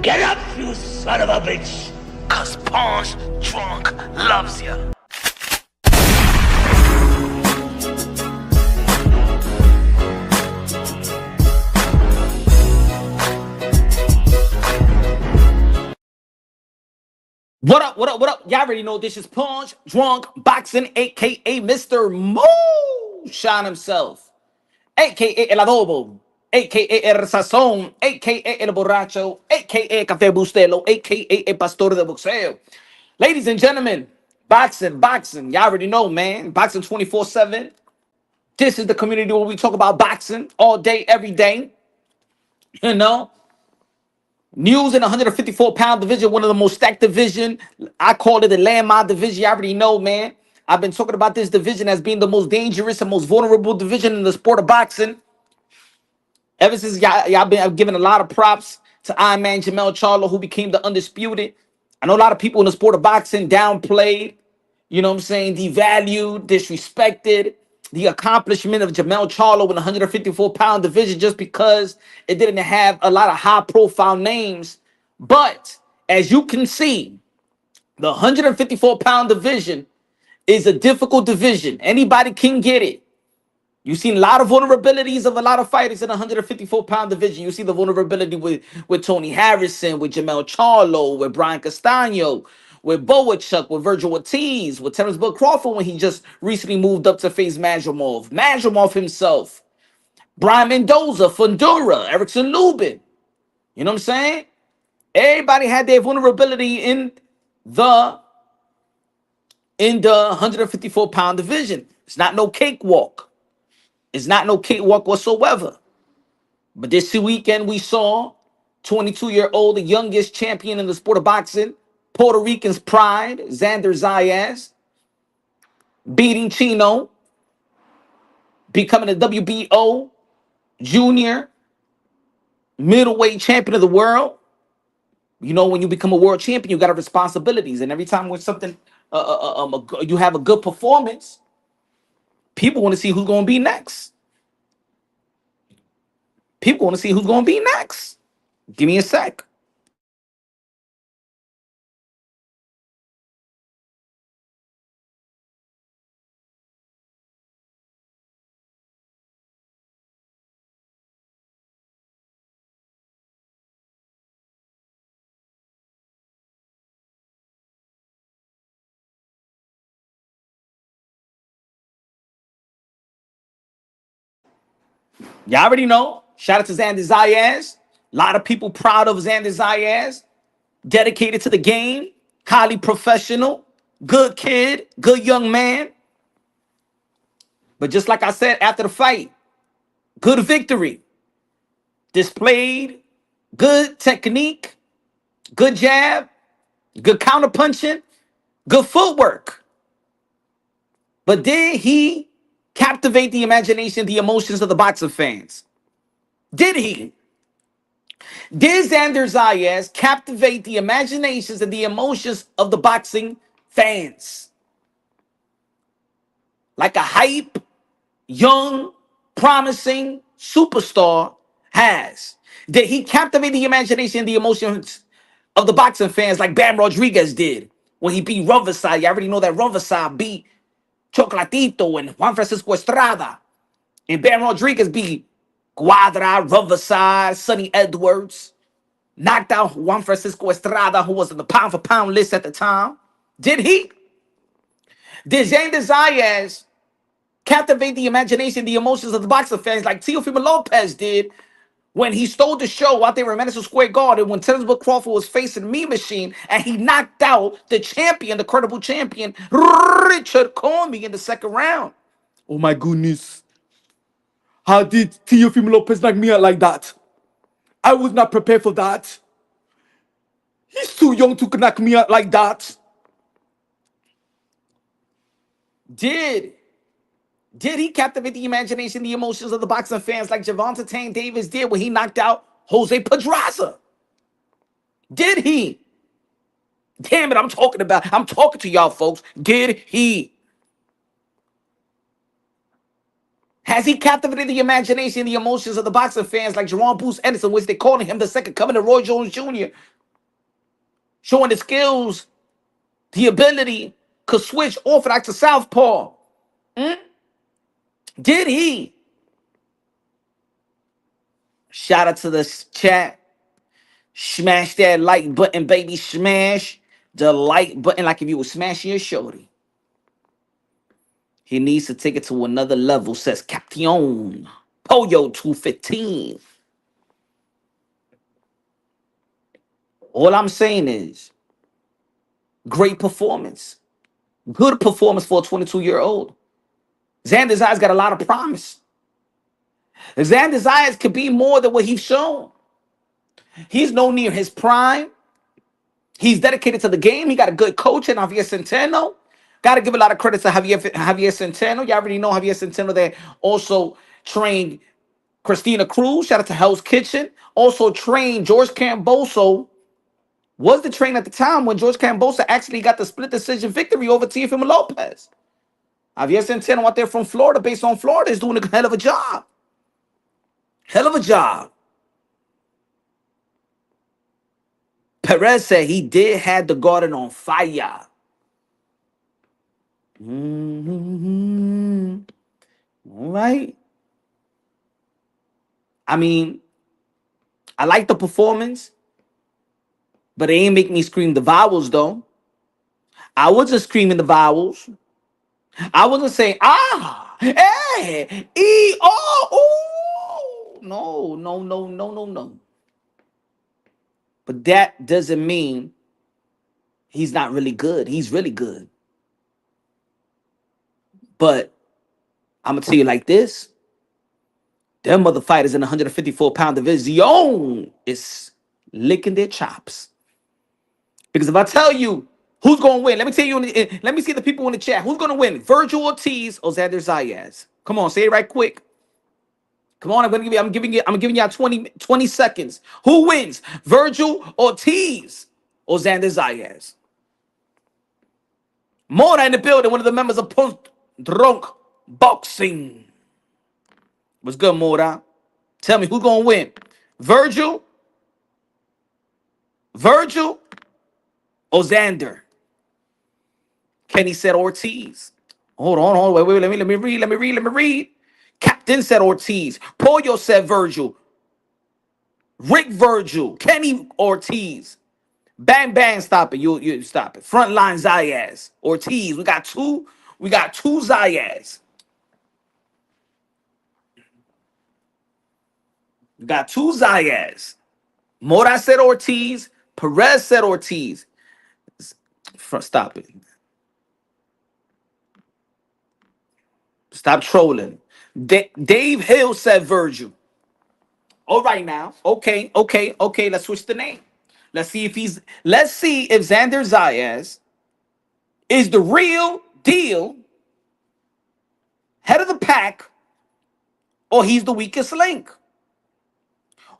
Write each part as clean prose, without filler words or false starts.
Get up, you son of a bitch! Cause Punch Drunk loves you. What up, what up, what up? Y'all already know this is Punch Drunk Boxing, a.k.a. Mr. Moonshine himself, a.k.a. El Adobo, a.k.a. El Sazón, a.k.a. El Borracho, a.k.a. Café Bustelo, a.k.a. El Pastor de Boxeo. Ladies and gentlemen, boxing. Y'all already know, man. Boxing 24/7. This is the community where we talk about boxing all day, every day. You know? News in the 154-pound division, one of the most stacked division. I call it the landmine division. You already know, man. I've been talking about this division as being the most dangerous and most vulnerable division in the sport of boxing. Ever since y'all been giving a lot of props to Iron Man Jamal Charlo, who became the undisputed. I know a lot of people in the sport of boxing downplayed, you know what I'm saying, devalued, disrespected the accomplishment of Jamal Charlo in the 154-pound division just because it didn't have a lot of high-profile names. But as you can see, the 154-pound division is a difficult division. Anybody can get it. You've seen a lot of vulnerabilities of a lot of fighters in the 154-pound division. You see the vulnerability with Tony Harrison, with Jamal Charlo, with Brian Castano, with Boachuk, with Virgil Ortiz, with Terrence Bud Crawford when he just recently moved up to face Madrimov himself, Brian Mendoza, Fundora, Erickson Lubin. You know what I'm saying? Everybody had their vulnerability in the 154-pound division. It's not no cakewalk. It's not no cakewalk whatsoever. But this weekend we saw 22-year-old, the youngest champion in the sport of boxing, Puerto Rican's pride, Xander Zayas, beating Chino, becoming a WBO junior middleweight champion of the world. You know, when you become a world champion, you got responsibilities. And every time when something, you have a good performance, people want to see who's going to be next. People want to see who's going to be next. Give me a sec. Y'all already know. Shout out to Xander Zayas. A lot of people proud of Xander Zayas. Dedicated to the game. Highly professional. Good kid. Good young man. But just like I said after the fight, good victory. Displayed good technique. Good jab. Good counter punching. Good footwork. But did he captivate the imagination, the emotions of the boxing fans? Did he? Did Xander Zayas captivate the imaginations and the emotions of the boxing fans? Like a hype, young, promising superstar has. Did he captivate the imagination and the emotions of the boxing fans like Bam Rodriguez did when he beat Riverside? You already know that Riverside beat Chocolatito and Juan Francisco Estrada. And Bam Rodriguez beat Guadra, Riverside, Sonny Edwards. Knocked out Juan Francisco Estrada, who was on the pound-for-pound list at the time. Did he? Did Xander Zayas captivate the imagination, the emotions of the boxing fans like Teofimo Lopez did when he stole the show out there in Madison Square Garden when Terrence Bud Crawford was facing Mean Machine and he knocked out the champion, the credible champion, Richard Comey in the second round? Oh my goodness. How did Teofimo Lopez knock me out like that? I was not prepared for that. He's too young to knock me out like that. Did he captivate the imagination, the emotions of the boxing fans like Gervonta Tank Davis did when he knocked out Jose Pedraza? Did he? Damn it, I'm talking to y'all folks. Did he? Has he captivated the imagination and the emotions of the boxing fans like Jerome Bruce Ennis, in which they're calling him the second coming of Roy Jones Jr., showing the skills, the ability, could switch orthodox to southpaw? Did he? Shout out to the chat. Smash that like button, baby. Smash the like button like if you were smashing your shorty. He needs to take it to another level, says Captain Pollo 215. All I'm saying is great performance. Good performance for a 22-year-old. Xander Zayas got a lot of promise. Xander Zayas could be more than what he's shown. He's no near his prime. He's dedicated to the game. He got a good coach in Javier Centeno. Got to give a lot of credit to Javier Centeno. You already know Javier Centeno that also trained Christina Cruz. Shout out to Hell's Kitchen. Also trained George Camboso. Was the trainer at the time when George Camboso actually got the split decision victory over Teofimo Lopez. Javier Centeno out there from Florida, based on Florida, is doing a hell of a job. Hell of a job. Perez said he did have the garden on fire. All right. I mean, I like the performance, but it ain't make me scream the vowels, though. I wasn't screaming the vowels. I wasn't saying, eh, e, oh, ooh. No. But that doesn't mean he's not really good. He's really good. But I'm going to tell you like this. Them mother fighters in the 154-pound division is licking their chops. Because if I tell you who's going to win, let me tell you, let me see the people in the chat. Who's going to win? Virgil Ortiz or Xander Zayas? Come on, say it right quick. Come on, I'm giving y'all 20 seconds. Who wins? Virgil Ortiz or Xander Zayas? Mora in the building, one of the members of Drunk Boxing. What's good, Mora? Tell me who's gonna win? Virgil or Xander? Kenny said Ortiz. Hold on, wait, let me read. Captain said Ortiz. Pollo said Virgil. Rick Virgil. Kenny Ortiz. Bang, stop it. You stop it. Frontline Zayas. Ortiz. We got two Zayas. We got two Zayas. Mora said Ortiz. Perez said Ortiz. Stop it. Stop trolling. Dave Hill said Virgil. All right now. Okay. Let's switch the name. Let's see if Xander Zayas is the real deal, head of the pack, or he's the weakest link.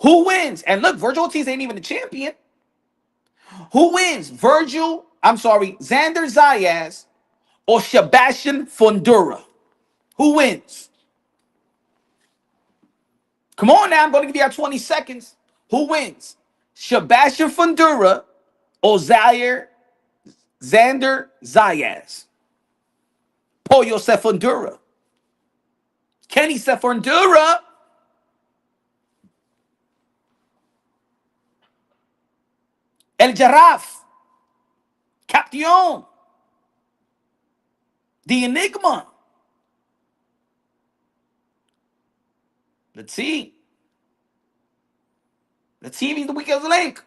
Who wins? And look, Virgil Ortiz ain't even the champion. Who wins? Xander Zayas or Sebastian Fondura? Who wins? Come on now, I'm going to give you 20 seconds. Who wins? Sebastian Fondura or Xander Zayas? Pollo said Fondura. Kenny said Fondura. El Giraffe. Captain. The Enigma. Let's see. Let's see if he's the weakest link.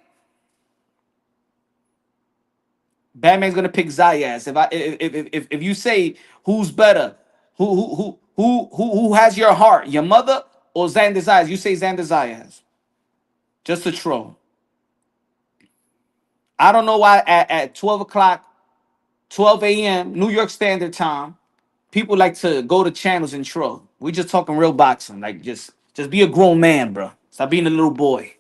Batman's gonna pick Zayas. If you say who's better, who has your heart, your mother or Xander Zayas, you say Xander Zayas. Just a troll. I don't know why at 12 o'clock, 12 a.m. New York Standard Time, people like to go to channels and troll. We just talking real boxing. Like just be a grown man, bro. Stop being a little boy.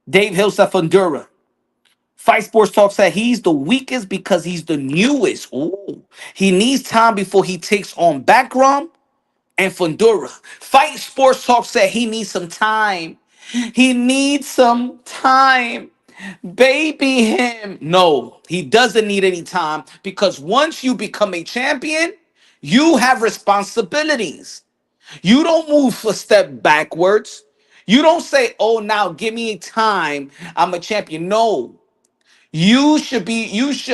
Dave Hill said Fundura. Fight Sports Talk said he's the weakest because he's the newest. Ooh. He needs time before he takes on Backrum and Fundura. Fight Sports Talk said he needs some time. He needs some time. Baby him. No, he doesn't need any time because once you become a champion, you have responsibilities. You don't move a step backwards. You don't say, oh, now give me time. I'm a champion. No, you should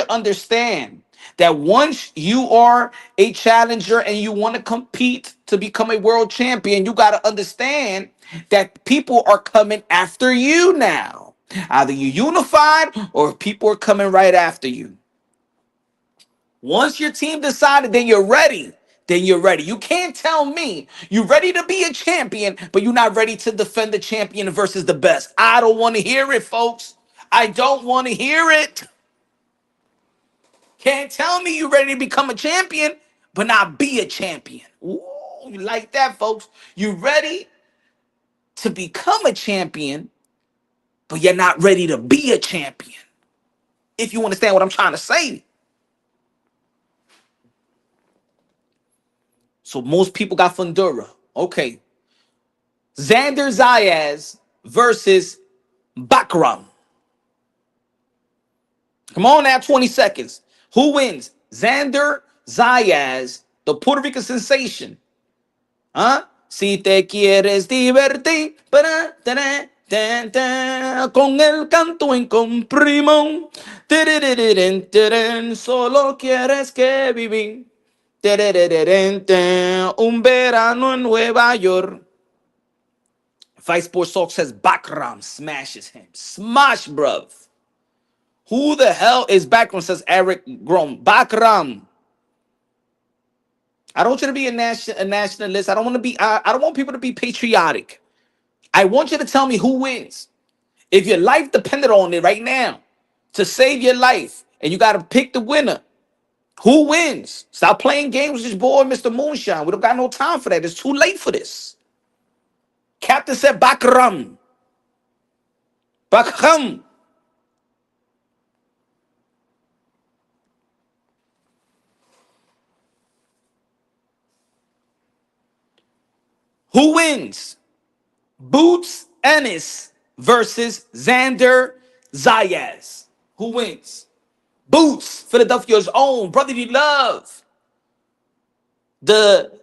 understand that once you are a challenger and you want to compete to become a world champion, you got to understand that people are coming after you now. Either you unified or people are coming right after you. Once your team decided, then you're ready. Then you're ready. You can't tell me you're ready to be a champion, but you're not ready to defend the champion versus the best. I don't want to hear it, folks. I don't want to hear it. Can't tell me you're ready to become a champion, but not be a champion. Ooh, you like that, folks? You ready to become a champion, but you're not ready to be a champion. If you understand what I'm trying to say. So most people got Fundura. Okay. Xander Zayas versus Bakram. Come on now, 20 seconds. Who wins? Xander Zayas, the Puerto Rican sensation. Huh? Si te quieres divertir, para, tara, tan, tan, con el canto en comprimo, terereren, teren, solo quieres que vivir, terereren, tan, un verano en Nueva York. Fight Sports Talk says Bakram smashes him. Smash, bruv. Who the hell is Bakram? Says Eric Grom. Bakram. I don't want you to be a nationalist. I don't want to be. I don't want people to be patriotic. I want you to tell me who wins. If your life depended on it right now to save your life, and you got to pick the winner, who wins? Stop playing games with this boy, Mr. Moonshine. We don't got no time for that. It's too late for this. Captain said Bakram. Bakram. Who wins? Boots Ennis versus Xander Zayas. Who wins? Boots, Philadelphia's own brotherly love. The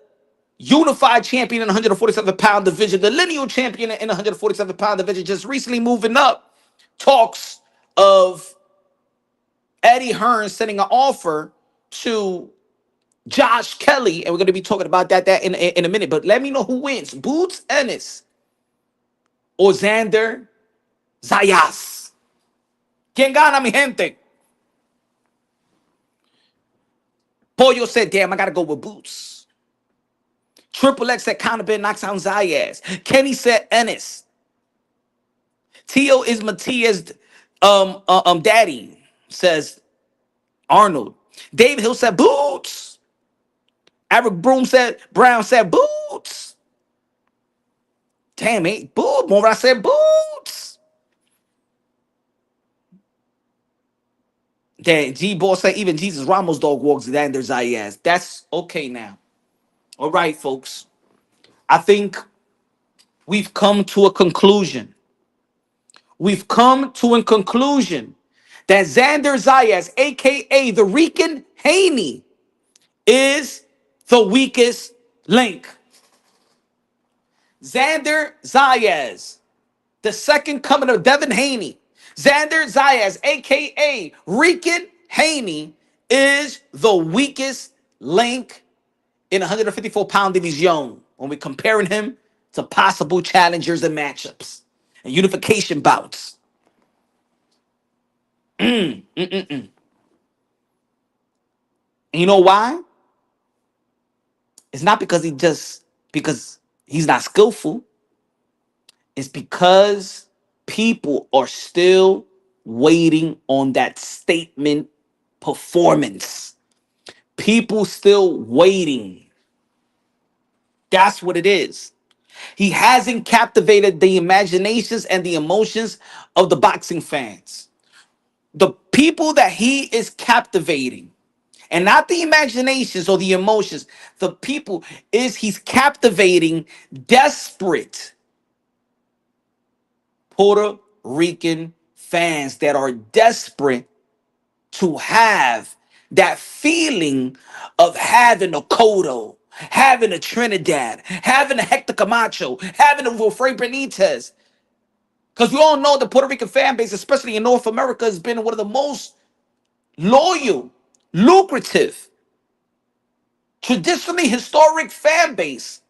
unified champion in the 147-pound division, the lineal champion in the 147-pound division, just recently moving up. Talks of Eddie Hearn sending an offer to Josh Kelly, and we're going to be talking about that in a minute. But let me know who wins: Boots Ennis or Xander Zayas. ¿Quién gana, mi gente? Pollo said, damn, I got to go with Boots. Triple X said, Counterbend knocks out Zayas. Kenny said, Ennis. Tio is Matias' daddy, says Arnold. Dave Hill said, Boots. Eric Brown said, Boots. Damn it, Boots. More I said, Boots. Then G-Ball said, even Jesus Ramos dog walks Xander Zayas. That's okay now. All right, folks. I think we've come to a conclusion. We've come to a conclusion that Xander Zayas, a.k.a. the Rican Haney, is the weakest link. Xander Zayas, the second coming of Devin Haney. Xander Zayas, a.k.a. Rican Haney, is the weakest link in 154-pound division when we're comparing him to possible challengers and matchups and unification bouts. And you know why? It's not because he's not skillful. It's because people are still waiting on that statement performance. People still waiting. That's what it is. He hasn't captivated the imaginations and the emotions of the boxing fans. the people that he is captivating, and not the imaginations or the emotions, the people is he's captivating desperate Puerto Rican fans that are desperate to have that feeling of having a Cotto, having a Trinidad, having a Hector Camacho, having a Wilfred Benitez. Because we all know the Puerto Rican fan base, especially in North America, has been one of the most loyal, lucrative, traditionally historic fan base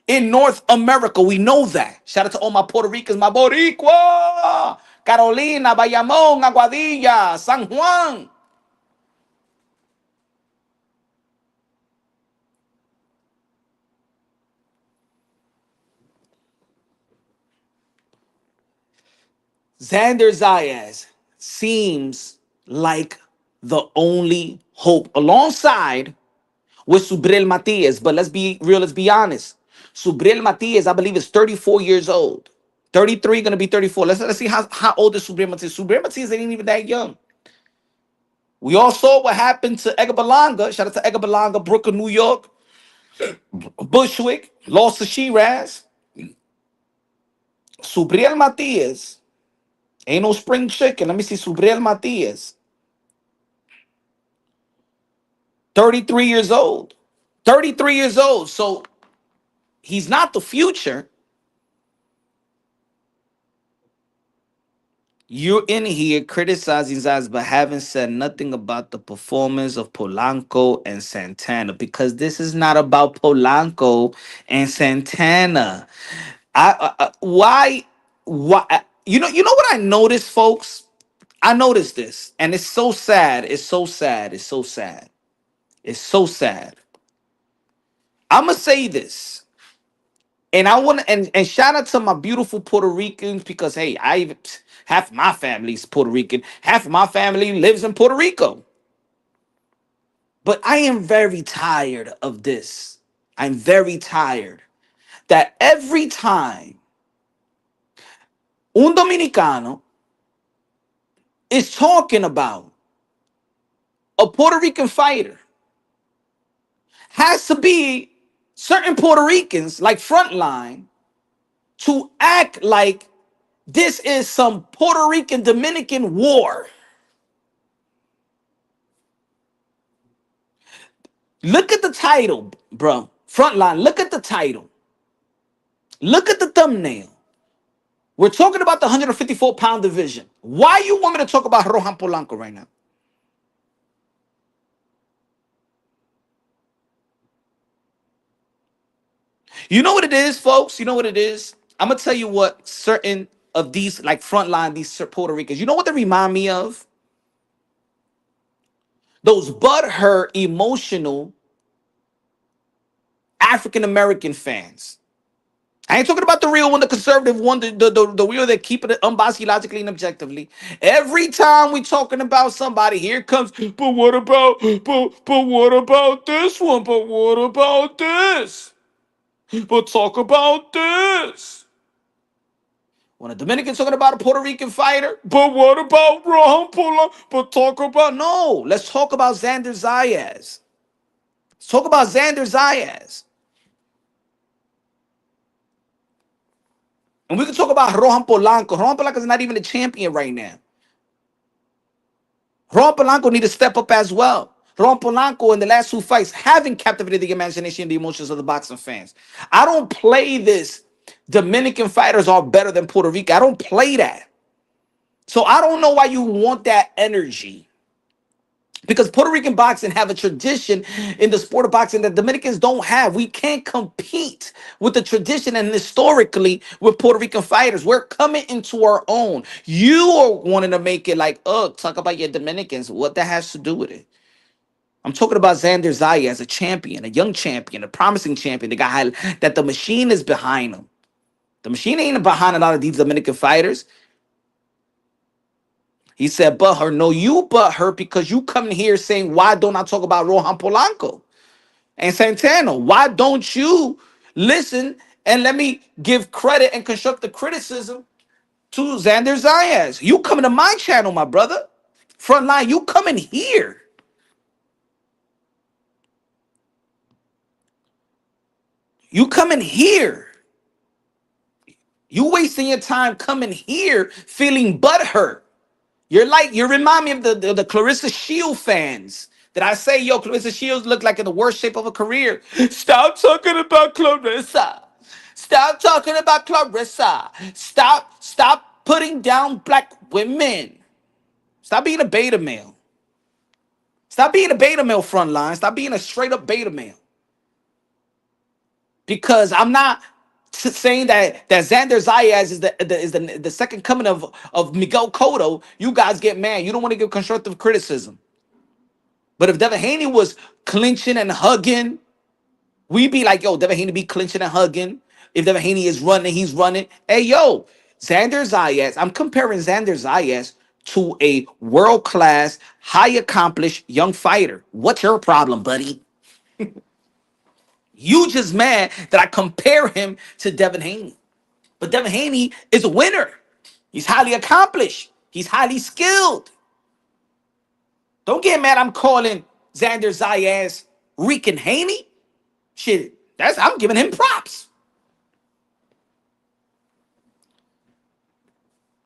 in North America. We know that. Shout out to all my Puerto Ricans, my Boricua, Carolina, Bayamón, Aguadilla, San Juan. Xander Zayas seems like the only hope alongside with Subriel Matias. But let's be real, let's be honest. Subriel Matias, I believe, is 34 years old. 33, gonna be 34. Let's see how old is Subriel Matias. Subriel Matias ain't even that young. We all saw what happened to Edgar Berlanga. Shout out to Edgar Berlanga, Brooklyn, New York. Bushwick, lost to Shiraz. Subriel Matias ain't no spring chicken. Let me see Subriel Matias. 33 years old. 33 years old. So he's not the future. You're in here criticizing Zaz, but haven't said nothing about the performance of Polanco and Santana, because this is not about Polanco and Santana. Why? You know what I noticed, folks? I noticed this, and it's so sad. It's so sad. It's so sad. It's so sad. I'm gonna say this. And I want to and shout out to my beautiful Puerto Ricans, because hey, half my family's Puerto Rican, half of my family lives in Puerto Rico. But I am very tired of this. I'm very tired that every time un dominicano is talking about a Puerto Rican fighter, has to be certain Puerto Ricans like Frontline to act like this is some Puerto Rican Dominican war. Look at the title, bro. Frontline, look at the title. Look at the thumbnail. We're talking about the 154-pound division. Why you want me to talk about Rohan Polanco right now? You know what it is, folks? You know what it is? I'm going to tell you what certain of these, like Frontline, these Puerto Ricans, you know what they remind me of? Those butthurt, emotional African-American fans. I ain't talking about the real one, the conservative one, the real that keep it unbiased, logically, and objectively. Every time we talking about somebody, here comes, but what about this one? But what about this? But talk about this. When a Dominican's talking about a Puerto Rican fighter, but what about Rohan Polanco? But talk about, no, let's talk about Xander Zayas. Let's talk about Xander Zayas. And we can talk about Rohan Polanco. Rohan Polanco is not even a champion right now. Rohan Polanco need to step up as well. Rohan Polanco in the last two fights haven't captivated the imagination and the emotions of the boxing fans. I don't play this. Dominican fighters are better than Puerto Rico. I don't play that. So I don't know why you want that energy. Because Puerto Rican boxing have a tradition in the sport of boxing that Dominicans don't have. We can't compete with the tradition and historically with Puerto Rican fighters. We're coming into our own. You are wanting to make it like, oh, talk about your Dominicans. What that has to do with it? I'm talking about Xander Zayas as a champion, a young champion, a promising champion, the guy that the machine is behind him. The machine ain't behind a lot of these Dominican fighters. He said, but her, no, you but her, because you come here saying, why don't I talk about Rohan Polanco and Santana? Why don't you listen and let me give credit and constructive criticism to Xander Zayas? You coming to my channel, my brother. Front line, you coming here. You coming here. You wasting your time coming here feeling butthurt. You remind me of the Clarissa Shield fans that I say, yo, Clarissa Shields look like in the worst shape of a career. Stop talking about Clarissa. Stop talking about Clarissa. Stop putting down black women. Stop being a beta male. Stop being a beta male front line. Stop being a straight up beta male. Because I'm not saying that Xander Zayas is the second coming of Miguel Cotto. You guys get mad. You don't want to give constructive criticism. But if Devin Haney was clinching and hugging, we be like, yo, Devin Haney be clinching and hugging. If Devin Haney is running, he's running. Hey, yo, Xander Zayas. I'm comparing Xander Zayas to a world-class, high-accomplished young fighter. What's your problem, buddy? You just mad that I compare him to Devin Haney. But Devin Haney is a winner. He's highly accomplished. He's highly skilled. Don't get mad I'm calling Xander Zayas Rican Haney. Shit, I'm giving him props.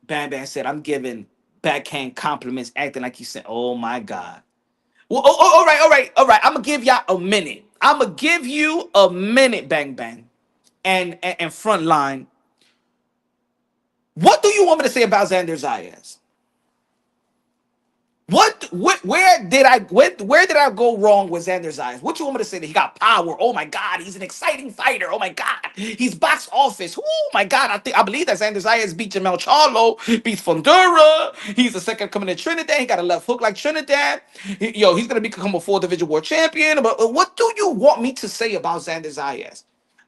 Bam Bam said, I'm giving backhand compliments, acting like he said, oh my God. Well, all right. I'm gonna give y'all a minute. I'm gonna give you a minute, Bang Bang. And front line. What do you want me to say about Xander Zayas? Where did I go wrong with Xander Zayas? What you want me to say? That he got power? Oh my God, he's an exciting fighter. Oh my God, he's box office. Oh my God, I believe that Xander Zayas beat Jamal Charlo, beats Fondura. He's the second coming to Trinidad. He got a left hook like Trinidad. He's gonna become a 4 division world champion. But what do you want me to say about Xander Zayas?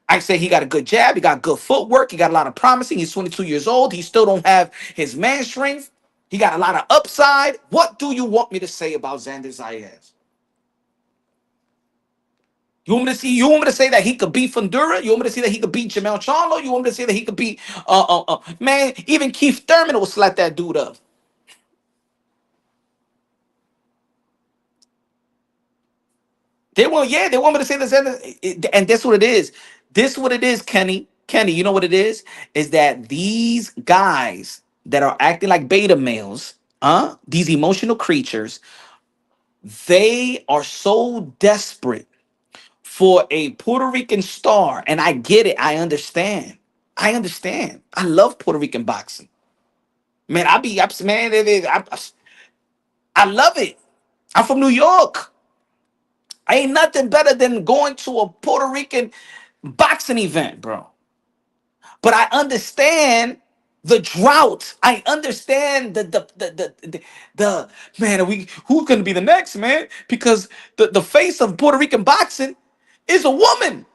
I say he got a good jab. He got good footwork. He got a lot of promising. He's 22 years old. He still don't have his man strength. He got a lot of upside. What do you want me to say about Xander Zayas? You want me to say that he could beat Fundura? You want me to say that he could beat Jamal Charlo? You want me to say that he could beat man, even Keith Thurman will slap that dude up. They want me to say this, and that's what it is. This what it is, Kenny. Kenny, you know what it is? Is that these guys that are acting like beta males, these emotional creatures, they are so desperate for a Puerto Rican star, and I get it. I understand. I understand. I love Puerto Rican boxing. Man, I love it. I'm from New York. Ain't nothing better than going to a Puerto Rican boxing event, bro. But I understand the drought. I understand the man. Who's gonna be the next man? Because the face of Puerto Rican boxing is a woman,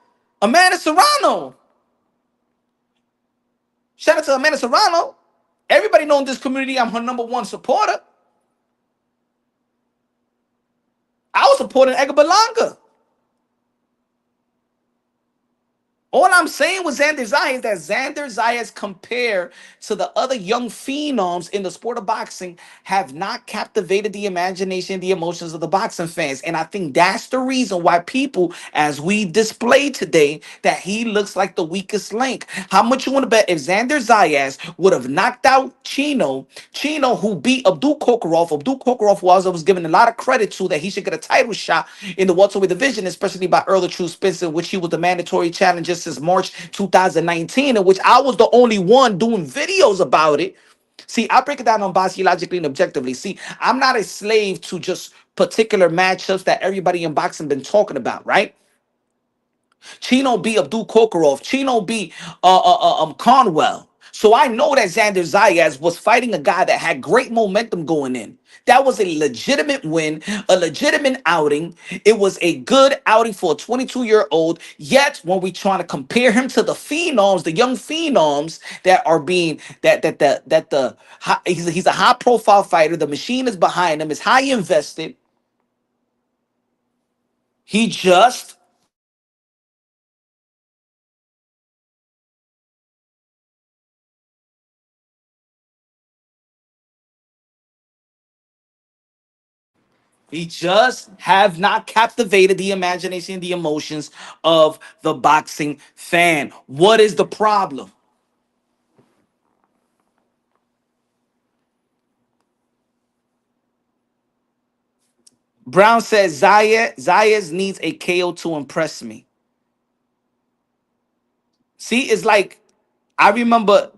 Amanda Serrano. Shout out to Amanda Serrano. Everybody know in this community I'm her number one supporter. I was supporting Edgar Berlanga. All I'm saying with Xander Zayas is that Xander Zayas, compared to the other young phenoms in the sport of boxing, have not captivated the imagination, the emotions of the boxing fans. And I think that's the reason why people, as we display today, that he looks like the weakest link. How much you want to bet if Xander Zayas would have knocked out Chino, who beat Abdul Kokorov was given a lot of credit to, that he should get a title shot in the welterweight division, especially by Earl True Spencer, which he was the mandatory challenger since March 2019, in which I was the only one doing videos about it. See, I break it down on logically and objectively. See, I'm not a slave to just particular matchups that everybody in boxing been talking about, right? Chino beat Abdul Kokorov. Chino beat Conwell. So I know that Xander Zayas was fighting a guy that had great momentum going in. That was a legitimate win, a legitimate outing. It was a good outing for a 22-year-old. Yet, when we trying to compare him to the phenoms, the young phenoms that are being he's a high profile fighter. The machine is behind him. Is high invested. He just He just have not captivated the imagination and the emotions of the boxing fan. What is the problem? Brown says Zayas needs a KO to impress me. See, it's like I remember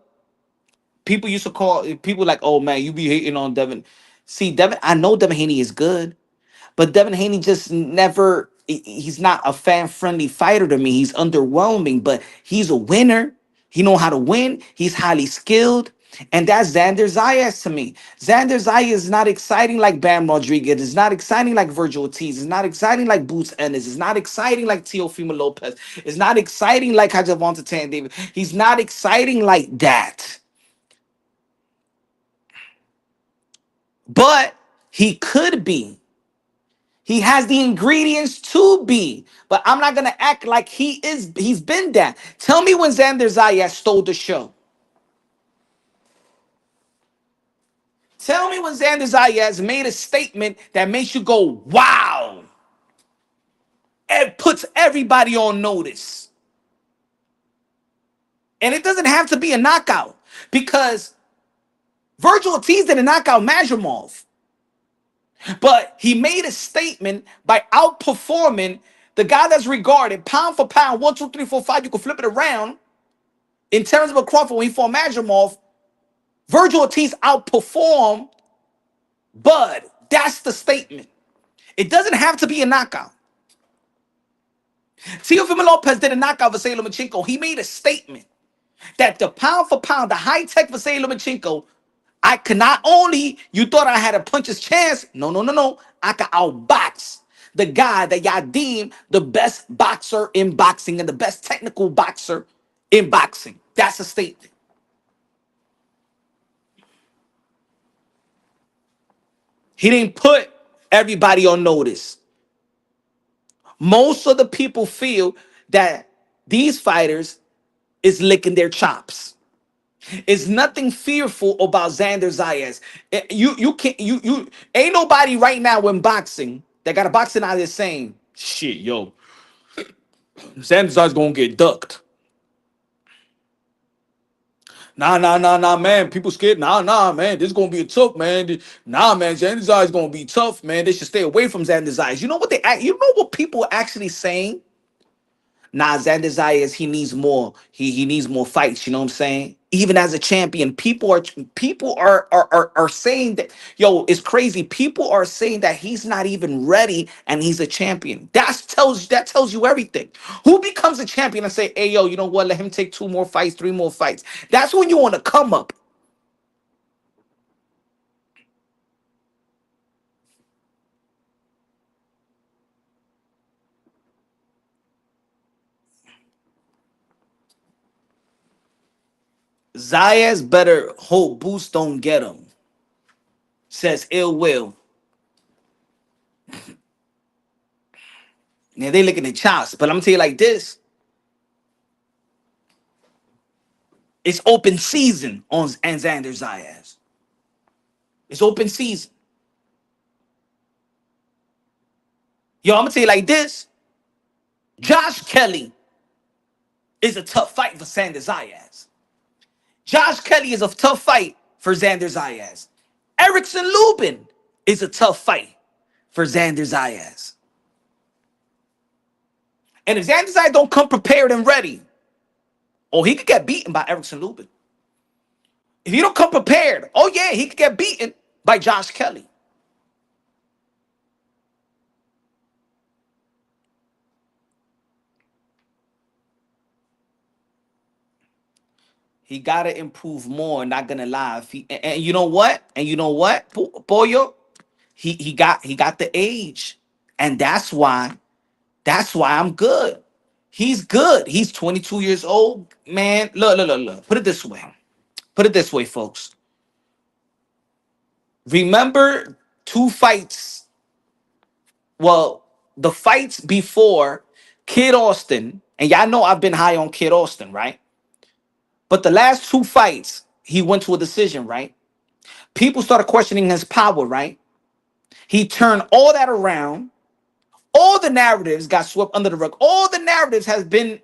people used to call people like, "Oh man, you be hating on Devin." See, Devin, I know Devin Haney is good. But Devin Haney just never, he's not a fan-friendly fighter to me. He's underwhelming, but he's a winner. He know how to win. He's highly skilled. And that's Xander Zayas to me. Xander Zayas is not exciting like Bam Rodriguez. It's not exciting like Virgil Ortiz. It's not exciting like Boots Ennis. It's not exciting like Teofimo Lopez. It's not exciting like Javante Tan David. He's not exciting like that. But he could be. He has the ingredients to be, but I'm not gonna act like he is. He's been that. Tell me when Xander Zayas stole the show. Tell me when Xander Zayas made a statement that makes you go, "Wow!" It puts everybody on notice, and it doesn't have to be a knockout because Virgil Ortiz didn't knock out Majramov, but he made a statement by outperforming the guy that's regarded pound for pound, 1, 2, 3, 4, 5. You can flip it around. In terms of a Crawford, when he fought Majramov, Virgil Ortiz outperformed Bud. That's the statement. It doesn't have to be a knockout. Teofimo Lopez did a knockout Vasily Lomachenko. He made a statement that the pound for pound, the high-tech Vasily Lomachenko, I could not only, you thought I had a puncher's chance. No, no, no, no. I could outbox the guy that y'all deem the best boxer in boxing and the best technical boxer in boxing. That's a statement. He didn't put everybody on notice. Most of the people feel that these fighters is licking their chops. It's nothing fearful about Xander Zayas. You can't you ain't nobody right now in boxing that got a boxing out there saying, "Shit, yo, Xander Zayas gonna get ducked." Nah, man. People scared. Nah, man. This is gonna be a tough, man. Nah, man. Xander Zayas is gonna be tough, man. They should stay away from Xander Zayas. You know what you know what people are actually saying? Nah, Xander Zayas, he needs more. He needs more fights. You know what I'm saying? Even as a champion, people are saying that, yo, it's crazy. People are saying that he's not even ready and he's a champion. That tells you everything. Who becomes a champion and say, hey, yo, you know what? Let him take 2 more fights, 3 more fights. That's when you want to come up. Zayas better hope Boost don't get him. Says ill will. Now they looking at chops, but I'm gonna tell you like this. It's open season on and Xander Zayas. It's open season. Yo, I'm gonna tell you like this. Josh Kelly is a tough fight for Xander Zayas. Josh Kelly is a tough fight for Xander Zayas. Erickson Lubin is a tough fight for Xander Zayas. And if Xander Zayas don't come prepared and ready, oh, he could get beaten by Erickson Lubin. If he don't come prepared, oh yeah, he could get beaten by Josh Kelly. He gotta improve more. Not gonna lie. And you know what? And you know what, Boyo? He got the age, and that's why I'm good. He's good. He's 22 years old, man. Look. Put it this way. Put it this way, folks. Remember 2 fights. Well, the fights before Kid Austin, and y'all know I've been high on Kid Austin, right? But the last 2 fights, he went to a decision, right? People started questioning his power, right? He turned all that around. All the narratives got swept under the rug. All the narratives has been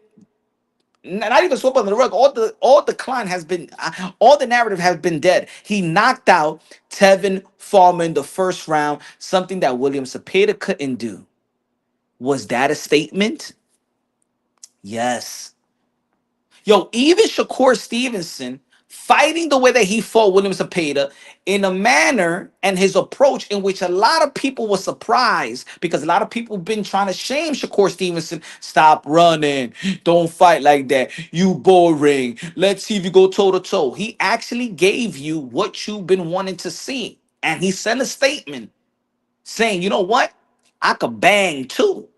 not even swept under the rug. All decline has been all the narrative has been dead. He knocked out Tevin Farmer in the first round, something that William Cepeda couldn't do. Was that a statement? Yes. Yo, even Shakur Stevenson fighting the way that he fought William Cepeda in a manner and his approach in which a lot of people were surprised because a lot of people been trying to shame Shakur Stevenson. Stop running. Don't fight like that. You boring. Let's see if you go toe to toe. He actually gave you what you've been wanting to see. And he sent a statement saying, you know what? I could bang too.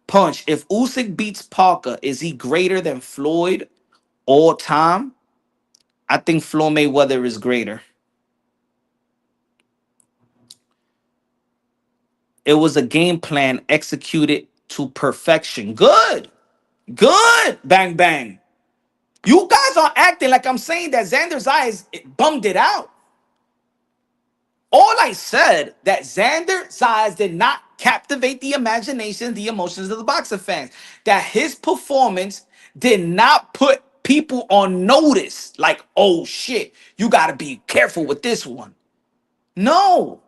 Punch, if Usyk beats Parker, is he greater than Floyd all time? I think Floyd Mayweather is greater. It was a game plan executed to perfection. Good. Good. Bang, bang. You guys are acting like I'm saying that Xander Zayas bummed it out. All I said that Xander Zayas did not captivate the imagination, the emotions of the boxing fans. That his performance did not put people on notice. Like, oh shit, you got to be careful with this one. No.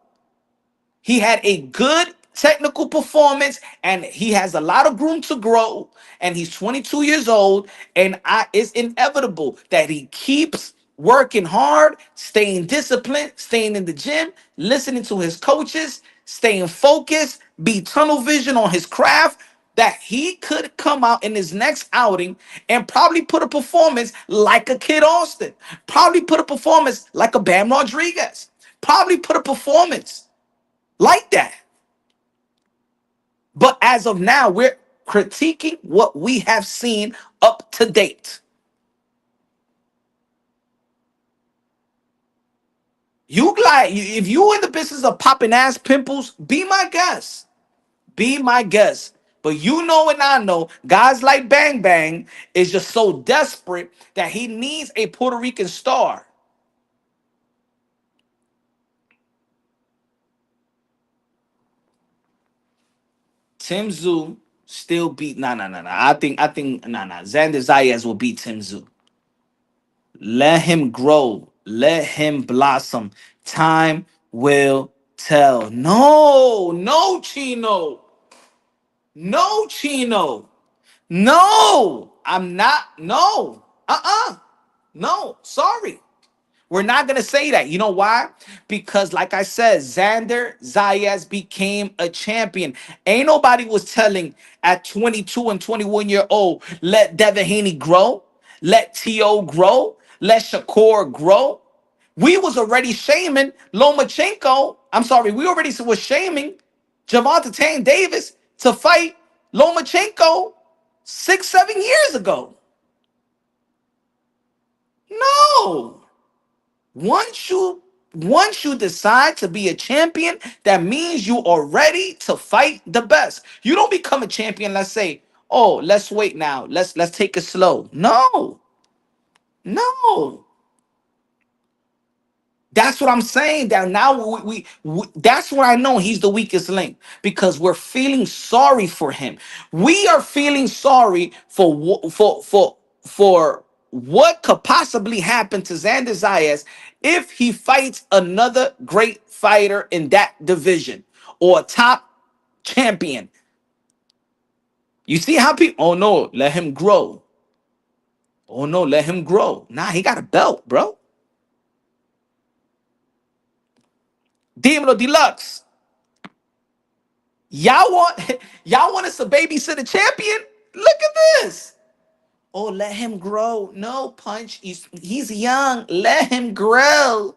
He had a good technical performance and he has a lot of room to grow. And he's 22 years old. And it's inevitable that he keeps working hard, staying disciplined, staying in the gym, listening to his coaches, staying focused, be tunnel vision on his craft. That he could come out in his next outing and probably put a performance like a Kid Austin, probably put a performance like a Bam Rodriguez, probably put a performance like that. But as of now, we're critiquing what we have seen up to date. You like if you in the business of popping ass pimples, be my guest. Be my guest. But you know and I know, guys like Bang Bang is just so desperate that he needs a Puerto Rican star. Tim Tszyu still beat nah. I think nah. Xander Zayas will beat Tim Tszyu. Let him grow. Let him blossom. Time will tell. No, Chino. No, Chino. No, I'm not. No. No, sorry. We're not going to say that. You know why? Because, like I said, Xander Zayas became a champion. Ain't nobody was telling at 22 and 21 old, let Devin Haney grow, let T.O. grow, let Shakur grow. We was already shaming Lomachenko. I'm sorry, we already was shaming Javante Tank Davis to fight Lomachenko 6-7 years ago. No. Once you decide to be a champion, that means you are ready to fight the best. You don't become a champion, let's say, oh, let's wait now. Let's take it slow. No. No. That's what I'm saying. That now that's where I know he's the weakest link because we're feeling sorry for him. We are feeling sorry for what could possibly happen to Xander Zayas if he fights another great fighter in that division or a top champion. You see how people? Oh no, let him grow. Oh no, let him grow. Nah, he got a belt, bro. Dímelo Deluxe. Y'all want y'all want us to babysit a champion? Look at this. Oh, let him grow. No, Punch. He's young. Let him grow.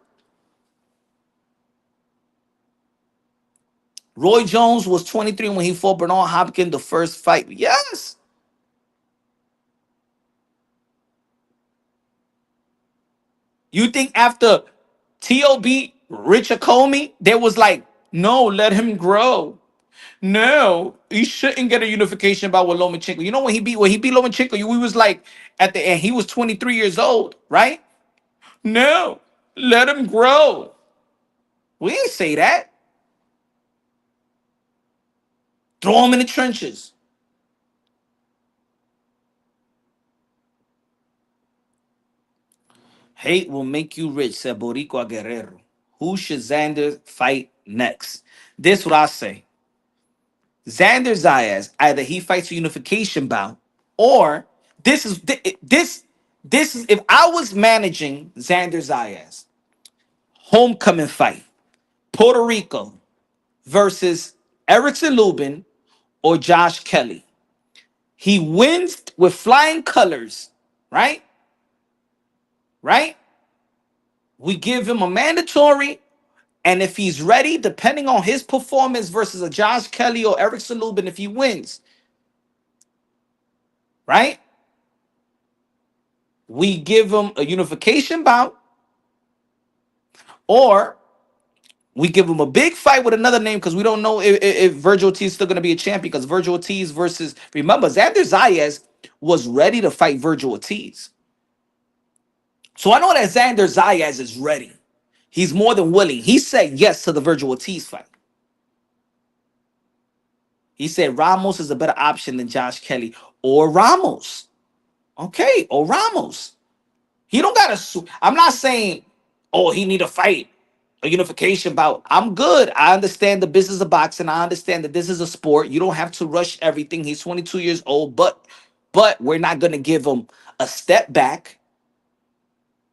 Roy Jones was 23 when he fought Bernard Hopkins the first fight. Yes. You think after T.O.B. Richard Comey, there was like, no, let him grow. No, he shouldn't get a unification about with Lomachenko. You know when he beat Lomachenko, we was like at the end, he was 23 years old, right? No. Let him grow. We ain't say that. Throw him in the trenches. Hate will make you rich, said Boricua Guerrero. Who should Xander fight next? This what I say. Xander Zayas, either he fights a unification bout, or this is if I was managing Xander Zayas, homecoming fight, Puerto Rico versus Erickson Lubin or Josh Kelly. He wins with flying colors, right? Right? We give him a mandatory, and if he's ready, depending on his performance versus a Josh Kelly or Erickson Lubin, if he wins, right? We give him a unification bout, or we give him a big fight with another name because we don't know if Virgil Ortiz is still going to be a champion because Virgil Ortiz versus, remember, Xander Zayas was ready to fight Virgil Ortiz. So I know that Xander Zayas is ready. He's more than willing. He said yes to the Virgil Ortiz fight. He said Ramos is a better option than Josh Kelly or Ramos. Okay, or Ramos. He don't got to. I'm not saying, oh, he need to fight a unification bout. I'm good. I understand the business of boxing. I understand that this is a sport. You don't have to rush everything. He's 22 years old, but we're not going to give him a step back.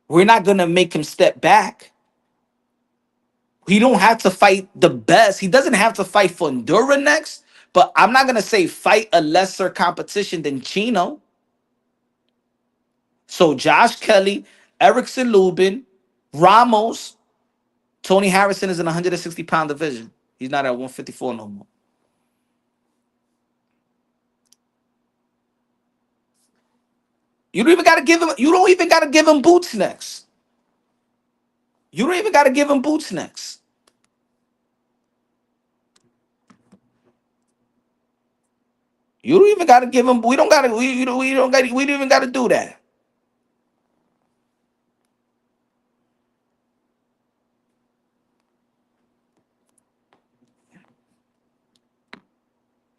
We're not going to make him step back. He don't have to fight the best. He doesn't have to fight Fondura next, but I'm not going to say fight a lesser competition than Chino. So Josh Kelly, Erickson Lubin, Ramos, Tony Harrison is in 160-pound division. He's not at 154 no more. You don't even got to give him. You don't even got to give him boots next. You don't even got to give him boots next. You don't even got to give him. We don't got to. We don't got. We don't even got to do that.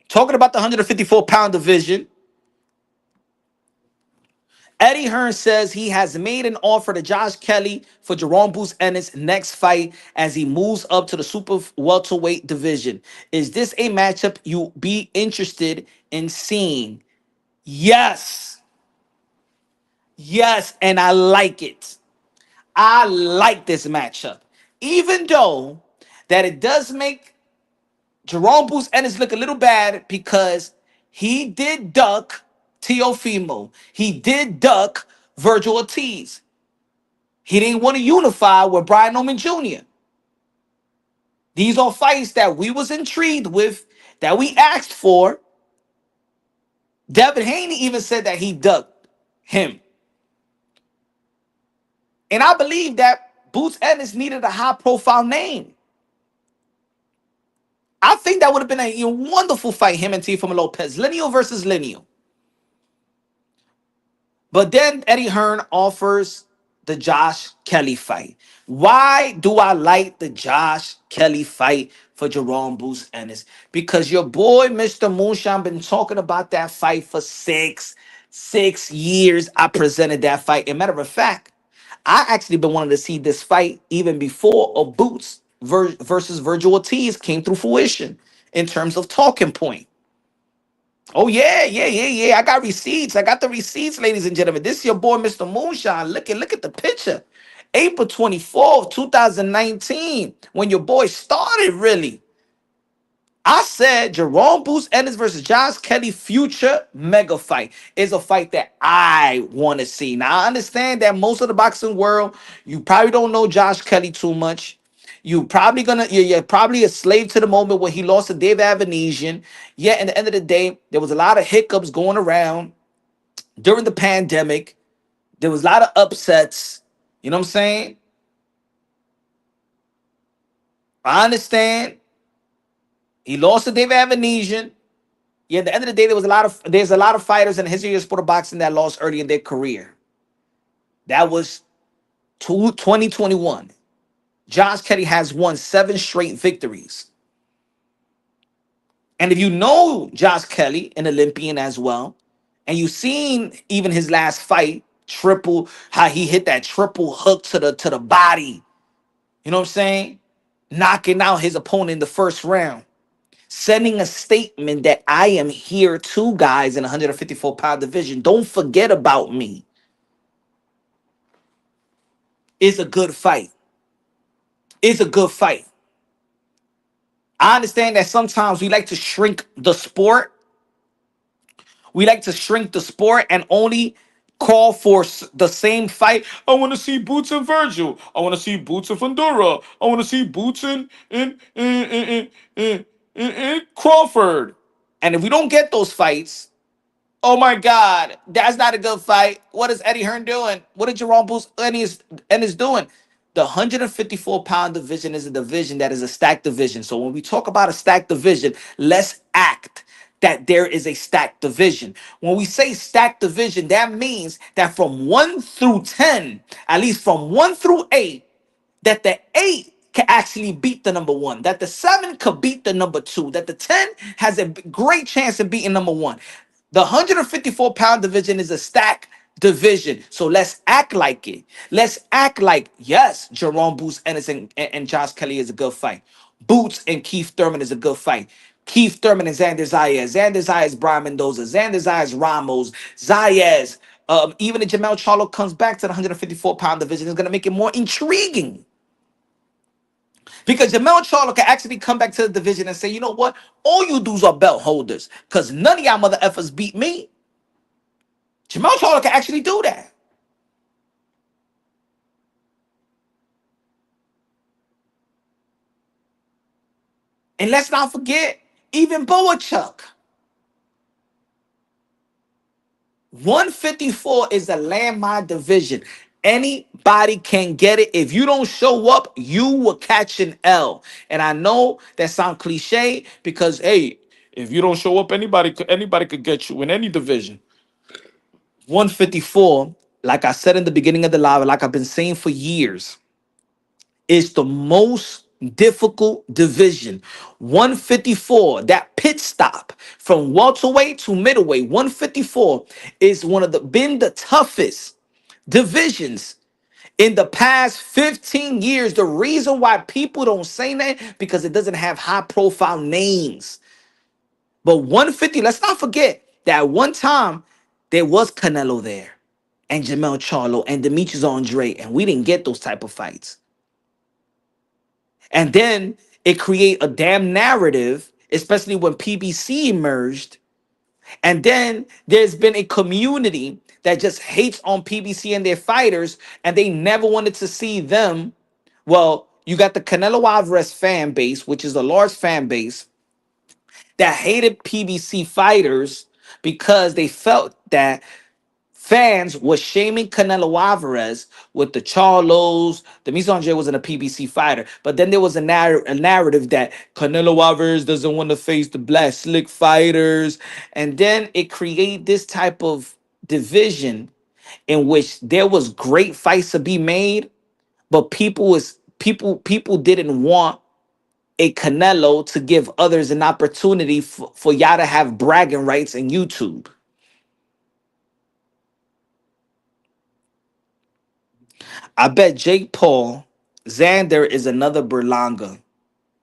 Talking about the 154-pound division. Eddie Hearn says he has made an offer to Josh Kelly for Jerome Boots Ennis' next fight as he moves up to the super welterweight division. Is this a matchup you be interested in seeing? Yes. Yes, and I like it. I like this matchup. Even though that it does make Jerome Boots Ennis look a little bad because he did duck Teofimo. He did duck Virgil Ortiz. He didn't want to unify with Brian Oman Jr. These are fights that we was intrigued with, that we asked for. Devin Haney even said that he ducked him. And I believe that Boots Ennis needed a high-profile name. I think that would have been a wonderful fight, him and Teofimo Lopez. Lineal versus Lineal. But then Eddie Hearn offers the Josh Kelly fight. Why do I like the Josh Kelly fight for Jerome Boots Ennis? Because your boy, Mr. Moonshine, been talking about that fight for six years. I presented that fight. As a matter of fact, I actually been wanting to see this fight even before a Boots versus Virgil Ortiz came through fruition in terms of talking point. Oh, yeah. I got receipts. I got the receipts, ladies and gentlemen. This is your boy, Mr. Moonshine. Look at the picture. April 24th, 2019, when your boy started, really. I said Jerome Boots Ennis versus Josh Kelly future mega fight is a fight that I want to see. Now, I understand that most of the boxing world, you probably don't know Josh Kelly too much. You're probably a slave to the moment when he lost to Dave Avanesian. Yet, at the end of the day, there was a lot of hiccups going around during the pandemic. There was a lot of upsets. You know what I'm saying? I understand. He lost to Dave Avanesian. Yeah, at the end of the day, there's a lot of fighters in the history of sport of boxing that lost early in their career. That was 2021. Josh Kelly has won 7 straight victories. And if you know Josh Kelly, an Olympian as well, and you've seen even his last fight, how he hit that triple hook to the body, you know what I'm saying? Knocking out his opponent in the first round, sending a statement that I am here too, guys, in 154-pound division. Don't forget about me. It's a good fight. It's a good fight. I understand that sometimes we like to shrink the sport. We like to shrink the sport and only call for the same fight. I want to see Boots and Virgil. I want to see Boots and Fundora. I want to see Boots and Crawford. And if we don't get those fights, oh my God, that's not a good fight. What is Eddie Hearn doing? What did Jerome Boots Ennis doing? The 154-pound division is a division that is a stacked division. So when we talk about a stacked division, let's act that there is a stacked division. When we say stacked division, that means that from 1 through 10, at least from 1 through 8, that the 8 can actually beat the number 1, that the 7 could beat the number 2, that the 10 has a great chance of beating number 1. The 154-pound division is a stack division. So let's act like it. Let's act like, yes, Jerome Boots Ennis and Josh Kelly is a good fight. Boots and Keith Thurman is a good fight. Keith Thurman and Xander Zayas. Xander Zayas, Brian Mendoza. Xander Zayas, Ramos. Zayas. Even if Jamal Charlo comes back to the 154-pound division, it's going to make it more intriguing. Because Jamal Charlo can actually come back to the division and say, you know what? All you dudes are belt holders. Because none of y'all mother effers beat me. Jamal Charlo can actually do that. And let's not forget, even Boachuk. 154 is a landmine division. Anybody can get it. If you don't show up, you will catch an L. And I know that sounds cliche because, hey, if you don't show up, anybody could get you in any division. 154, like I said in the beginning of the live, like I've been saying for years, is the most difficult division. 154, that pit stop from welterweight to middleweight, 154 is been the toughest divisions in the past 15 years. The reason why people don't say that because it doesn't have high profile names. But 150, let's not forget that one time there was Canelo there and Jamal Charlo and Demetrius Andre, and we didn't get those type of fights. And then it create a damn narrative, especially when PBC emerged. And then there's been a community that just hates on PBC and their fighters, and they never wanted to see them. Well, you got the Canelo Alvarez fan base, which is a large fan base that hated PBC fighters because they felt that fans were shaming Canelo Alvarez with the Charlos. The Misandre wasn't a PBC fighter, but then there was a narrative that Canelo Alvarez doesn't want to face the black slick fighters, and then it created this type of division in which there was great fights to be made, but people didn't want a Canelo to give others an opportunity for y'all to have bragging rights in YouTube. I bet Jake Paul, Xander is another Berlanga.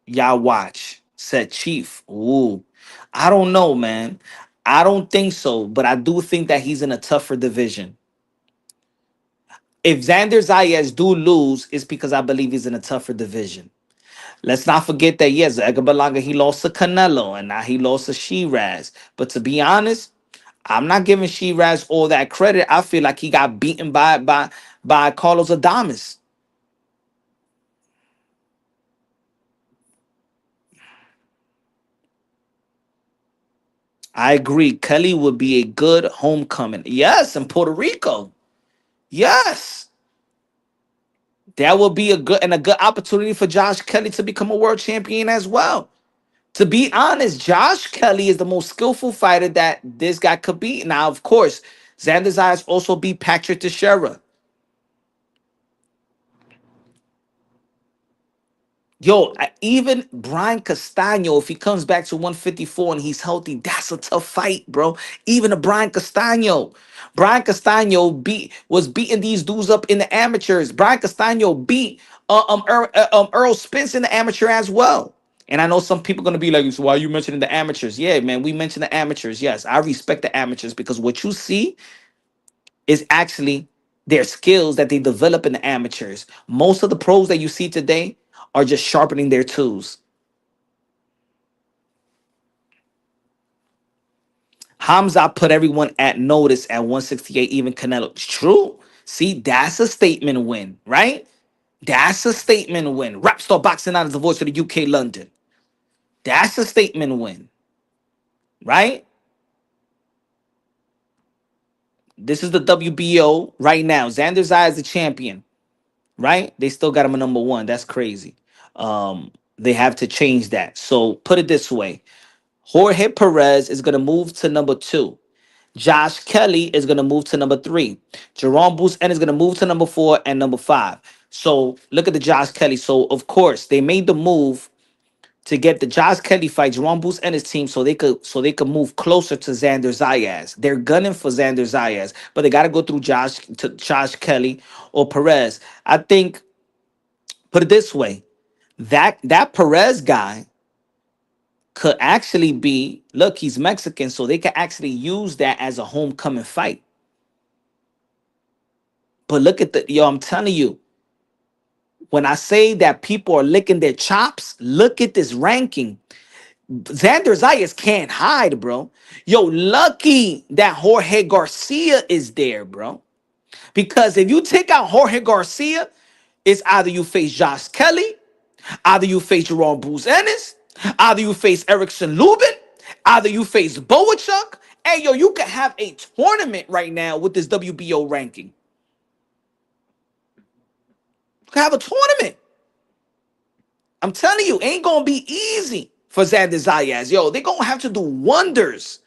Y'all watch, said Chief. Ooh, I don't know, man. I don't think so, but I do think that he's in a tougher division. If Xander Zayas do lose, it's because I believe he's in a tougher division. Let's not forget that, yes, Edgar Berlanga, he lost to Canelo, and now he lost to Shiraz. But to be honest, I'm not giving Shiraz all that credit. I feel like he got beaten by Carlos Adames. I agree. Kelly would be a good homecoming. Yes, in Puerto Rico. Yes. That would be a good opportunity for Josh Kelly to become a world champion as well. To be honest, Josh Kelly is the most skillful fighter that this guy could beat. Now, of course, Xander Zayas also beat Patrick Teixeira. Yo, even Brian Castano, if he comes back to 154 and he's healthy, that's a tough fight, bro. Even a Brian Castano. Brian Castano was beating these dudes up in the amateurs. Brian Castano beat Earl Spence in the amateur as well. And I know some people gonna be like, so why are you mentioning the amateurs? Yeah, man, we mentioned the amateurs. Yes, I respect the amateurs because what you see is actually their skills that they develop in the amateurs. Most of the pros that you see today are just sharpening their tools. Hamza put everyone at notice at 168, even Canelo. It's true. See, that's a statement win, right? That's a statement win. Rapstar boxing out is the voice of the UK London. That's a statement win, right? This is the WBO right now. Xander Zayas is the champion, right? They still got him a number one. That's crazy. They have to change that. So put it this way: Jorge Perez is going to move to number two. Josh Kelly is going to move to number three. Jerome Boussaint is going to move to number four and number five. So look at the Josh Kelly. So of course they made the move to get the Josh Kelly fight, Jerome Boussaint and his team, so they could move closer to Xander Zayas. They're gunning for Xander Zayas, but they got to go through Josh Kelly or Perez. I think, put it this way, that Perez guy could actually be, look, he's Mexican, so they could actually use that as a homecoming fight. But look at I'm telling you, when I say that people are licking their chops, look at this ranking. Xander Zayas can't hide, bro. Yo, lucky that Jorge Garcia is there, bro. Because if you take out Jorge Garcia, it's either you face Josh Kelly, either you face Jerome Bruce Ennis, either you face Erickson Lubin, either you face Boachuk. Hey, yo, you can have a tournament right now with this WBO ranking. You can have a tournament. I'm telling you, ain't gonna be easy for Xander Zayas. Yo, they're gonna have to do wonders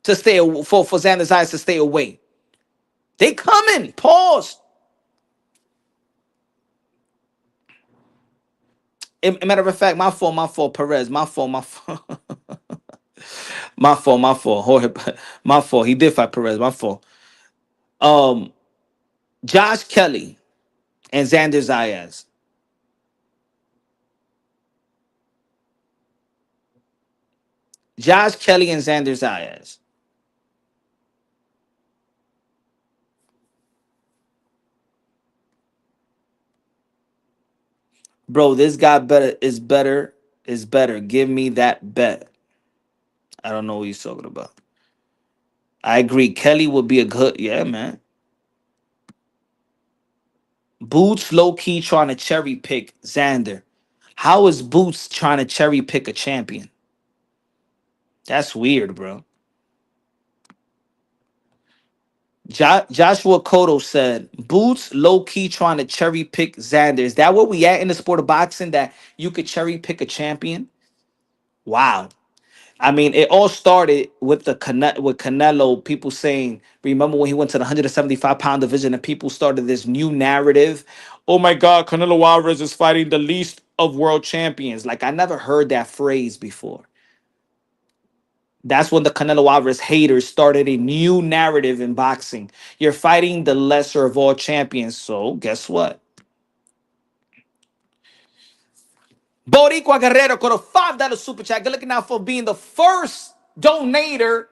to stay for Xander Zayas to stay away. They coming. Pause. Matter of fact, my fault, Perez. My fault. My fault. Jorge, my fault. He did fight Perez. My fault. Um, Josh Kelly and Xander Zayas. Josh Kelly and Xander Zayas. Bro, this guy better. Give me that bet. I don't know what he's talking about. I agree. Kelly would be a good, yeah, man. Boots low key trying to cherry pick Xander. How is Boots trying to cherry pick a champion? That's weird, bro. Joshua Cotto said, Boots low key trying to cherry pick Xander. Is that where we at in the sport of boxing that you could cherry pick a champion? Wow. I mean, it all started with with Canelo. People saying, remember when he went to the 175-pound division and people started this new narrative? Oh my God, Canelo Alvarez is fighting the least of world champions. Like, I never heard that phrase before. That's when the Canelo Alvarez haters started a new narrative in boxing. You're fighting the lesser of all champions. So guess what? Boricua Guerrero got a $5 super chat. Good looking out for being the first donator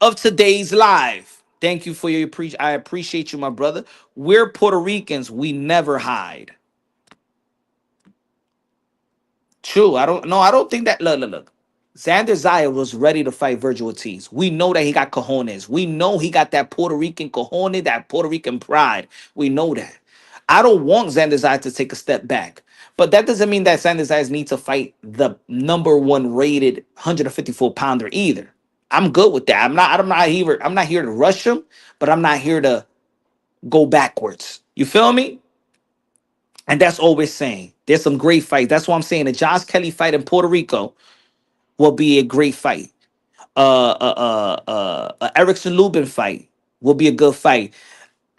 of today's live. Thank you for your I appreciate you, my brother. We're Puerto Ricans. We never hide. True. I don't think that. Look. Xander Zaya was ready to fight Virgil Ortiz. We know that he got cojones. We know he got that Puerto Rican cojones, that Puerto Rican pride. We know that. I don't want Xander Zaya to take a step back. But that doesn't mean that Xander Zaya needs to fight the number one rated 154 pounder either. I'm good with that. I'm not here to rush him, but I'm not here to go backwards. You feel me? And that's all we're saying. There's some great fights. That's why I'm saying the Josh Kelly fight in Puerto Rico will be a great fight. Erickson Lubin fight will be a good fight.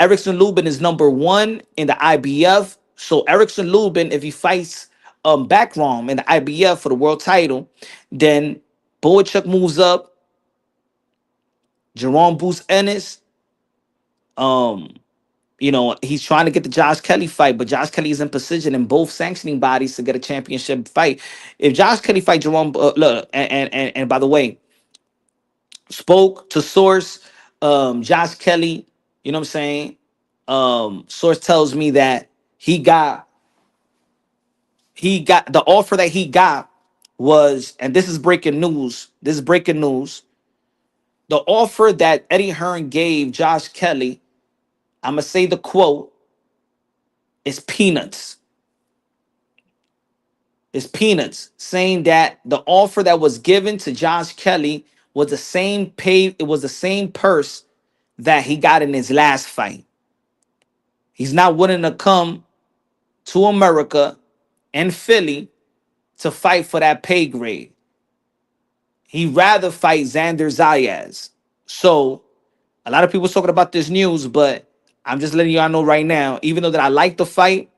Erickson Lubin is number one in the IBF. So Erickson Lubin, if he fights background in the IBF for the world title. Then Boychuk moves up. Jerome boosts Ennis. Um, he's trying to get the Josh Kelly fight, but Josh Kelly is in position in both sanctioning bodies to get a championship fight. If Josh Kelly fight Jerome, look, and by the way, spoke to source, Josh Kelly, you know what I'm saying? Source tells me that he got the offer that he got was, and this is breaking news. This is breaking news. The offer that Eddie Hearn gave Josh Kelly, I'm gonna say the quote, is peanuts. Is peanuts, saying that the offer that was given to Josh Kelly was the same pay, it was the same purse that he got in his last fight. He's not willing to come to America and Philly to fight for that pay grade. He'd rather fight Xander Zayas. So a lot of people talking about this news, but I'm just letting y'all know right now, even though that I like the fight,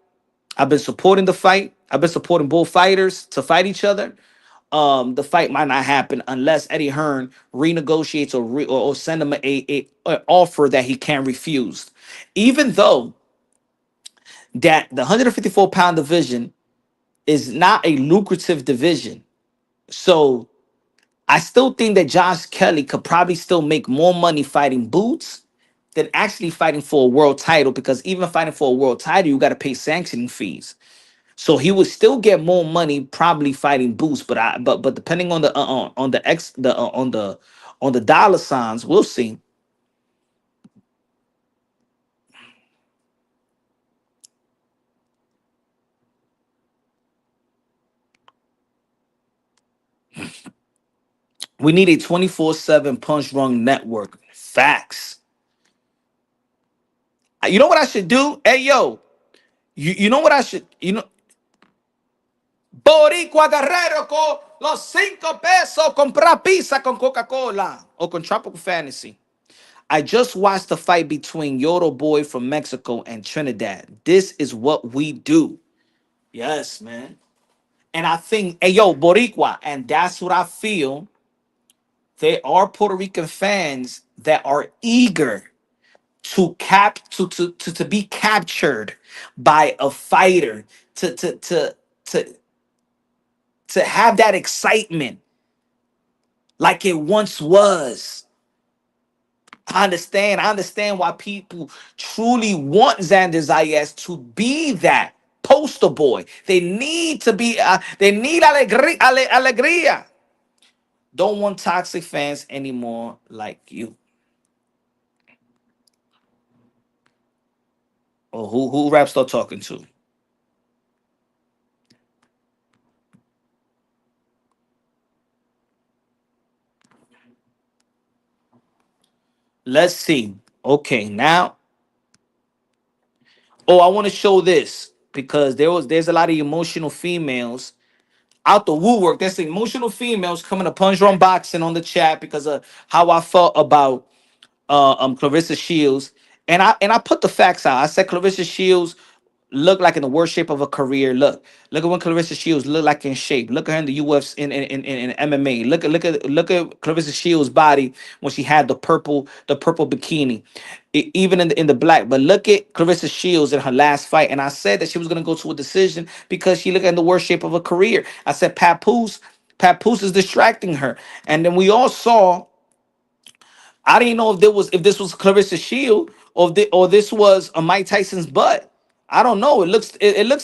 I've been supporting the fight. I've been supporting both fighters to fight each other. The fight might not happen unless Eddie Hearn renegotiates or send him a offer that he can't refuse. Even though that the 154-pound division is not a lucrative division, so I still think that Josh Kelly could probably still make more money fighting Boots than actually fighting for a world title, because even fighting for a world title, you got to pay sanctioning fees. So he would still get more money probably fighting Boots, but depending on the dollar signs, we'll see. We need a 24/7 punch run network. Facts. You know what I should do? Hey yo, you know what I should, Boricua Guerrero con los 5 pesos comprar pizza con Coca-Cola or con Tropical Fantasy. I just watched the fight between Yodo Boy from Mexico and Trinidad. This is what we do. Yes, man. And I think, hey, yo, Boricua, and that's what I feel. There are Puerto Rican fans that are eager to be captured by a fighter, to to have that excitement like it once was. I understand why people truly want Xander Zayas to be that poster boy. They need to be, they need alegría. Don't want toxic fans anymore like you. Or who rap start talking to? Let's see. Okay, now, oh, I want to show this because there's a lot of emotional females out the woodwork. There's emotional females coming to punch on boxing on the chat because of how I felt about Clarissa Shields. And I put the facts out. I said Clarissa Shields looked like in the worst shape of a career. Look at when Clarissa Shields looked like in shape. Look at her in the UFC in MMA. Look at Clarissa Shields' body when she had the purple bikini. Even in the black. But look at Clarissa Shields in her last fight. And I said that she was gonna go to a decision because she looked in the worst shape of her career. I said Papoose is distracting her. And then we all saw, I didn't know if this was Clarissa Shield or this was a Mike Tyson's butt. I don't know. It looks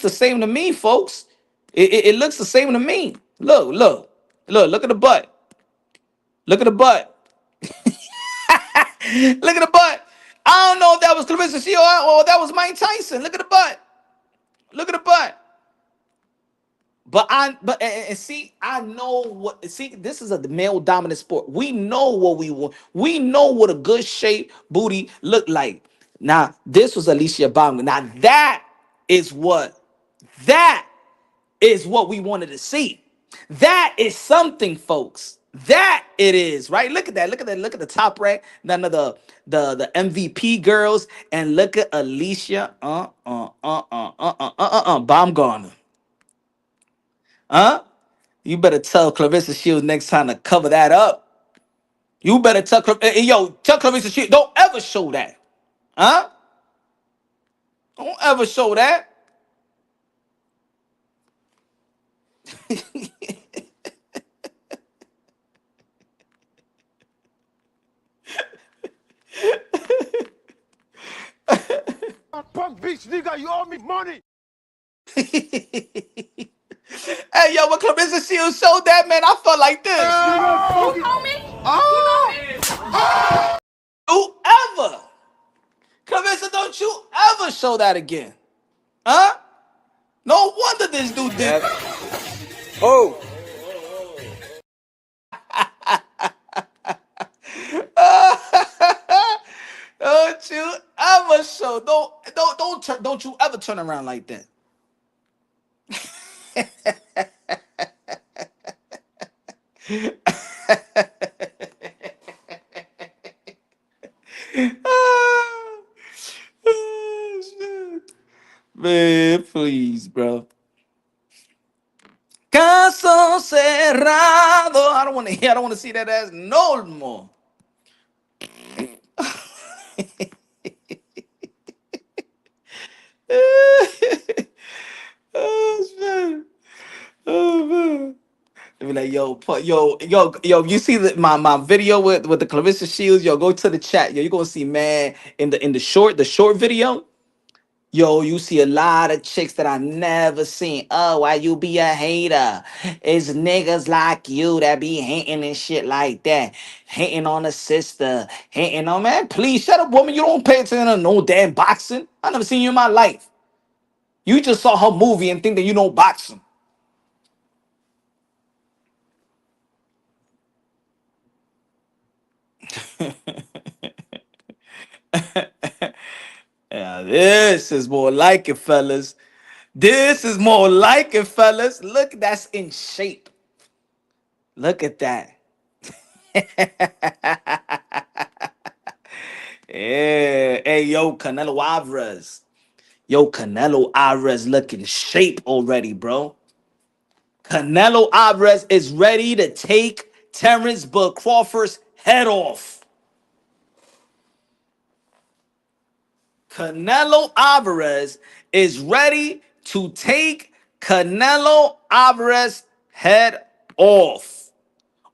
the same to me, folks. It looks the same to me. Look at the butt. Look at the butt. Look at the butt. I don't know if that was Clarissa Shield or that was Mike Tyson. Look at the butt. Look at the butt. But see, I know what, see, this is a male dominant sport. We know what we want. We know what a good shape booty look like. Now, this was Alicia Bauman. Now is what that is what we wanted to see. That is something, folks. That it is, right? Look at that. Look at that. Look at the top rack. None of the MVP girls. And look at Alicia. Baumgartner. Huh? You better tell Clarissa Shields next time to cover that up. You better tell tell Clarissa Shields, don't ever show that. Huh? Don't ever show that. Punk bitch nigga, you owe me money. Hey, yo, when Clarissa Shields showed that, man, I felt like this. You know me? Oh! You ever. Clarissa, don't you ever show that again. Huh? No wonder this dude did. Oh, Don't you ever show. Don't you ever turn around like that. Ah, shit. Man, please, bro. Caso cerrado. I don't want to hear. I don't want to see that ass no more. Oh shit. Oh man. They be like, yo. You see my video with the Clarissa Shields? Yo, go to the chat. Yo, you gonna see, man, in the short video. Yo, you see a lot of chicks that I never seen. Oh, why you be a hater? It's niggas like you that be hating and shit like that. Hating on a sister. Hating on, man. Please shut up, woman. You don't pay attention to no damn boxing. I never seen you in my life. You just saw her movie and think that you know boxing. Yeah, this is more like it, fellas. This is more like it, fellas. Look, that's in shape. Look at that. Yeah. Hey, yo, Canelo Alvarez. Yo, Canelo Alvarez looking shape already, bro. Canelo Alvarez is ready to take Terrence Bud Crawford's head off. Canelo Alvarez is ready to take Canelo Alvarez head off.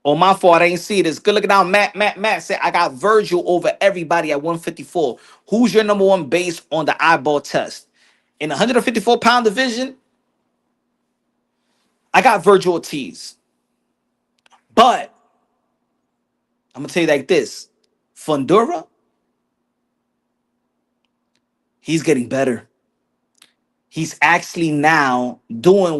Oh, my fault. I ain't see this. Good looking down. Matt said, I got Virgil over everybody at 154. Who's your number one based on the eyeball test? In the 154-pound division, I got Virgil Ortiz. But I'm going to tell you like this. Fundura, he's getting better. He's actually now doing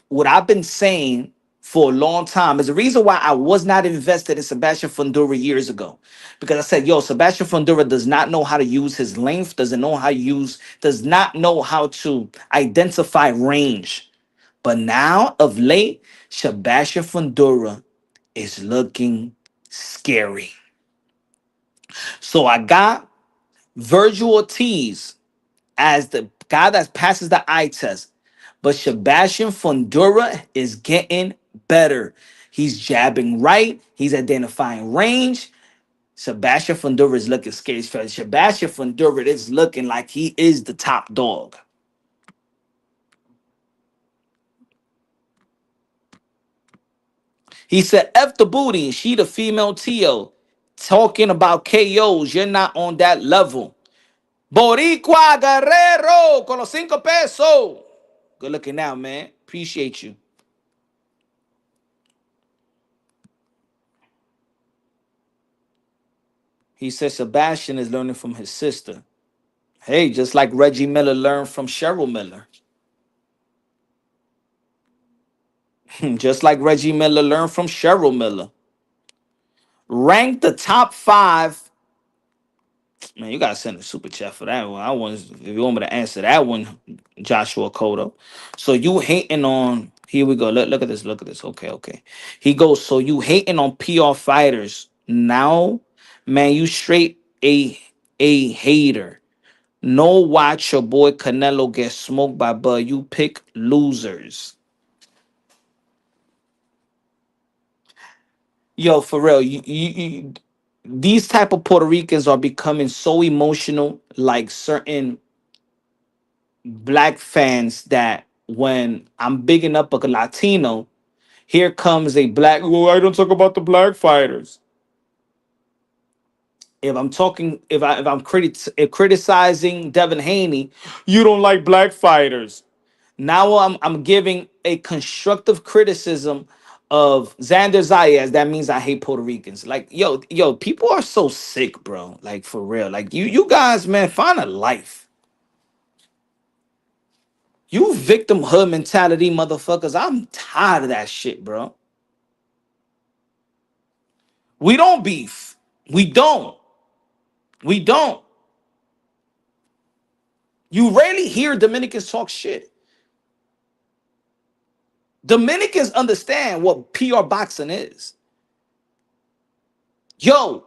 what I've been saying for a long time. Is the reason why I was not invested in Sebastian Fundura years ago. Because I said, yo, Sebastian Fundura does not know how to use his length, does not know how to identify range. But now of late, Sebastian Fundura is looking scary. So I got Virgil Ortiz as the guy that passes the eye test. But Sebastian Fundura is getting better. He's jabbing right. He's identifying range. Sebastian Fundura is looking scary. Sebastian Fundura is looking like he is the top dog. He said, F the booty, she the female Tio. Talking about KOs, you're not on that level. Boricua Guerrero con los 5 pesos. Good looking out, man. Appreciate you. He said Sebastian is learning from his sister. Hey, just like Reggie Miller learned from Cheryl Miller. Just like Reggie Miller learned from Cheryl Miller. Rank the top 5. Man, you gotta send a super chat for that one. I want if you want me to answer that one, Joshua Cotto. So you hating on here we go. Look at this. Look at this. Okay. He goes, so you hating on PR fighters. Now, man, you straight a hater. No, watch your boy Canelo get smoked by Bud. You pick losers. Yo, for real, these type of Puerto Ricans are becoming so emotional, like certain black fans, that when I'm bigging up a Latino, here comes a black. Well, I don't talk about the black fighters. If I'm talking, if I'm criticizing Devin Haney, you don't like black fighters. Now I'm giving a constructive criticism of Xander Zayas. That means I hate Puerto Ricans. Like, yo, people are so sick, bro. Like, for real. Like, you guys, man, find a life. You victimhood mentality, motherfuckers. I'm tired of that shit, bro. We don't beef. We don't. We don't. You rarely hear Dominicans talk shit. Dominicans understand what PR boxing is. Yo,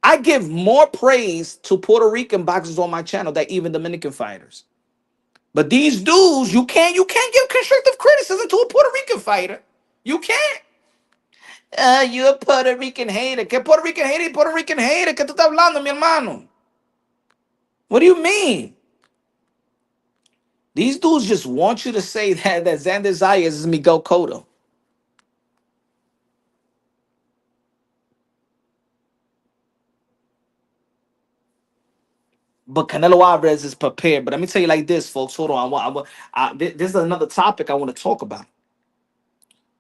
I give more praise to Puerto Rican boxers on my channel than even Dominican fighters. But these dudes, you can't give constructive criticism to a Puerto Rican fighter. You can't. You're a Puerto Rican hater. ¿Qué Puerto Rican hater? Puerto Rican hater. ¿Qué tú estás hablando, mi hermano? What do you mean? These dudes just want you to say that Xander Zayas is Miguel Cotto. But Canelo Alvarez is prepared. But let me tell you like this, folks. Hold on. This is another topic I want to talk about.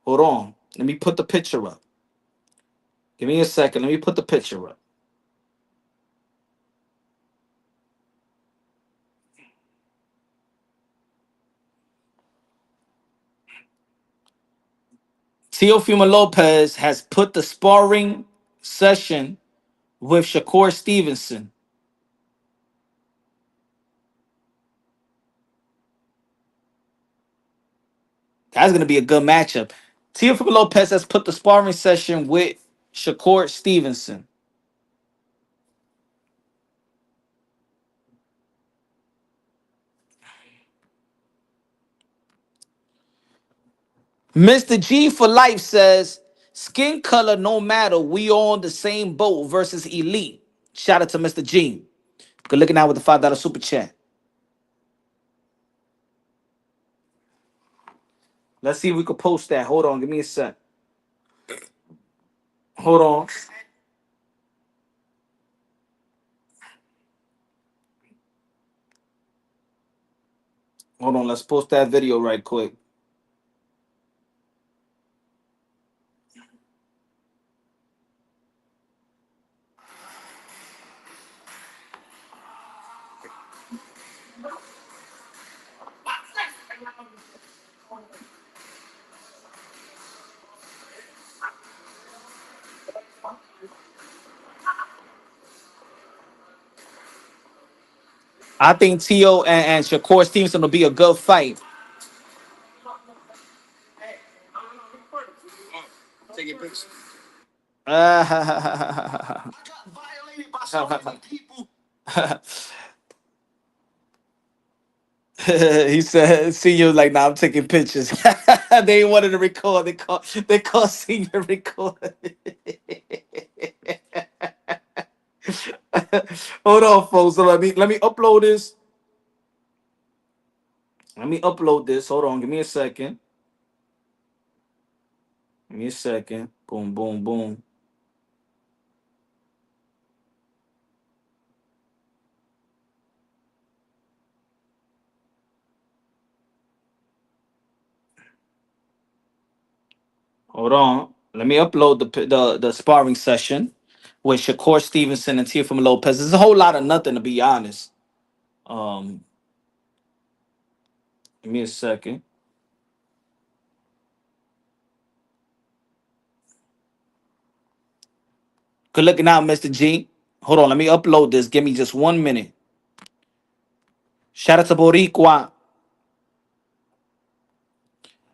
Hold on. Let me put the picture up. Give me a second. Let me put the picture up. Teofimo Lopez has put the sparring session with Shakur Stevenson. That's going to be a good matchup. Teofimo Lopez has put the sparring session with Shakur Stevenson. Mr. G for Life says, skin color no matter. We all on the same boat versus Elite. Shout out to Mr. G. Good looking out with the $5 super chat. Let's see if we can post that. Hold on. Give me a sec. Hold on. Hold on. Let's post that video right quick. I think Tio and Shakur Stevenson will be a good fight. He said, "Senior was like, nah, I'm taking pictures." They wanted to record. They call senior record. Hold on, folks. So let me upload this. Let me upload this. Hold on. Give me a second. Give me a second. Boom, boom, boom. Hold on. Let me upload the sparring session with Shakur Stevenson and Teofimo Lopez. There's a whole lot of nothing, to be honest. Um, Give me a second. Good looking out, Mr. G. Hold on, let me upload this. Give me just 1 minute. Shout out to Boricua.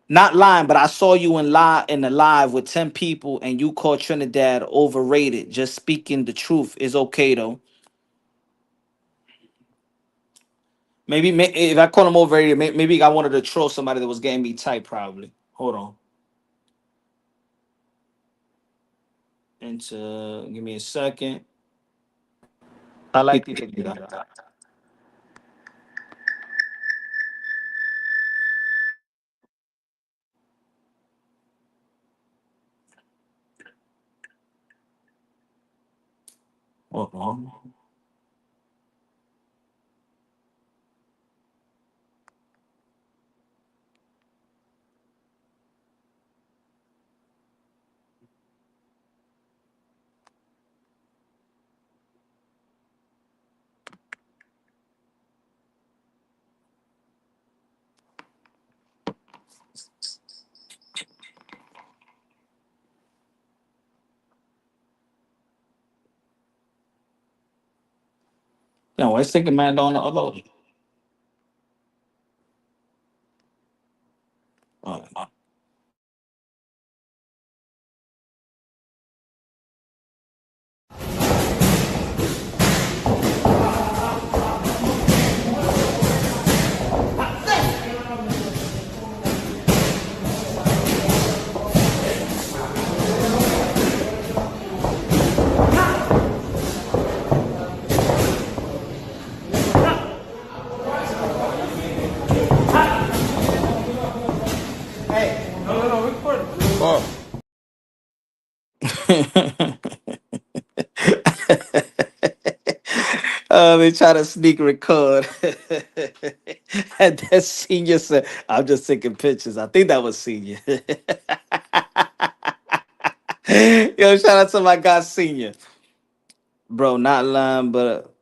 Not lying, but I saw you in the live with 10 people and you called Trinidad overrated. Just speaking the truth is okay though. If I call him overrated, maybe I wanted to troll somebody that was getting me tight, probably. Hold on. into. Give me a second. I like the idea. Oh, yeah, why is thinking man don't upload? Oh, Oh. They try to sneak record. And that senior said, I'm just taking pictures. I think that was senior. Yo, shout out to my guy senior. Bro, not lying, but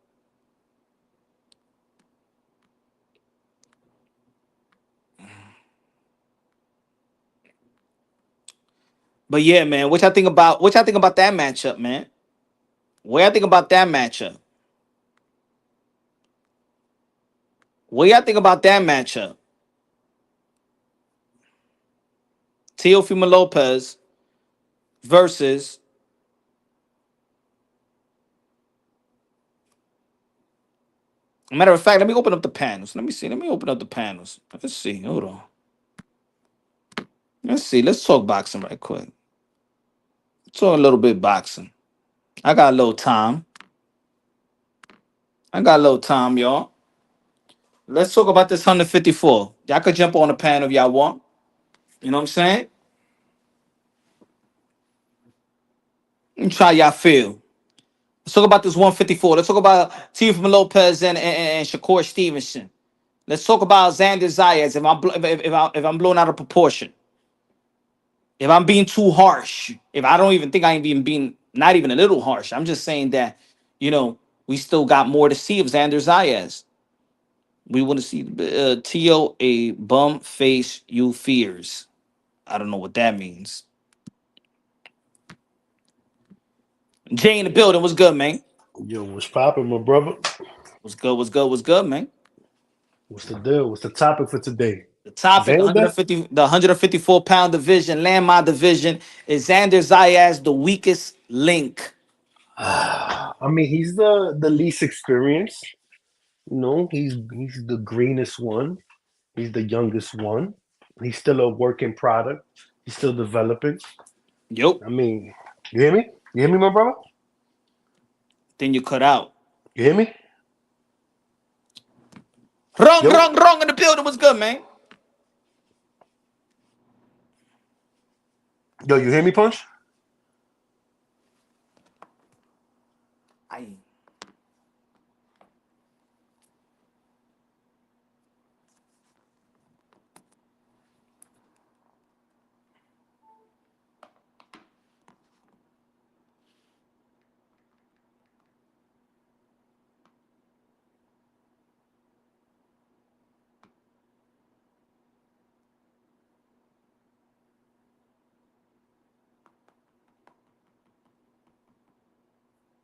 yeah, man. What y'all think about that matchup, man? What y'all think about that matchup? What y'all think about that matchup? Teofimo Lopez versus. Matter of fact, let me open up the panels. Let me see. Let me open up the panels. Let's see. Hold on. Let's see. Let's talk boxing right quick. Talk a little bit boxing. I got a little time. Y'all. Let's talk about this 154. Y'all could jump on the panel if y'all want. You know what I'm saying? And try y'all feel. Let's talk about this 154. Let's talk about Teofimo Lopez and Shakur Stevenson. Let's talk about Xander Zayas. If I'm blown out of proportion, if I'm being too harsh, if I don't even think I'm even being not even a little harsh, I'm just saying that we still got more to see of Xander Zayas. We want to see Tio a bum face you fears. I don't know what that means. Jay in the building. What's good, man? Yo, what's poppin', my brother? What's good? What's good? What's good, man? What's the deal? What's the topic for today? The topic, Xander? 154-pound division, landmine division. Is Xander Zayas the weakest link? I mean, he's the least experienced. You know, he's the greenest one. He's the youngest one. He's still a working product. He's still developing. Yup. I mean, you hear me? You hear me, my brother? Then you cut out. You hear me? Wrong, Yo, wrong, wrong in the building. What's good, man? yo, you hear me, Punch? I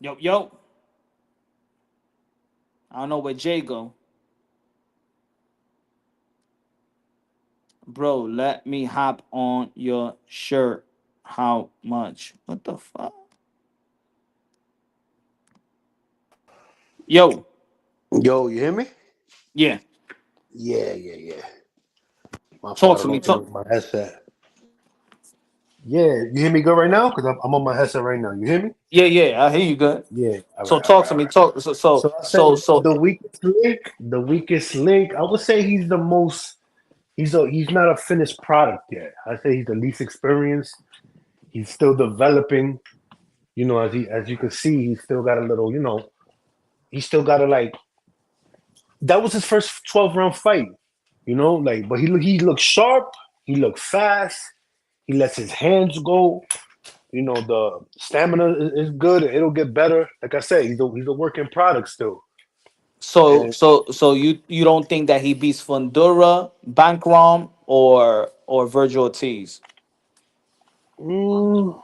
yo yo. I don't know where Jay go, bro. Let me hop on your shirt. How much? What the fuck? Yo, Yo, you hear me? yeah. Yeah. My fault. Talk I to don't know me. what's wrong Talk. with my headset. Yeah, you hear me good right now? Because I'm on my headset right now. You hear me? Yeah, I hear you good. Yeah. All So right, all talk right, to all me. right. Talk. So I said the weakest link. The weakest link. I would say he's the most. He's not a finished product yet. I say he's the least experienced. He's still developing. As you can see, he's still got a little. He still got to like. That was his first 12-round fight. But he looked sharp. He looked fast. He lets his hands go. The stamina is good. It'll get better. Like I said, he's a working product still. So And so so you don't think that he beats Fundura, Bankrom, or Virgil Ortiz? mm,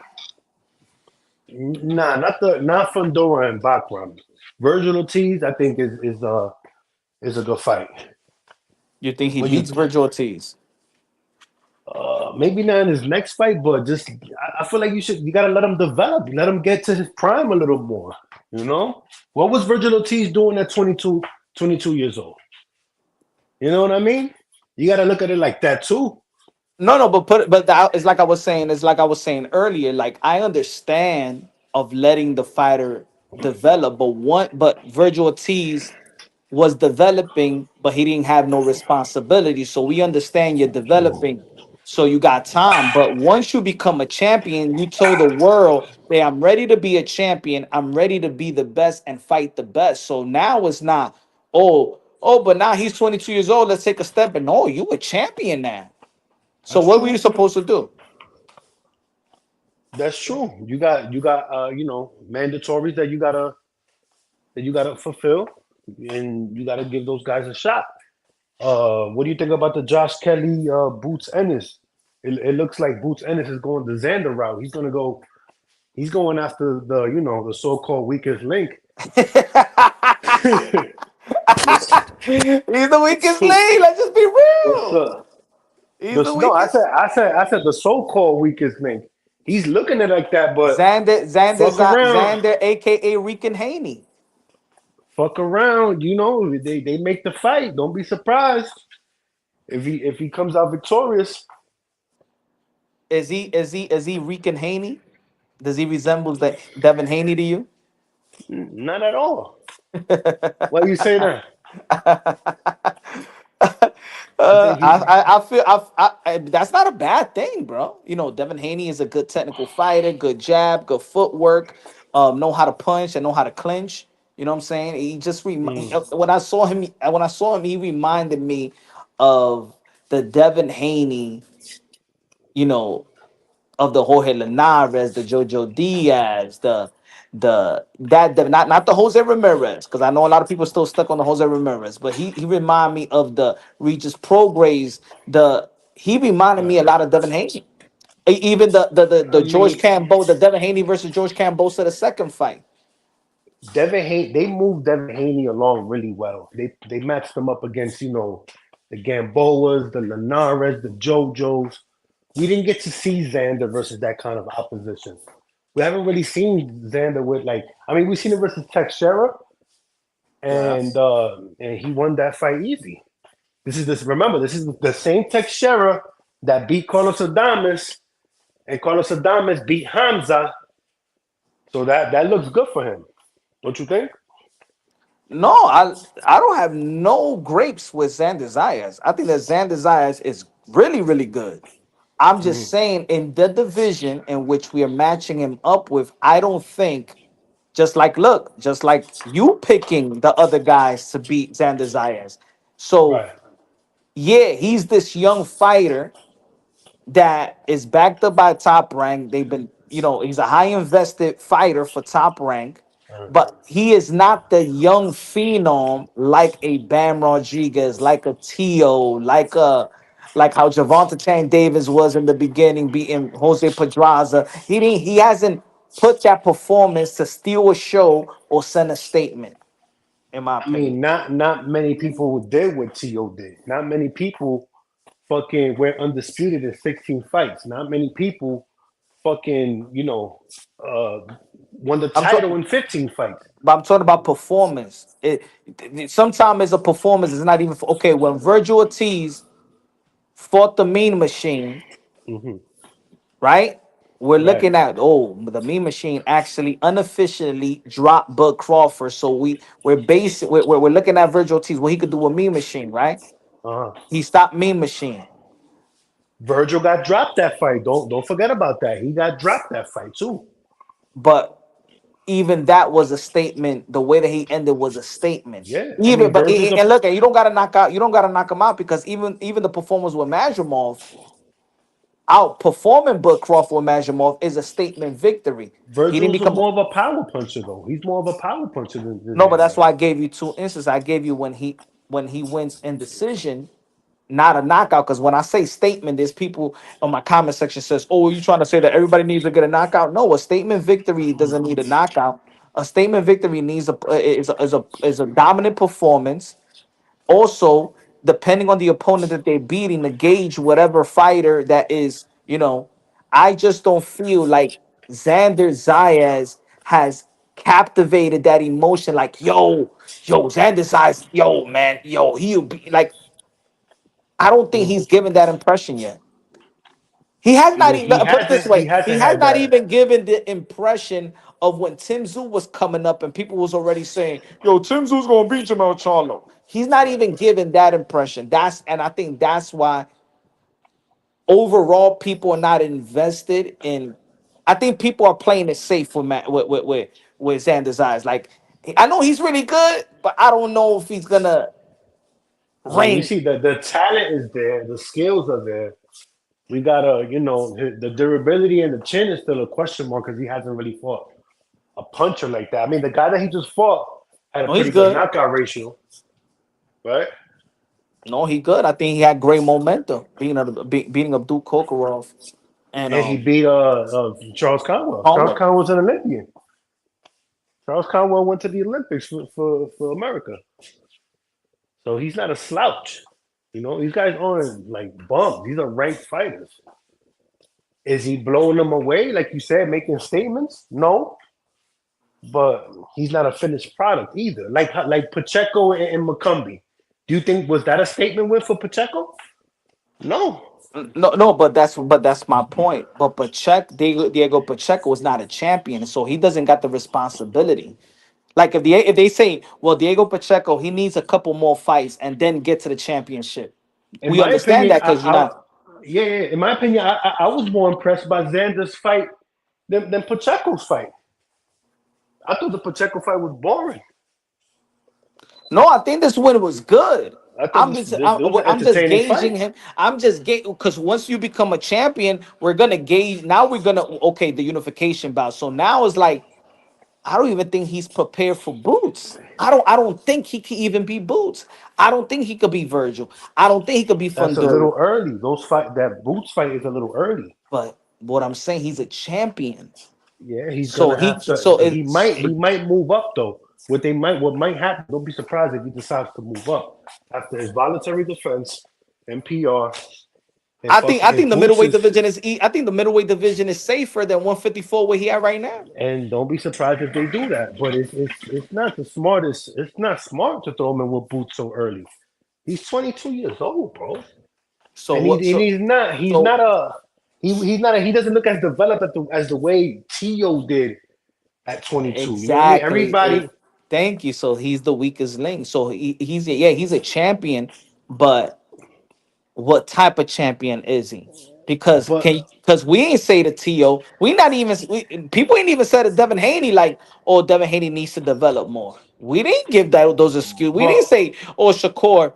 nah, not Fundora and Bakram. Virgil Ortiz, I think is a good fight. You think he But you beats Virgil Ortiz? maybe not in his next fight, but just I feel like you gotta let him develop, let him get to his prime a little more. What was Virgil Ortiz doing at 22 years old? You know what I mean? You gotta look at it like that too. No, it's like I was saying. It's like I was saying earlier. Like I understand of letting the fighter develop, but Virgil Ortiz was developing, but he didn't have no responsibility. So we understand you're developing, so you got time. But once you become a champion, you told the world, "Hey, I'm ready to be a champion. I'm ready to be the best and fight the best." So now it's not, but now he's 22 years old. Let's take a step. And no, you a champion now. So That's what were you true. supposed to do? That's true. You got mandatories that you gotta fulfill, and you gotta give those guys a shot. What do you think about the Josh Kelly Boots Ennis? It looks like Boots Ennis is going the Xander route. He's gonna go. He's going after the so-called weakest link. He's the weakest link. Let's just be What's real. up? He's the No, I weakest. said, I said, I said the so-called weakest link. He's looking at it like that, but fuck around, Xander, aka Rican Haney. fuck around. They make the fight. Don't be surprised if he comes out victorious. Is he Rican Haney? Does he resembles that Devin Haney to you? Not at all. Why you say that? I think he. I feel that's not a bad thing, bro. Devin Haney is a good technical fighter, good jab, good footwork, know how to punch and know how to clinch. You know what I'm saying? He just when I saw him, he reminded me of the Devin Haney, you know, of the Jorge Linares, the Jojo Diaz, not the Jose Ramirez, because I know a lot of people still stuck on the Jose Ramirez, but he reminded me of the Regis Prograis. He reminded me a lot of Devin Haney. Even I the George mean, Cambo, the Devin Haney versus George Cambosa, the second fight. Devin Haney. They moved Devin Haney along really well. They matched him up against the Gamboas, the Linares, the JoJos. We didn't get to see Xander versus that kind of opposition. We haven't really seen Xander with we've seen it versus Teixeira, Yeah. and he won that fight easy. Remember, this is the same Teixeira that beat Carlos Adames, and Carlos Adames beat Hamza. So that looks good for him, don't you think? No, I don't have no grapes with Xander Zayas. I think that Xander Zayas is really, really good. I'm just saying in the division in which we are matching him up with, I don't think just like you picking the other guys to beat Xander Zayas. So Right. yeah, he's this young fighter that is backed up by Top Rank. He's a high invested fighter for Top Rank, but he is not the young phenom like a Bam Rodriguez, like a Tio, like how Javante Chan Davis was in the beginning, beating Jose Pedraza. He hasn't put that performance to steal a show or send a statement, in my I mean, opinion. not many people did what T.O. did. Not many people fucking were undisputed in 16 fights. Not many people fucking, won the I'm title talking. in 15 fights. But I'm talking about performance. Sometimes it's a performance. It's not even okay. When Virgil Ortiz fought the Mean Machine, Hmm. right? we're Right. looking at the meme machine actually unofficially dropped Bud Crawford. So we're looking at Virgil Ortiz, what he could do with meme machine, right? Uh-huh. He stopped meme machine. Virgil got dropped that fight. Don't forget about that. He got dropped that fight too. But even that was a statement. The way that he ended was a statement. Yeah. I Even mean, but Virgil's a and look, you don't gotta knock out. You don't gotta knock him out because even the performance with Majimov outperforming Bud Crawford with Majimov is a statement victory. He didn't Virgil's become more of a power puncher though. He's more of a power puncher than no, but that's Xander. why I gave you two instances. I gave you when he wins in decision, not a knockout. Because when I say statement, there's people on my comment section says, "Oh, you trying to say that everybody needs to get a knockout?" No, a statement victory doesn't need a knockout. A statement victory needs a dominant performance. Also, depending on the opponent that they're beating, to gauge whatever fighter that is, I just don't feel like Xander Zayas has captivated that emotion. Like, Xander Zayas, man, he'll be like. I don't think Mm. he's given that impression yet. He has not Yeah, even put it this he way. He hasn't has had not that. even given the impression of when Tim Tszyu was coming up and people was already saying, "Yo, Tim Tszyu's gonna beat Jamal Charlo." He's not even given that impression. And I think that's why overall people are not invested in. I think people are playing it safe with with Xander's eyes. Like I know he's really good, but I don't know if he's gonna I mean, we ring. see that the talent is there, the skills are there. We gotta, the durability and the chin is still a question mark because he hasn't really fought a puncher like that. I mean, the guy that he just fought had a No, he's pretty good good. knockout ratio, right? No, he good. I think he had great momentum beating Abdul Kokorov and And he beat Charles Conwell. Charles Palmer. Conwell's an Olympian. Charles Conwell went to the Olympics for America, so he's not a slouch. These guys aren't like bums. These are ranked fighters. Is he blowing them away, like you said, making statements? No, but he's not a finished product either. Like Pacheco and McCumbee. Do you think was that a statement win for Pacheco? No. No, but that's my point. But Diego Pacheco is not a champion, so he doesn't got the responsibility. Like if they say, well, Diego Pacheco, he needs a couple more fights and then get to the championship. In We my understand opinion, that because you're not. yeah. In my opinion, I was more impressed by Xander's fight than Pacheco's fight. I thought the Pacheco fight was boring. No, I think this win was good. I thought I'm this, just this, I'm, it was an I'm just entertaining gauging fight. him. I'm just because once you become a champion, we're gonna gauge. Now we're gonna the unification bout. So now it's like I don't even think he's prepared for Boots. I don't think he can even be Boots. I don't think he could be Virgil. I don't think he could be That's a Fundora. little early. That Boots fight is a little early. But what I'm saying, he's a champion. Yeah, he's So gonna he have to. so He might move up though. What might happen? Don't be surprised if he decides to move up after his voluntary defense and PR. And I think fucking the Boots middleweight is. division I think the middleweight division is safer than 154 where he at right now. And don't be surprised if they do that. But it's not the smartest. It's not smart to throw him in with Boots so early. He's 22 years old, bro, So and what? he's So not a he doesn't look as developed as the way Tio did at 22. You know what I mean? exactly. Everybody, Thank you. So he's the weakest link. So he's a champion, but what type of champion is he? but Because we ain't say to To, people ain't even said to Devin Haney like, oh, Devin Haney needs to develop more. We didn't give those excuses. We but didn't say, oh, Shakur,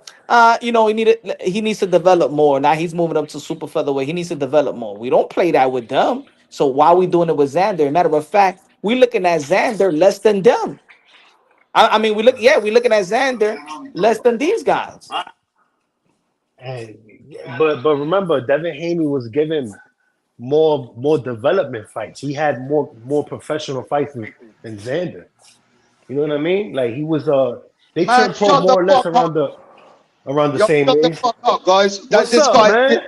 he needs to develop more. Now he's moving up to super featherweight. He needs to develop more. We don't play that with them. So why are we doing it with Xander? Matter of fact, we looking at Xander less than them. I mean, we looking at Xander less than these guys. and but remember, Devin Haney was given more development fights. He had more professional fights than Xander. You know what I mean? Like he was they Man, turned pro shut the more or less fuck up. around the Yo, same shut the age. fuck up, guys. What's This up, guy, man?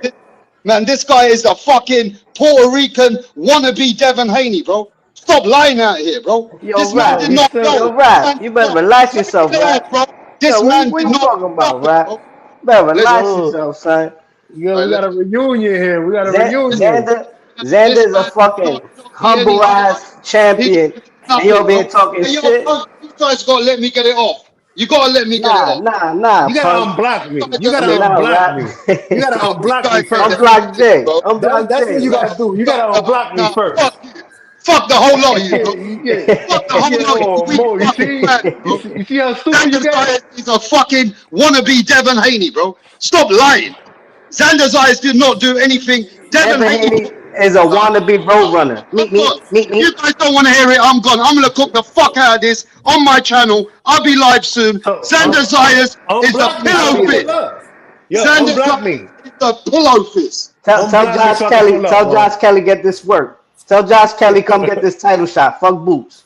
man, this guy is the fucking Puerto Rican wannabe Devin Haney, bro. Stop lying out here, bro. Yo, This man rap. did Yo, not he's know. Yo, still This rap. man You did better not. relax Let me yourself, finish, rap. bro. Yo, This what you, man what did you not talking know, about, rap? bro. You better Listen, relax yo, yourself, son. yo, right, we got a listen. reunion here. We got a Xan- reunion. Xander, This Xander's a man fucking don't know me humble anyhow. ass He champion. don't And you nothing, over here bro. talking Hey, yo, shit. bro, you guys gotta let me get it off. You gotta let me get it off. Nah, You gotta punk. unblock me. You Guys gotta are let Nah, unblock rap. me. You gotta Yo, you unblock me guys need to first. let me Unblock get it, J. bro. Unblock That's what J, you rap. gotta do. You gotta unblock me Nah, first. fuck you. Fuck the whole lot of you, bro. You get, Fuck the you whole get, lot of you. oh, We Mo, fucking fans, bro. you see how stupid you Xander get? Zayas is a fucking wannabe Devin Haney, bro. Stop lying. Xander Zayas did not do anything. Devin Devin Haney. Haney is a wannabe road runner. I'm Meet gone. me, meet If you me. guys don't want to hear it, I'm gone. I'm gonna cook the fuck out of this on my channel. I'll be live soon. So, Xander Zayas is the unblock me I'll so I pillow be can there. pull fist. up. Yo, Xander unblock Zayas me. is the pillow fist. Tell Unblock me Josh so I can Kelly, pull up, tell Josh Mo. Kelly get this work. Tell Josh Kelly come get this title shot. Fuck Boots.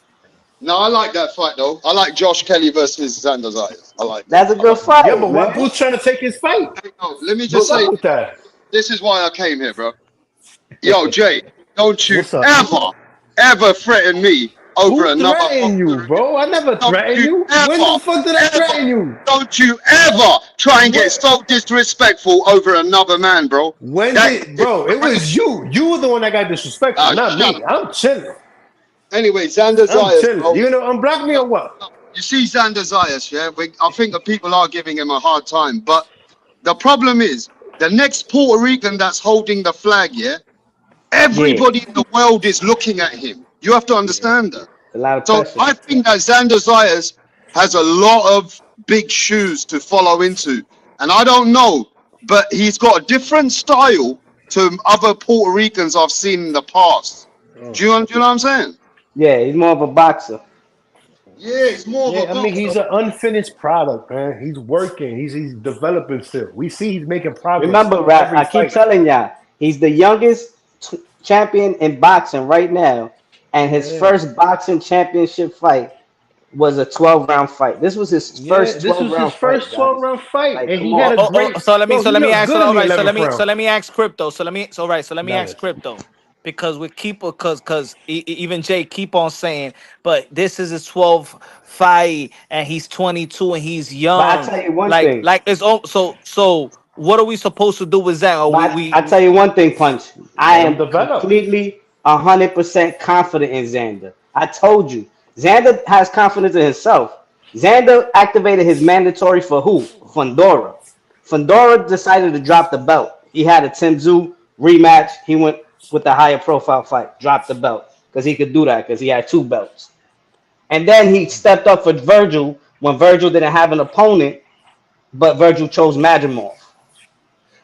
No, I like that fight though. I like Josh Kelly versus Xander Zayas. I like that. That's a I good like Yeah, fight, but why man. Boots trying to take his fight? that. Hey, yo, let me just What's say, up with that? this is why I came here, bro. Yo, Jay, don't you What's up? ever threaten me over Who another threatened you, boxer again. bro? I never Don't threatened you you. When the ever, fuck did I ever, threaten you? don't you ever try and get What? so disrespectful over another man, bro. When That did, bro? It was you. You were the one that got disrespectful, not shut me. up. I'm chilling. Anyway, Xander I'm Zayas, chilling. bro. You gonna unblock me or what? You see Xander Zayas, yeah? I think the people are giving him a hard time, but the problem is the next Puerto Rican that's holding the flag, yeah? Yeah, Everybody in the world is looking at him. You have to Yeah. understand that. a lot of So pressure. I think that Xander Zayas has a lot of big shoes to follow into. And I don't know, but he's got a different style to other Puerto Ricans I've seen in the past. Do you know what I'm saying? Yeah, he's more of a boxer. Yeah, he's more of a Yeah, I mean boxer. he's an unfinished product, man. He's working. He's developing still. We see he's making progress Remember, rap. every I keep fight. telling y'all, he's the youngest champion in boxing right now, and his Yeah. first boxing championship fight was a 12-round fight. This was his Yeah, first this was his 12-round fight, first 12 guys. round fight, Like, and come he had on. a great So let me bro. so He let me looked ask good all in the right. 11th So round. let me ask crypto. So let me Got ask it. crypto because we keep because even Jay keep on saying, but this is his 12th fight and he's 22 and he's But I young. tell you one thing. Like it's all so. What are we supposed to do with that? Or I tell you one thing, Punch. I Let him am develop. completely 100% confident in Xander. I told you, Xander has confidence in himself. Xander activated his mandatory for who? Fundora. Fundora decided to drop the belt. He had a Tenzou rematch. He went with the higher profile fight, dropped the belt because he could do that because he had two belts. And then he stepped up for Virgil when Virgil didn't have an opponent, but Virgil chose Madrimov.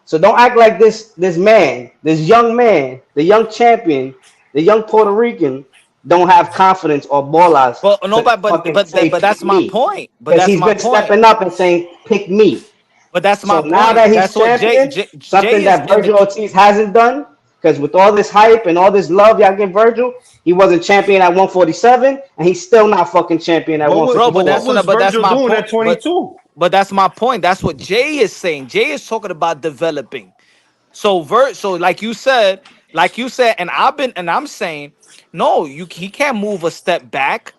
So don't act like this man, this young man, the young champion, the young Puerto Rican, don't have confidence or balls well no, to fucking but say pick that's my me. point. But Because that's he's my been point. stepping up and saying, pick me. But that's So my now that point. he's That's what champion, Jay something is that in the. Virgil Ortiz hasn't done, because with all this hype and all this love y'all give Virgil, he wasn't champion at 147, and he's still not fucking champion at Bro, But what was but that's Virgil my doing point. at 22? But that's my point. That's what Jay is saying. Jay is talking about developing. So like you said, and I'm saying, no, he can't move a step back.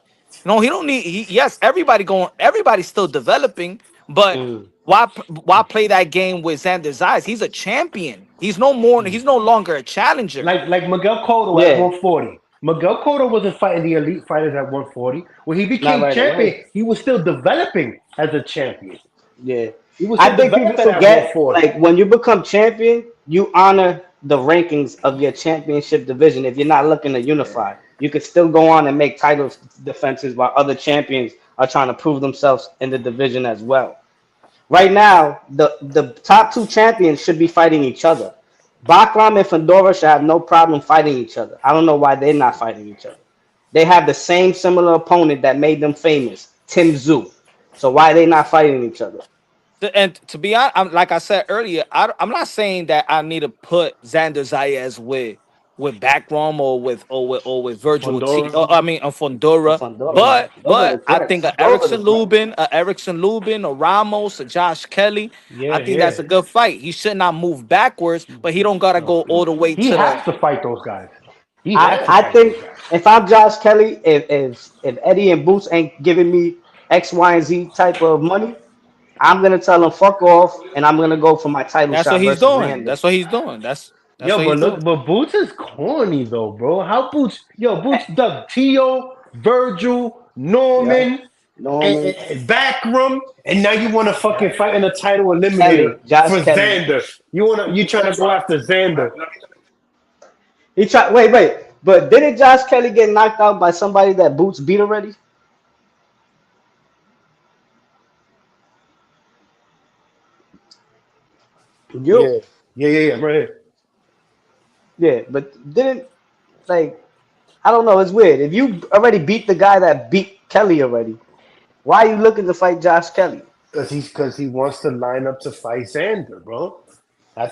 No, he don't need. Yes, everybody's still developing, but Mm. why play that game with Xander Zayas? He's a champion. He's no more. He's no longer a challenger. Like Miguel Cotto at Yeah, 140. Miguel Cotto wasn't fighting the elite fighters at 140. When he not became right champion, away. he was still developing as a champion. Yeah. He was I still think people developing at forget, 140. like, when you become champion, you honor the rankings of your championship division if you're not looking to unify. You could still go on and make title defenses while other champions are trying to prove themselves in the division as well. Right now, the top two champions should be fighting each other. Bakram and Fondora should have no problem fighting each other. I don't know why they're not fighting each other. They have the same similar opponent that made them famous, Tim Zoo. So why are they not fighting each other? And to be honest, like I said earlier, I'm not saying that I need to put Xander Zayas with Backrom or with Virgil T. Fundora. I mean, Or Fondura. Fondora? But Those are the I threats. think Those are the threats. A Erickson Lubin, a Ramos, a Josh Kelly. I Yeah, think that's yeah. a good fight. He should not move backwards, but he don't gotta No. go all the way He to the. has to fight those guys. He has to I fight those think guys. if I'm Josh Kelly, if Eddie and Boots ain't giving me X, Y, and Z type of money, I'm gonna tell him fuck off, and I'm gonna go for my title That's what shot he's versus doing. Xander. That's what he's doing. That's That's Yo, what but he's doing. look, but Boots is corny though, bro. How Boots? Yo, Boots dug Tio, Virgil, Yeah. Norman, Norman, and Backroom, and now you want to fucking fight in a title eliminator Kelly, Josh for Kelly. Xander. You trying to go after Xander? He tried. Wait. But didn't Josh Kelly get knocked out by somebody that Boots beat already? You. Yeah, right here. Yeah, but didn't like I don't know. It's weird. If you already beat the guy that beat Kelly already, why are you looking to fight Josh Kelly? Because he wants to line up to fight Xander, bro. I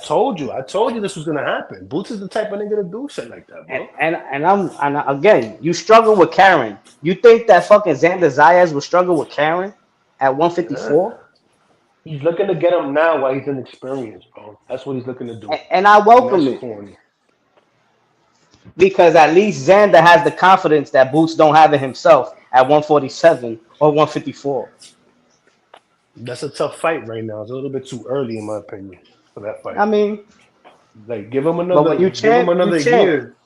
told you this was gonna happen. Boots is the type of nigga to do shit like that, bro. Again, you struggle with Karen. You think that fucking Xander Zayas will struggle with Karen at Yeah. 154? He's looking to get him now while he's inexperienced, bro. That's what he's looking to do. And I And welcome that's it corny. because at least Xander has the confidence that Boots don't have in himself at 147 or 154. That's a tough fight right now. It's a little bit too early, in my opinion, for that fight. I mean, Like, but when you give him champ, you another champ. year.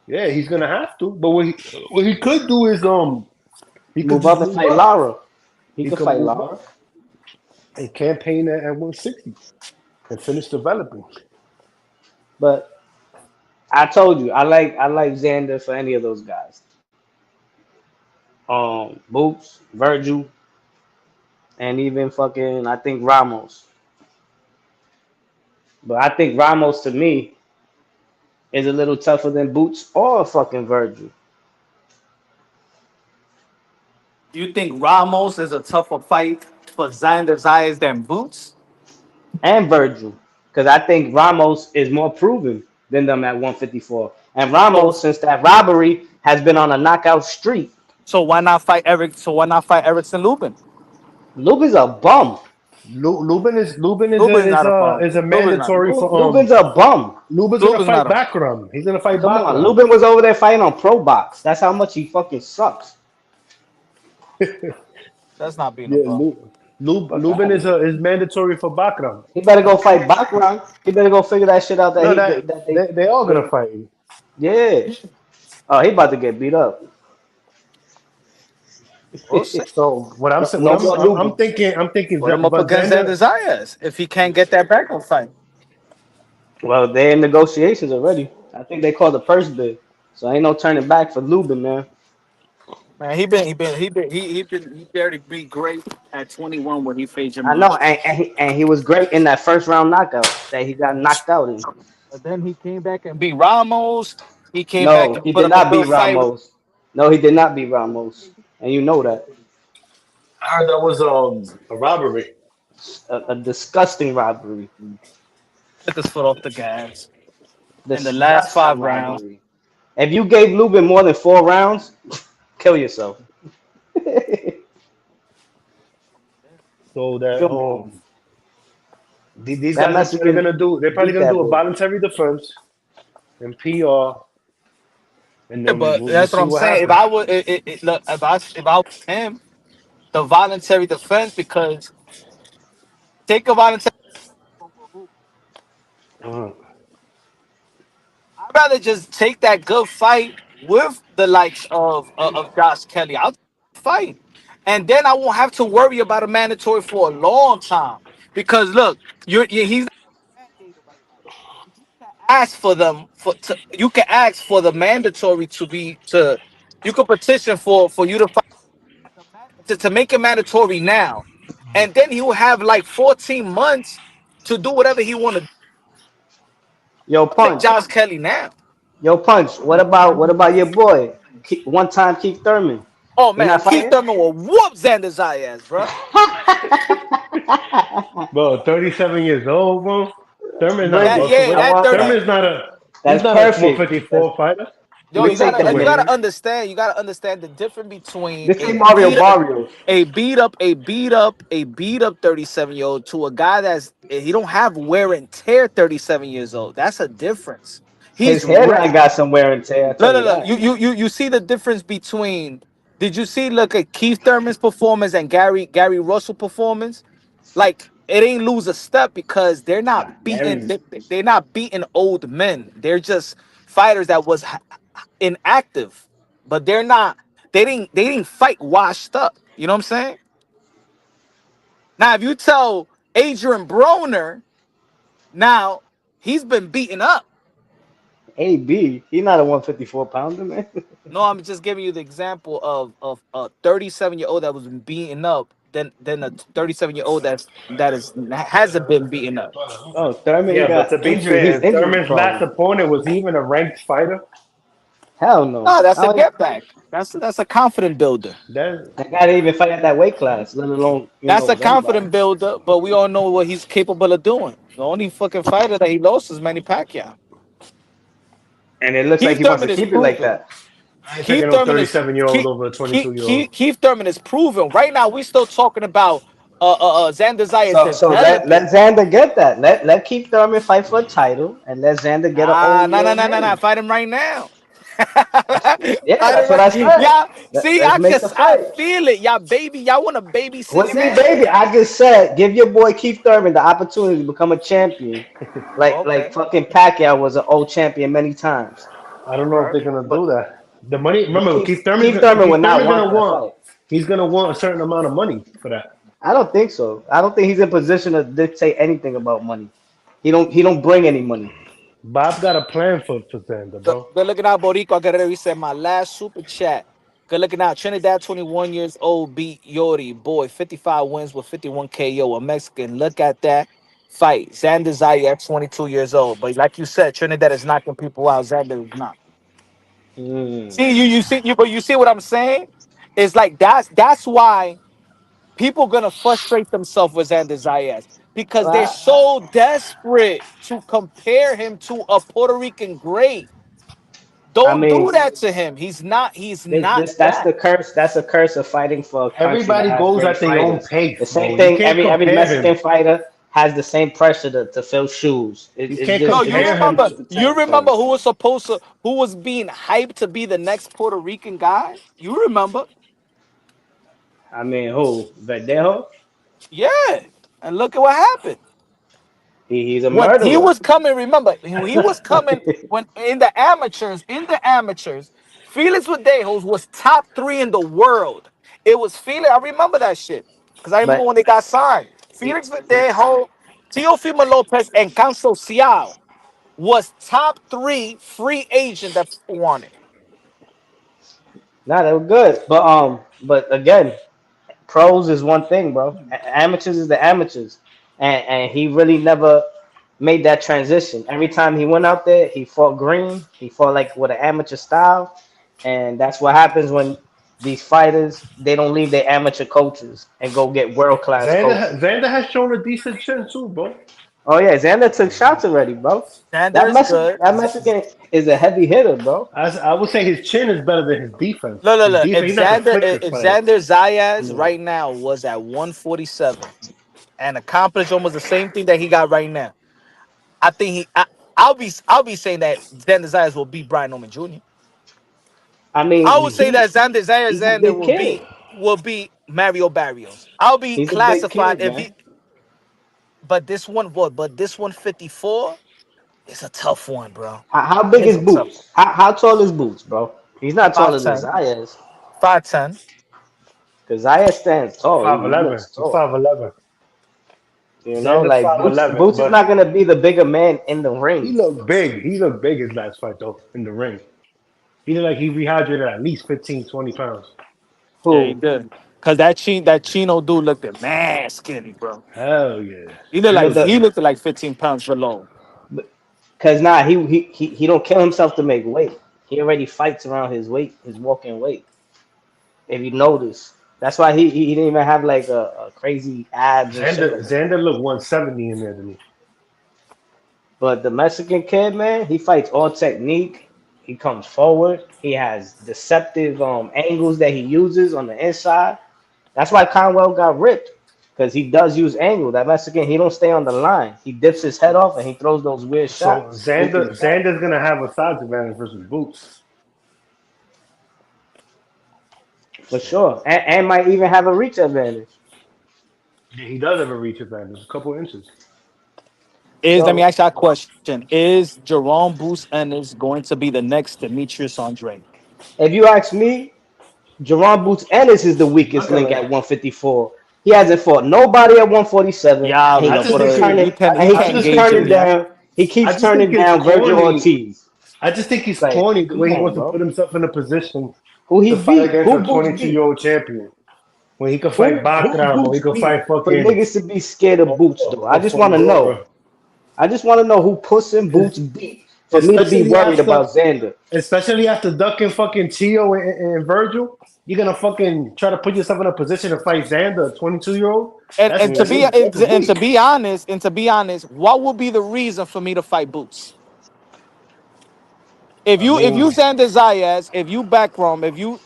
Yeah, he's gonna have to. But what he could do is he could Move just up and move fight up. Lara. He He could could fight move Lara. up and campaign at 160 and finish developing. But I told you, I like Xander for any of those guys. Boots, Virgil, and even fucking I think Ramos. But I think Ramos to me is a little tougher than Boots or fucking Virgil. You think Ramos is a tougher fight for Xander Zayas than Boots? And Virgil. Because I think Ramos is more proven than them at 154. And Ramos, So since that robbery, has been on a knockout streak. so why not fight Eric? So why not fight Erickson Lubin? Lubin's a bum. Lubin Lubin's not a bum. is a Lubin's not. mandatory for Lubin's a bum. Lubin's gonna Lubin's fight not a. Bakram. He's gonna fight Come on. Bakram. Lubin was over there fighting on Pro Box. That's how much he fucking sucks. That's not being a Yeah, bum. Lubin is mandatory for Bakram. He better go fight Bakram. He better go figure that shit out No, that they they all gonna fight. yeah. Oh, he about to get beat up. We'll see. So what I'm saying, No more Lubin. I'm thinking Put him up but against Xander Zayas if he can't get that background fight. Well, they're in negotiations already. I think they called the purse bid. So ain't no turning back for Lubin, man. Man, he barely beat great at 21 when he faced I Jamal. know, and he was great in that first round knockout that he got knocked out in. But then he came back and beat Ramos. He came back No, and he put did up a not beat good fight. Ramos. No, he did not beat Ramos. And you know that. I heard that was a robbery. A disgusting robbery. Took his foot off the gas in the Disgusting last 5 rounds. robbery. If you gave Lubin more than 4 rounds, kill yourself. So that these That guys are probably gonna do. They're probably beat gonna that do a boy. voluntary defense and PR, and Yeah, then but we'll that's see what I'm saying. If happens. I would, look, if I was him, the voluntary defense because take a voluntary. Uh, I'd rather just take that good fight with the likes of Josh Kelly. I'll take the fight, and then I won't have to worry about a mandatory for a long time. Because look, he's not mandated right now. You can ask for them you can ask for the mandatory to be to. You can petition for you to fight to make it mandatory now, and then he will have like 14 months to do whatever he want to do. Yo, Take Punch. Josh Kelly now. Yo, Punch. What about your boy? One time Keith Thurman. Oh He man, not Keith fighting? Thurman will whoop Xander Zayas, bro. bro, 37 years old, bro. Thurman's not a Virgil, Yeah, welterweight. that 30. Thurman's not a. That's He's not perfect. a 154 fighter. Yo, Let me you take that, gotta man. understand. You gotta understand the difference between This ain't Mario Barrios. a beat up 37-year-old to a guy he don't have wear and tear 37 years old. That's a difference. His He's hairline got some wear and tear. I tell you no. that. You see the difference between. Did you see look at Keith Thurman's performance and Gary Russell performance? Like it ain't lose a step because they're not beating. Very. They're not beating old men. They're just fighters that was inactive, but they're not. They didn't fight washed up. You know what I'm saying? Now, if you tell Adrian Broner, now he's been beaten up. AB, he's not a 154-pounder, man. No, I'm just giving you the example of a 37-year-old that was beaten up, then a 37-year-old that hasn't been beaten up. Oh, Thurman Yeah, but got to be injury. He's fair, injury Thurman's last prone. opponent was he even a ranked fighter? Hell no. No, that's a How get back. That's a confident builder. That that guy didn't even fight at that weight class, let alone That's a with anybody. confident builder, but we all know what he's capable of doing. The only fucking fighter that he lost is Manny Pacquiao. And it looks like Keith he wants to Thurman is keep it like proven. that. I ain't Keith taking no Thurman is 37-year-old over a 22-year-old. Keith Thurman is proven. Right now, we still talking about Xander Zayas So let developing. Xander get that. Let Keith Thurman fight for a title and let Xander get an Ah, old no, year no, of no, no, no. him. Fight him right now. Yeah, Fight him that's what right. I said. Yeah, see, Let's make the I fight. feel it. Y'all baby, y'all want to babysit What do you mean, Xander. baby? I just said give your boy Keith Thurman the opportunity to become a champion, Oh, like okay. fucking Pacquiao was an old champion many times. I don't know if Right. they're gonna But do that. The money, but remember, Keith Thurman would Keith not Thurman's want gonna that want. fight. He's gonna want a certain amount of money for that. I don't think so. I don't think he's in position to dictate anything about money. He don't bring any money. Bob got a plan for Xander, Good, bro. good looking out, Boricua Guerrero. He said my last super chat. Good looking out. Trinidad, 21 years old, beat Yori. Boy, 55 wins with 51 KO. A Mexican. Look at that fight. Xander Zayas, 22 years old. But like you said, Trinidad is knocking people out. Xander is not. Mm. See, but you see what I'm saying? It's like that's why people gonna frustrate themselves with Xander Zayas because they're I, so desperate to compare him to a Puerto Rican great. I Don't do mean, that to him. He's not. He's not that's that. the curse. That's a curse of fighting for a country that Everybody has goes great at their own fighters. The pace, same bro. You thing. can't Every compare him. Mexican fighter has the same pressure to fill shoes. You It's can't No, just you compare Mexican him. remember. has the You territory. remember who was being hyped to be the next Puerto Rican guy. You remember? I mean, who Verdejo? Yeah. And look at what happened. He's a When he murderer. was coming, remember, he was coming when in the amateurs, Felix Vadejos was top 3 in the world. It was Felix. I remember that shit because I remember but when they got signed. he, Felix Verdejo, Teofimo Lopez, and Canso Ciao was top 3 free agent that people wanted. nah, they were good. But again, pros is one thing, bro. Amateurs is the amateurs, and he really never made that transition. Every time he went out there, he fought green. He fought like with an amateur style, and that's what happens when these fighters they don't leave their amateur coaches and go get world class coaches. Xander has shown a decent chin too, bro. Oh yeah, Xander took shots already, bro. Xander is good. That Mexican is a heavy hitter, bro. I would say his chin is better than his defense. Look, look, His look. defense, he's not the quickest If fighter. Xander Zayas Mm. right now was at 147 and accomplished almost the same thing that he got right now, I think I'll be saying that Xander Zayas will beat Brian Norman Jr. I mean, I would say that he's a big kid. will be Mario Barrios. I'll be He's a big classified kid, if man. he but this 154 is a tough one, bro. How big It's is a tough one. Boots? How tall is Boots, bro? He's not taller than 5'10. Zayas. 5'10. Because Zayas stands He's tall. He 5'11. looks He's tall. 5'11. You know, Xander's like Boots. 5'11. Boots is But not gonna be the bigger man in the he ring. looked big. He looked big his last fight though in the ring. He looked like he rehydrated at least 15, 20 pounds. Yeah, he Who? did. Cause that Chino dude looked at man skinny, bro. Hell yeah. But He the looked like 15 pounds below. because nah, he don't kill himself to make weight. He already fights around his weight, his walking weight. If you notice, that's why he didn't even have like a crazy abs and shit like that. Xander looked 170 in there to me. But the Mexican kid, man, he fights all technique. He comes forward. He has deceptive angles that he uses on the inside. That's why Conwell got ripped because he does use angle. That Mexican, he don't stay on the line. He dips his head off and he throws those weird So shots, looping the bag. Xander's gonna have a size advantage versus Boots. For sure, and might even have a reach advantage. Yeah, he does have a reach advantage, a couple inches. Let me So ask you a question. Is Jerome Boots Ennis going to be the next Demetrius Andre? if you ask me, Jerron Boots Ennis is the weakest link at Knucklehead. 154. He hasn't fought nobody at 147, Yeah, and he I Rita, just keeps think but he. turning he and he I can't keeps just gauge think him turning yet. down. He I keeps just think turning it's down Virgil corny. Ortiz. I just think he's Like, corny the way come he on, wants to bro. put himself in a position Who he to fight beat? against a Who Boots 22-year beat? old champion. When he could fight Who Bakram, or he Boots could beat? fight For fucking niggas to be scared of Boots, though. I or just want to Fundora. know. I just want to know who Puss and Boots beat for me to be Especially worried after about Xander. especially after ducking fucking Tio and Virgil. You're gonna fucking try to put yourself in a position to fight Xander, a 22-year-old. And That's and to be Hmm. that's and to weak. be honest, what would be the reason for me to fight Boots? I If you mean, Xander Zayas, if you Backrom, if you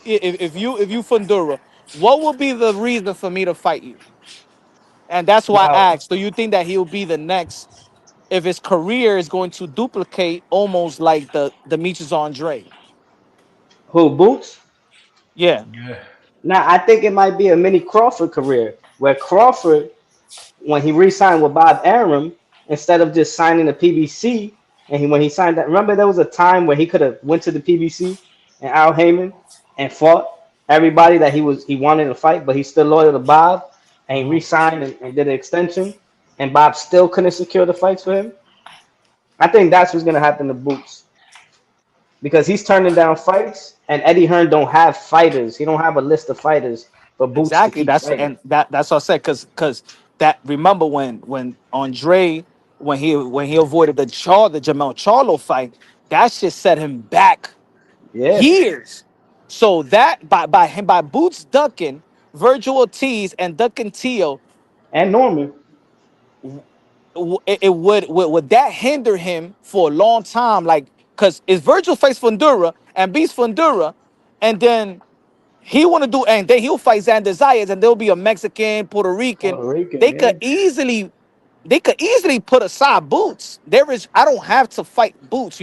Fundura, what would be the reason for me to fight you? And that's why now I asked. Do you think that he'll be the next? If his career is going to duplicate almost like the Demetrius Andre? Who Boots? Yeah, yeah. Now I think it might be a mini Crawford career where Crawford, when he re-signed with Bob Arum, instead of just signing the PBC, and when he signed that, remember there was a time where he could have went to the PBC and Al Heyman and fought everybody that he wanted to fight, but he's still loyal to Bob, and he re-signed and did an extension, and Bob still couldn't secure the fights for him. I think that's what's gonna happen to Boots because he's turning down fights, and Eddie Hearn don't have fighters. He don't have a list of fighters for Boots to exactly. keep fighting. That's what I said. Cause that remember when Andre when he avoided the Jamal Charlo fight, that shit set him back Yeah, years. So that by Boots ducking Virgil Ortiz and ducking Tio, and Norman. would that hinder him for a long time? Like, cause is Virgil face Fundura and beats Fundura, and then he want to do, and then he'll fight Xander Zayas, and there'll be a Mexican, Puerto Rican. Puerto Rican, They yeah. could easily, they could easily put aside Boots. I don't have to fight Boots.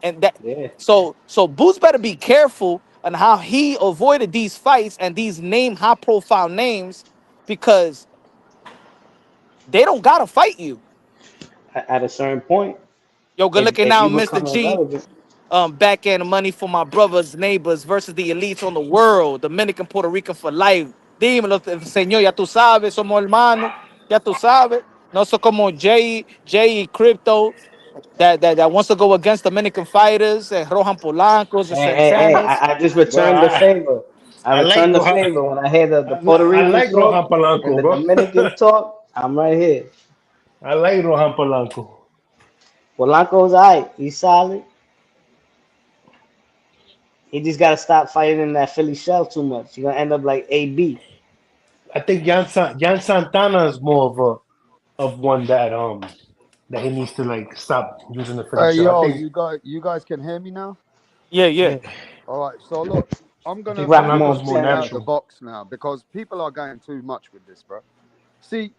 And that, Yeah. so Boots better be careful on how he avoided these fights and these high profile names, because they don't gotta fight you. At a certain point, Yo, good if looking if now, you Mr. become G. irrelevant, Backhand money for my brothers, neighbors versus the elites on the world. Dominican, Puerto Rican for life. Dímelo, señor, ya tú sabes, somos hermanos, ya tú sabes. No so como Jay Crypto that wants to go against Dominican fighters and Rohan Polancos and hey, Santanas. I just Bro, returned the favor. I I like returned the Rohan. favor when I hear the Puerto I Rican like talk Rohan and Polanco, the bro. Dominican talk. I'm right here. I like Rohan Polanco. Polanco's alright. He's solid. He just gotta stop fighting in that Philly shell too much. You're gonna end up like AB. I think Jan Santana is more of one that he needs to like stop using the Philly shell. I Yo, think you guys can hear me now? Yeah, yeah. yeah, All right. So look, I'm I gonna think I'm gonna Polanco's more speak out the natural. box now because people are going too much with this, bro. See,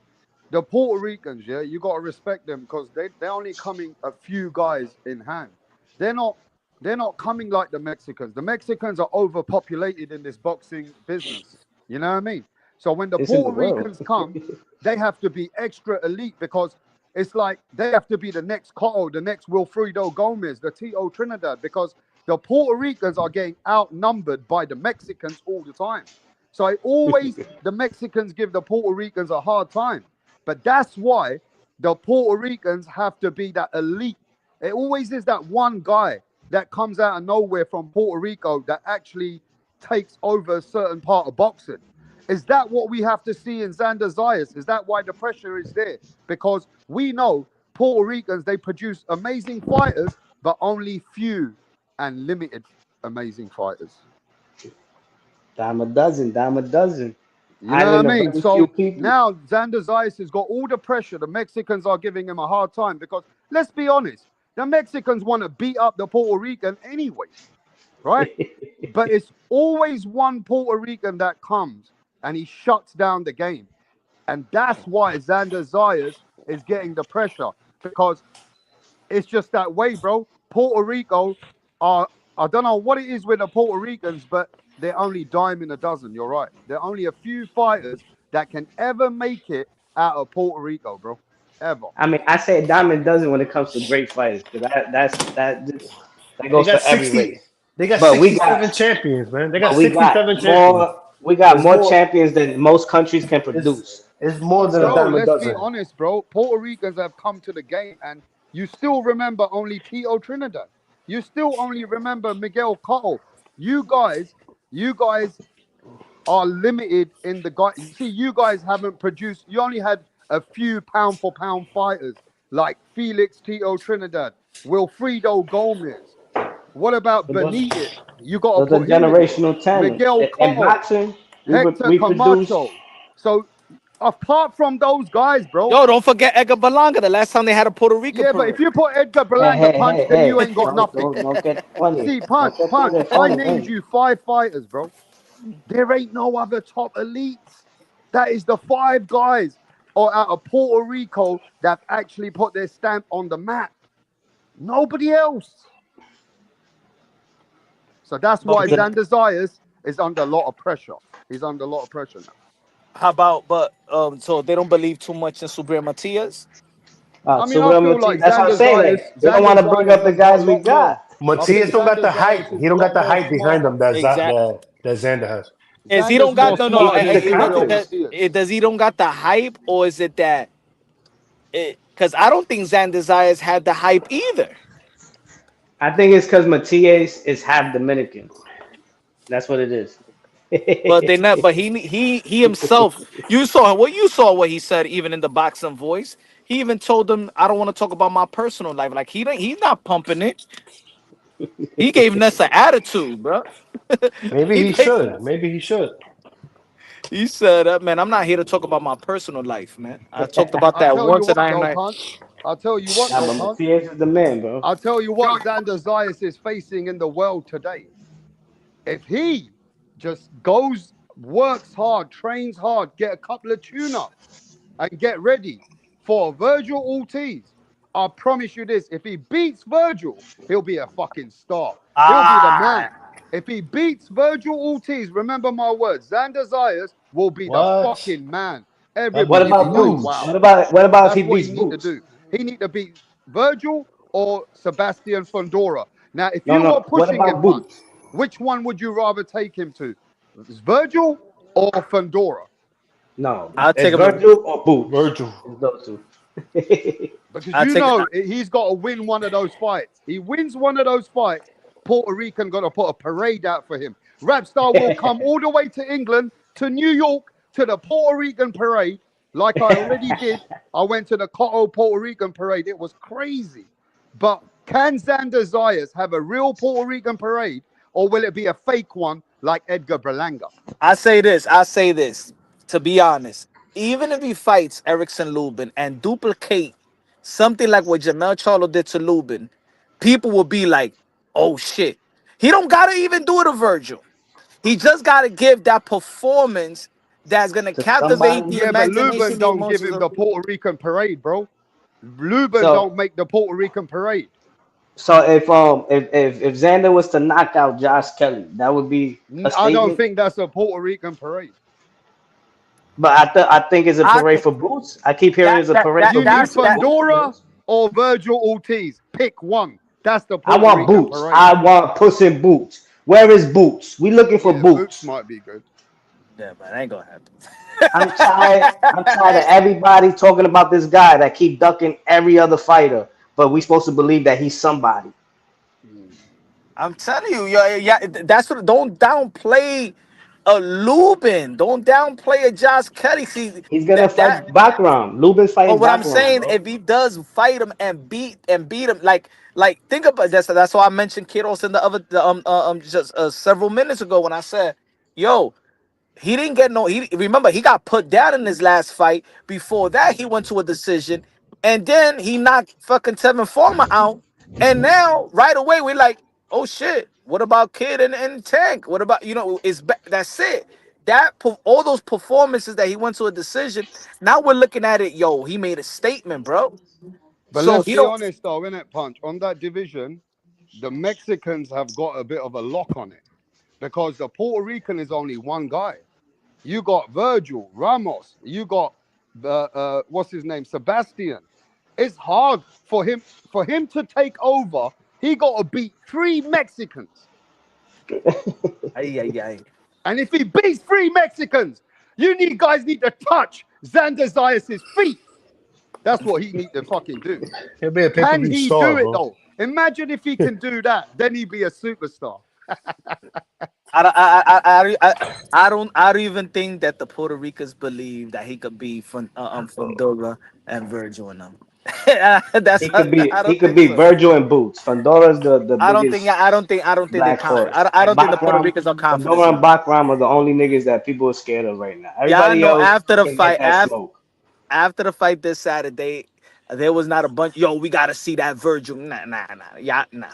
the Puerto Ricans, yeah, you gotta respect them because they're only coming a few guys in hand. They're not they're not coming like the Mexicans. The Mexicans are overpopulated in this boxing business. You know what I mean? So when the It's in the Puerto world. Ricans come, they have to be extra elite because it's like they have to be the next Cotto, the next Wilfredo Gomez, the Tito Trinidad, because the Puerto Ricans are getting outnumbered by the Mexicans all the time. So the Mexicans give the Puerto Ricans a hard time. But that's why the Puerto Ricans have to be that elite. It always is that one guy that comes out of nowhere from Puerto Rico that actually takes over a certain part of boxing. Is that what we have to see in Xander Zayas? Is that why the pressure is there? Because we know Puerto Ricans, they produce amazing fighters, but only few and limited amazing fighters. Dime a dozen, dime a dozen. You know what I Island of mean? very few So people. now Xander Zayas has got all the pressure. The Mexicans are giving him a hard time because let's be honest, the Mexicans want to beat up the Puerto Rican anyways, right? But it's always one Puerto Rican that comes and he shuts down the game. And that's why Xander Zayas is getting the pressure because it's just that way, bro. Puerto Rico are, I don't know what it is with the Puerto Ricans, but they're only dime in a dozen. You're right. There are only a few fighters that can ever make it out of Puerto Rico, bro. Ever. I mean, I say a dime a dozen when it comes to great fighters, because that They goes for got every 60. race. They got But we 67 got champions, man. They got but we got 67 champions. It's more more. champions than most countries can It's produce. it's more than a Bro, dime a let's be dozen. honest, bro. Puerto Ricans have come to the game, and you still remember only Tito Trinidad. You still only remember Miguel Cotto. You guys are limited in the guy. You see, you guys haven't produced. You only had a few pound for pound fighters like Felix Tito Trinidad, Wilfredo Gomez. What about But those, Benitez? You got to those are put him in there. generational talents. Miguel In Cotto, boxing, Hector we produce. Camacho. So apart from those guys, bro. Yo, don't forget Edgar Berlanga. The last time they had a Puerto Rican Yeah, but parade. if you put Edgar Hey, Berlanga hey, punch, hey, then you hey! ain't got nothing. Don't get funny. See, Don't get punch. I funny. named Hey. you 5 fighters, bro. There ain't no other top elites. That is the 5 guys or out of Puerto Rico that actually put their stamp on the map. Nobody else. So that's why But Xander Zayas is under a lot of pressure. He's under a lot of pressure now. how about so they don't believe too much in Subriel Matias? I mean, I feel Supremacy. like That's what I'm Xander saying. Zayas, Like, they don't Xander want to bring Zayas up the has got a guys we lot more. got. I think Matias don't got Xander the Zayas hype. is He a don't got lot the more hype behind smarter. him that Exactly. that Xander has. Is he Xander's don't got more no? smarter He's the than Subriel confidence. Matias. Does he don't got the hype, or is it that? Because I don't think Xander Zayas had the hype either. I think it's because Matias is half Dominican. That's what it is. But they not. But he himself. You saw what he said even in the boxing voice. He even told them, "I don't want to talk about my personal life." Like he's not pumping it. He gave Ness an attitude, bro. Maybe he he gave, should. Maybe he should. he said, "Man, I'm not here to talk about my personal life, man. I talked about I that tell you once, and what, I'm though, like, Punch. I tell you what, Nah, though, but Punch. Matias is the man, bro. I tell you what, Xander Zayas is facing in the world today. If he just goes, works hard, trains hard, get a couple of tune-ups, and get ready for Virgil Ortiz, I promise you this: if he beats Virgil, he'll be a fucking star. He'll be the man. If he beats Virgil Ortiz, remember my words, Xander Zayas will be the What? fucking man. That'd What Everybody be be about like, Boots? huge. wow. What about if That's he what he beats need to Boots? do. He need to beat Virgil or Sebastian Fundora. Now, if No, you were no. What pushing him, about Punch, Boots? which one would you rather take him to? Virgil or Fundora? No, I'll it's take him to, Virgil or Boots. Virgil. It's those two. Because I'll you take, know he's got to win one of those fights. He wins one of those fights, Puerto Rican got to put a parade out for him. Rapstar will come all the way to England, to New York, to the Puerto Rican parade, like I already did. I went to the Cotto Puerto Rican parade. It was crazy. But can Xander Zayas have a real Puerto Rican parade, or will it be a fake one like Edgar Berlanga? I say this. I say this. To be honest, even if he fights Erickson Lubin and duplicate something like what Jamal Charlo did to Lubin, people will be like, "Oh shit." He don't gotta even do it to Virgil. He just gotta give that performance that's gonna To captivate the somebody. Yeah, but Lubin imagination, the don't give emotions him of the people. Puerto Rican parade, bro. Lubin So don't make the Puerto Rican parade. so if Xander was to knock out Josh Kelly, that would be a I don't statement. think that's a Puerto Rican parade. But I think it's a I parade think for Boots. I keep hearing that it's a that parade that for You need that's Boots. that. Boots for Fundora Boots. or Virgil Ortiz. Pick one. That's the I Puerto want Rican Boots. parade. I want Puss in Boots. Where is Boots? We looking for Yeah, Boots Boots. might be good. Yeah, man, ain't gonna happen. I'm tired. I'm tired of everybody talking about this guy that keep ducking every other fighter, but we supposed to believe that he's somebody. I'm telling you, yeah, that's what. Don't downplay a Lubin. Don't downplay a Josh Kelly. See He's gonna that. fight background. Lubin's But fighting what I'm background, saying, bro. if he does fight him and beat him, like think about this. That's why I mentioned Kiros in just several minutes ago when I said, "Yo, he didn't get no. He remember he got put down in his last fight. Before that, he went to a decision, and then he knocked fucking Tevin Farmer out. And now right away we're like, oh shit, what about Kid and Tank? What about that's it. All those performances that he went to a decision. Now we're looking at it. Yo, he made a statement, bro. But So let's he be don't. honest, though, innit, Punch? On that division, the Mexicans have got a bit of a lock on it because the Puerto Rican is only one guy. You got Virgil, Ramos. You got what's his name, Sebastian. It's hard for him to take over. He got to beat 3 Mexicans. And if he beats 3 Mexicans, guys need to touch Xander Zayas' feet. That's what he need to fucking do. He'll be a Can pay-per-view he star, do it bro. though? Imagine if he can do that, then he'd be a superstar. I don't even think that the Puerto Ricans believe that he could be from Fundora and Virgil and them. That's He could be I don't think so. Virgil and Boots. Fondora's the I don't biggest think they black confident. horse. I don't think the Puerto Bakram, Ricans are confident. Fondora and Bakram are the only niggas that people are scared of right now. Yeah, I Everybody know. else After the can fight, get that smoke. after the fight this Saturday, there was not a bunch. Yo, we gotta see that Virgil. Nah. Yeah, nah.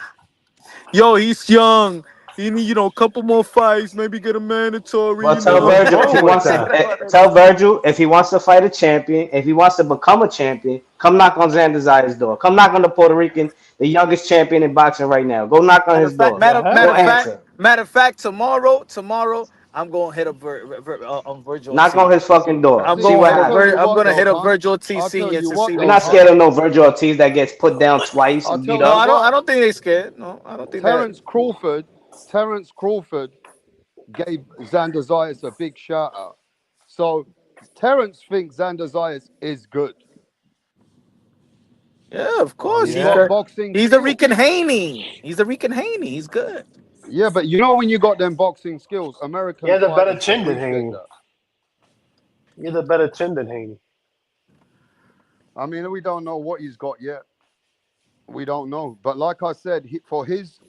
Yo, he's young. He need, a couple more fights, maybe get a mandatory. Well, tell Virgil if he wants to tell Virgil if he wants to fight a champion, if he wants to become a champion, come knock on Xander Zayas' door. Come knock on the Puerto Rican, the youngest champion in boxing right now. Go knock on his door. Matter of fact, tomorrow, I'm gonna hit up Virgil. Knock on his fucking door. I'm See what happens. gonna hit up Virgil Ortiz Senior to see. We're not scared of no Virgil Ortiz that gets put down twice and beat up. I don't think they're scared. No, I don't think. Terence Crawford gave Xander Zayas a big shout out. So Terence thinks Xander Zayas is good. Yeah, of course. He's got boxing. He's a Rican Haney. He's good. Yeah, but when you got them boxing skills, American. He has a better chin than Haney. He has a better chin than Haney. I mean, we don't know what he's got yet. We don't know. But like I said, for his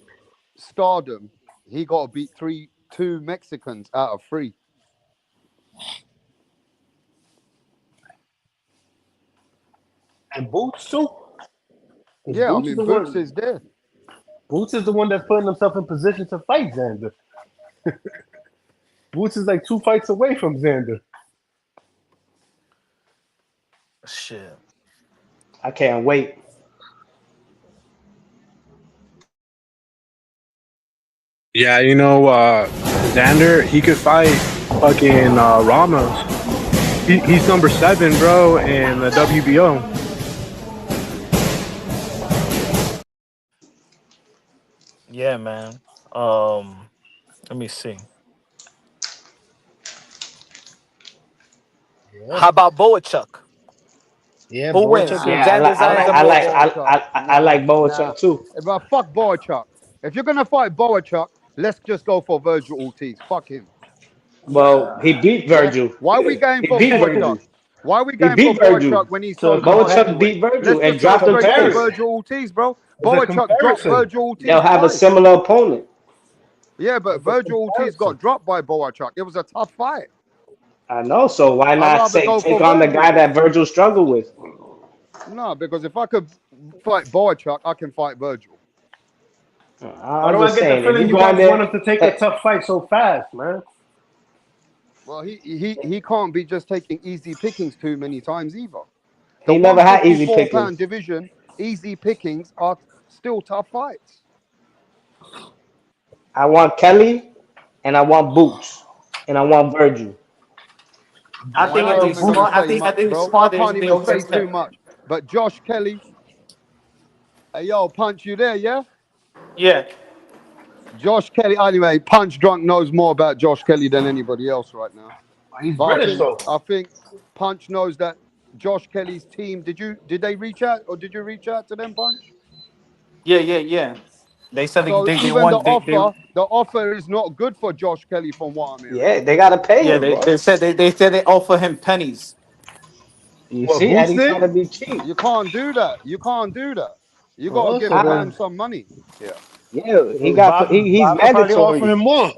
stardom, he got to beat 2 Mexicans out of 3. And Boots too. Yeah, Boots is there. Boots is the one that's putting himself in position to fight Xander. Boots is like 2 fights away from Xander. Shit. I can't wait. Yeah, Xander, he could fight fucking Ramos. He's number 7, bro, in the WBO. Yeah, man. Let me see. Yeah. How about Boachuk? Yeah, Who wins? Yeah, I like Boachuk too. But fuck Boachuk. If you're gonna fight Boachuk, let's just go for Virgil Ortiz. Fuck him. Well, he beat Virgil. Why are we going for Boachuk? Why are we going for Virgil. Boachuk when he's so Boachuk beat Virgil and dropped him to Virgil Ortiz, bro? Boachuk dropped Virgil Ortiz. They'll have a similar opponent. Yeah, but Virgil Ortiz got dropped by Boachuk. It was a tough fight. I know, so why not take on the guy that Virgil struggled with? No, because if I could fight Boachuk, I can fight Virgil. Why do I get the feeling you guys want him to take a tough fight so fast, man? Well, he can't be just taking easy pickings too many times either. He never had easy pickings. Division, easy pickings are still tough fights. I want Kelly, and I want Boots, and I want Virgil. I think it's smart. I think it's smart. I can't even say too much. But Josh Kelly, hey yo, Punch, you there? Yeah. Yeah. Josh Kelly. Anyway, Punch Drunk knows more about Josh Kelly than anybody else right now. He's British though. I think Punch knows that Josh Kelly's team. Did they reach out, or did you reach out to them, Punch? Yeah. They said so they want the offer is not good for Josh Kelly from what I'm hearing. Yeah, they gotta pay him. Yeah, they said they offer him pennies. You see, and he's trying to be cheap. You can't do that. You got to give him some money. Yeah, he's mandatory. Offering him more.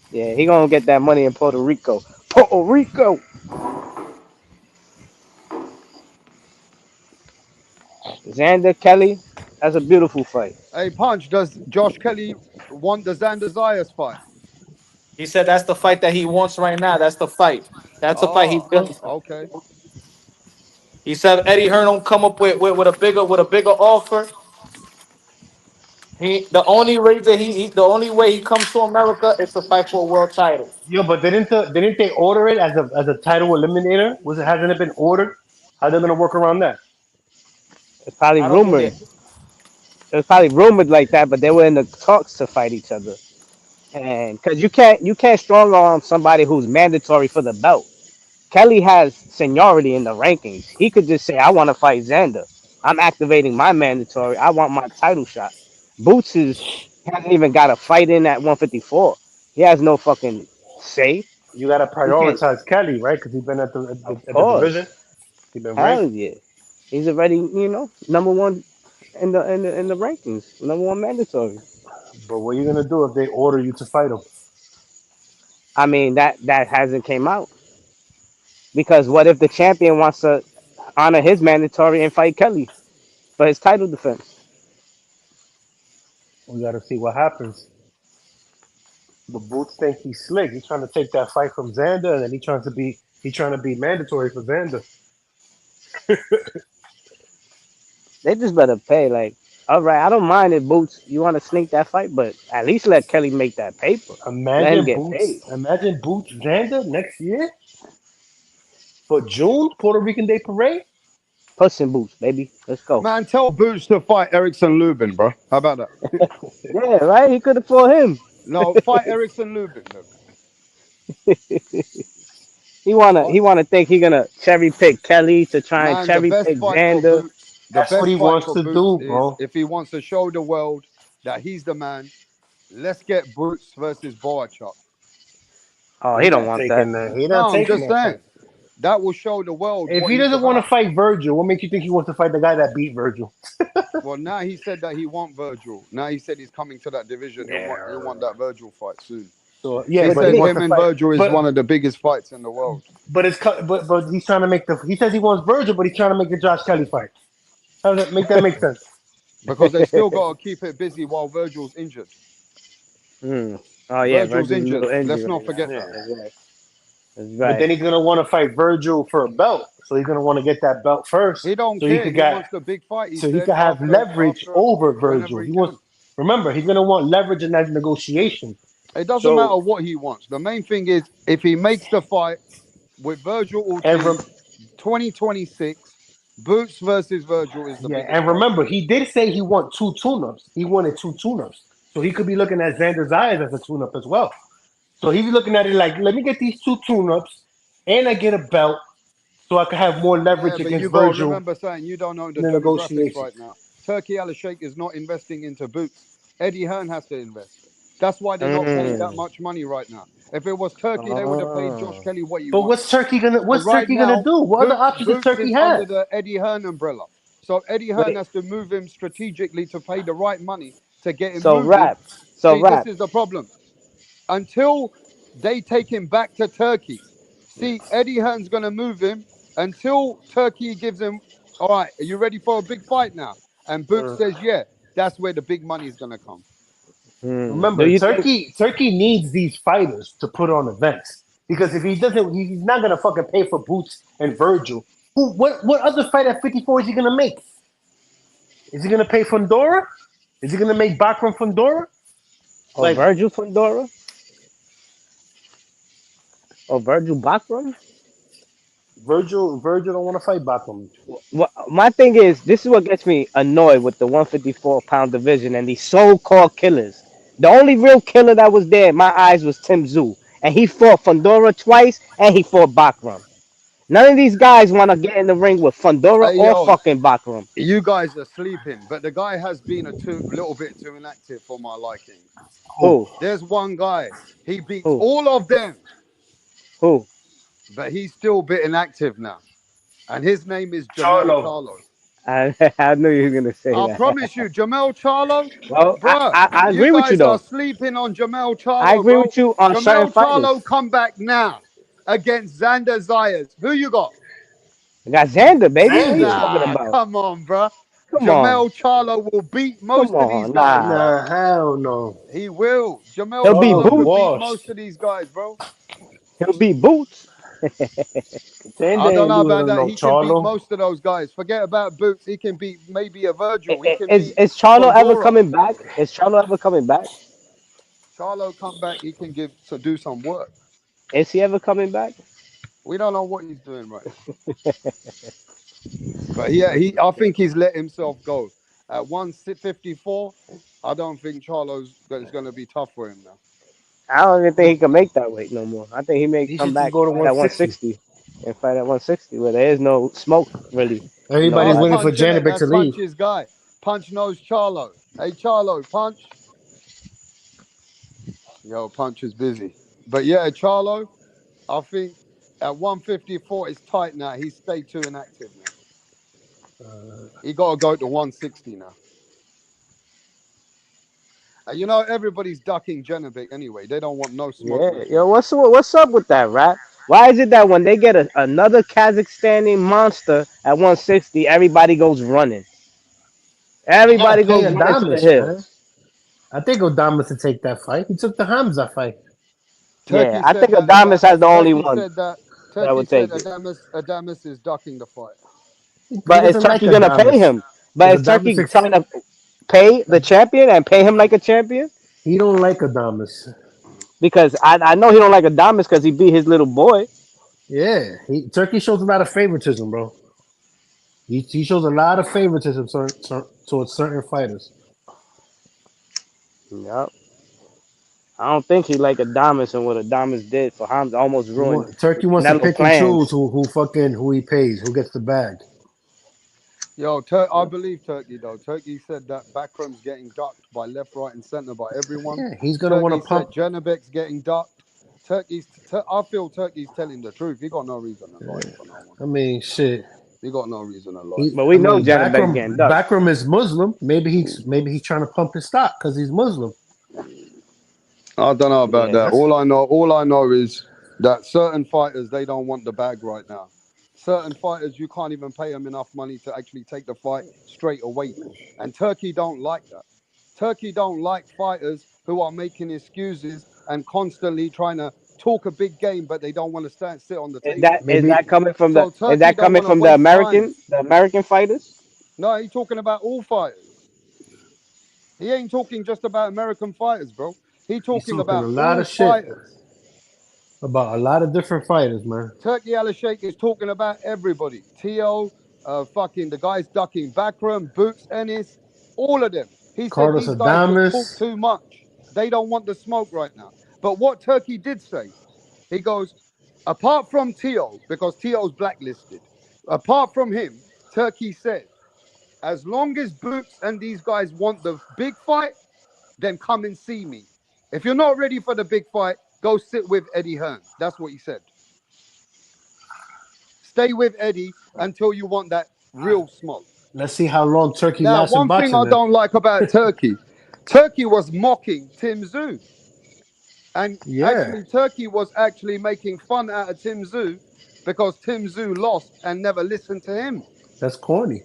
Yeah, he gonna get that money in Puerto Rico. Puerto Rico. Xander Kelly, that's a beautiful fight. Hey, Punch, does Josh Kelly want the Xander Zayas fight? He said that's the fight that he wants right now. That's the fight. That's the fight he's building. Okay. He said Eddie Hearn don't come up with a bigger offer. The only reason the only way he comes to America is to fight for a world title. Yo, but didn't they order it as a title eliminator? Hasn't it been ordered? How they gonna work around that? It's probably I don't think rumored. they. It was probably rumored like that, but they were in the talks to fight each other. And because you can't strong arm somebody who's mandatory for the belt. Kelly has seniority in the rankings. He could just say, "I want to fight Xander. I'm activating my mandatory. I want my title shot." Boots hasn't even got a fight in at 154. He has no fucking say. You gotta He can't. prioritize Kelly, right? Because he's been Of at the division. course, He's been ranked. hell yeah. He's already number one in the rankings, number one mandatory. But what are you gonna do if they order you to fight him? I mean that hasn't came out because what if the champion wants to honor his mandatory and fight Kelly for his title defense? We gotta see what happens. But Boots think he's slick. He's trying to take that fight from Xander, and then he's trying to be mandatory for Xander. They just better pay. Like, all right, I don't mind if Boots you want to sneak that fight, but at least let Kelly make that paper. Let him get paid. Imagine Boots Xander next year for June Puerto Rican Day Parade. Puss in Boots, baby. Let's go. Man, tell Boots to fight Erickson Lubin, bro. How about that? Yeah, right. He could have fought him. No, fight Erickson Lubin. Look. He wanna think he gonna cherry pick Kelly to try and Man, the cherry best pick fight for Xander. Boots. The That's best what he fight wants for to Boots do, is bro. if he wants to show the world that he's the man. Let's get Boots versus Boachuk. Oh, he don't Not want taking that. that. He No, not I'm taking just that saying. fight. That will show the world. If what he he's doesn't want to about. fight Virgil, what makes you think he wants to fight the guy that beat Virgil? Well, now he said that he want Virgil. Now he said he's coming to that division. He'll want that Virgil fight soon. So He yeah, but said he wants him to and fight. Virgil is But one of the biggest fights in the world. but he's trying to make the. He says he wants Virgil, but he's trying to make the Josh Kelly fight. How does that make sense? Because they still got to keep it busy while Virgil's injured. Hmm. Oh yeah, Virgil's Virgil's a injured. little injured Let's not right forget now. that. That's right. That's But then right. he's gonna want to fight Virgil for a belt, so he's gonna want to get that belt first, He don't so he care. could He get wants the big fight. He so he said could have leverage after over whenever Virgil. he He can. wants. Remember, he's gonna want leverage in that negotiation. It doesn't matter So what he wants. The main thing is if he makes the fight with Virgil and Ortiz, 2026, Boots versus Virgil is the yeah, biggest and fight. remember, he did say he want two tune-ups. He wanted two tune-ups, so he could be looking at Xander Zayas as a tune-up as well. So he's looking at it like, let me get these two tune-ups, and I get a belt, so I can have more Yeah, leverage but you against got to Virgil remember saying you don't know the in the demographics negotiation. right now. Turkey Al Sheikh is not investing into Boots. Eddie Hearn has to invest. That's why they're not paying that much money right now. If it was Turkey, they would have paid Josh Oh. Kelly what he But wants. But what's right Turkey gonna now, do? What other options does Boots Turkey is have? under the Eddie Hearn umbrella. So Eddie Hearn Wait. has to move him strategically to pay the right money to get him So moving. rap. So See, this rap. is the problem. Until they take him back to Turkey, see, Eddie Hearn's going to move him until Turkey gives him, all right, are you ready for a big fight now? And Boots says, yeah, that's where the big money is going to come. Do Remember, you think? Turkey needs these fighters to put on events because if he doesn't, he's not gonna fucking pay for Boots and Virgil. What other fight at 54 is he gonna make? Is he gonna pay Fondora? Is he gonna make Bakram Fondora? Or Like Virgil Fundora? Or Virgil Bakram? Virgil don't want to fight Bakram. Well, my thing is, this is what gets me annoyed with the 154-pound division and these so-called killers. The only real killer that was there in my eyes was Tim Tszyu, and he fought Fundora twice, and he fought Bakram. None of these guys want to get in the ring with Fundora Hey, or yo, fucking Bakram. you guys are sleeping, but the guy has been a little bit too inactive for my liking. Who? There's one guy, he beats Who? all of them, Who? but he's still a bit inactive now. And his name is Jamal Charlo. I knew you were gonna say I that. promise you, Jamal Charlo, Well, bruh, I agree you with you guys are though. sleeping on Jamal I Charlo, agree bro. with you on certain Jamal fighters. Charlo, come back now against Xander Zayas. Who you got? I got Xander, baby. What are you talking Nah, about? come on, bruh. Come on. Jamal Charlo will beat most Come of these on. guys, Nah. bro. Nah, hell no. He will. Jamal He'll be Charlo could Boots. beat Washed. most of these guys, bro. He'll be Boots. Contender I don't ain't know about losing to that. no He can beat Charlo. most of those guys. Forget about Boots. He can beat maybe a Virgil. He can beat Is Charlo ever Fondura. coming back? Is Charlo ever coming back? Charlo come back. He can do some work. Is he ever coming back? We don't know what he's doing right now. But yeah, I think he's let himself go. At 154, I don't think Charlo's is going to be tough for him now. I don't even think he can make that weight no more. I think he may He come should just back go to fight at 160. 160 and fight at 160 where there is no smoke really. No, Everybody's That's waiting for Punch, innit? Janibek That's to leave. Punch's guy. Punch knows Charlo. Hey, Charlo, Punch. Yo, Punch is busy. But yeah, Charlo, I think at 154, it's tight now. He's stayed too inactive now. He got to go to 160 now. You know, everybody's ducking Janibek anyway. They don't want no smoke yeah, with him. yo, what's up with that, rap? Why is it that when they get another Kazakhstani monster at 160, everybody goes running? They gotta Everybody pay goes running to the Adamas, man. hills. I think Adamas to take that fight. He took the Hamza fight. Yeah, Turkey I said think that Adamas about has the only Turkey one said that that Turkey would said take it. Adamas is ducking the fight. He But is doesn't like Turkey gonna pay Adamas. him? But Because is Turkey trying to pay the Ad- champion and pay him like a champion? he don't like Adamas. Because I know he don't like Adamas because he beat his little boy. Yeah, Turkey shows a lot of favoritism, bro. He shows a lot of favoritism towards certain fighters. Yep. I don't think he like Adamas and what Adamas did for Hamza almost ruined Turkey wants to Canelo pick and choose plans. who he pays, who gets the bag. Yo, I believe Turkey though. Turkey said that Backroom's getting ducked by left, right, and center by everyone. Yeah, he's gonna want Turkey to pump. said Janibek's getting ducked. I feel Turkey's telling the truth. He got no reason to lie for no one. I mean, shit. He got no reason to lie. But we know Janibek's getting Backroom ducked. Backroom is Muslim. Maybe he's trying to pump his stock because he's Muslim. I don't know about Yeah. that. All I know is that certain fighters they don't want the bag right now. Certain fighters you can't even pay them enough money to actually take the fight straight away. And Turkey don't like that. Turkey don't like fighters who are making excuses and constantly trying to talk a big game, but they don't want to sit on the Is table. that coming from So is Turkey that don't coming want to from the waste time. American fighters? No, he's talking about all fighters. He ain't talking just about American fighters, bro. He's talking a about lot all of shit fighters. about a lot of different fighters, man. Turkey Al Sheikh is talking about everybody. Tio, fucking the guys ducking Backroom, Boots, Ennis, all of them. He said Carlos these guys just talk Adamas, too much. They don't want the smoke right now. But what Turkey did say, he goes, apart from Tio, because Tio's blacklisted, apart from him, Turkey said, as long as Boots and these guys want the big fight, then come and see me. If you're not ready for the big fight, go sit with Eddie Hearn. That's what he said. Stay with Eddie until you want that real smoke. let's see how long Turkey Now, lasts in one thing boxing, I man. don't like about Turkey, Turkey was mocking Tim Tszyu. And Yeah, actually, Turkey was actually making fun out of Tim Tszyu because Tim Tszyu lost and never listened to him. that's corny.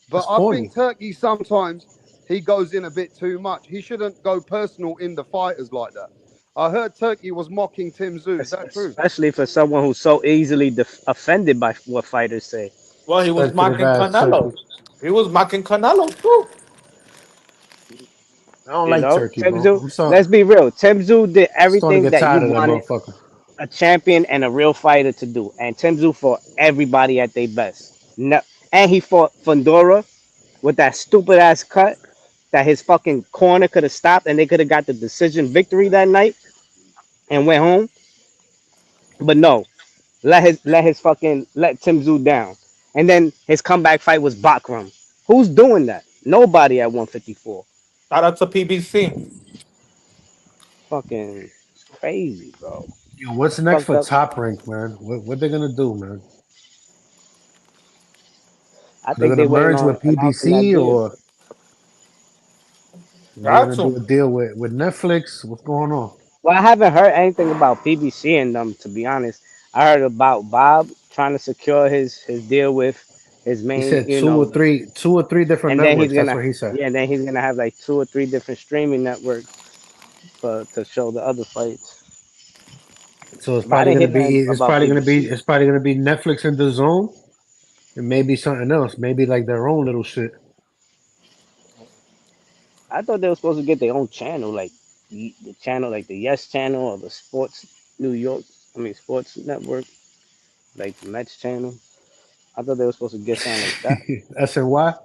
But That's I corny. think Turkey sometimes he goes in a bit too much. He shouldn't go personal in the fighters like that. I heard Turkey was mocking Tim Tszyu. Is that true? Especially for someone who's so easily offended by what fighters say. Well, he was Sensitive mocking ass Canelo. Turkey. He was mocking Canelo too. I don't You like know, Turkey, Tim bro. Tszyu. I'm Let's be real. Tim Tszyu did starting to everything get that you tired of that wanted motherfucker. a champion and a real fighter to do, and Tim Tszyu fought everybody at their best. No, and he fought Fundora with that stupid ass cut that his fucking corner could have stopped, and they could have got the decision victory that night and went home. But no, let Tim Tszyu down, and then his comeback fight was Bakram. Who's doing that? Nobody at 154. Shout out to PBC. Fucking crazy, bro. Yo, what's It's next fucked for up. Top Rank, man? What they gonna do, man? I They're think gonna they waiting merge on with announcing that PBC, deal. or they're Got gonna to. do a deal with Netflix? What's going on? Well, I haven't heard anything about PBC and them, to be honest. I heard about Bob trying to secure his deal with his He main, said two or three different and then he's networks. That's gonna, what he said. yeah, and then he's gonna have like 2 or 3 different streaming networks for to show the other fights. So it's But I probably didn't gonna hear be nothing about BBC. it's probably gonna be Netflix and the Zone, and maybe something else, maybe like their own little shit. I thought they were supposed to get their own channel, like the channel, like the Yes Channel or the Sports New York. I mean, Sports Network, like the Mets channel. I thought they were supposed to get something like that. SNY.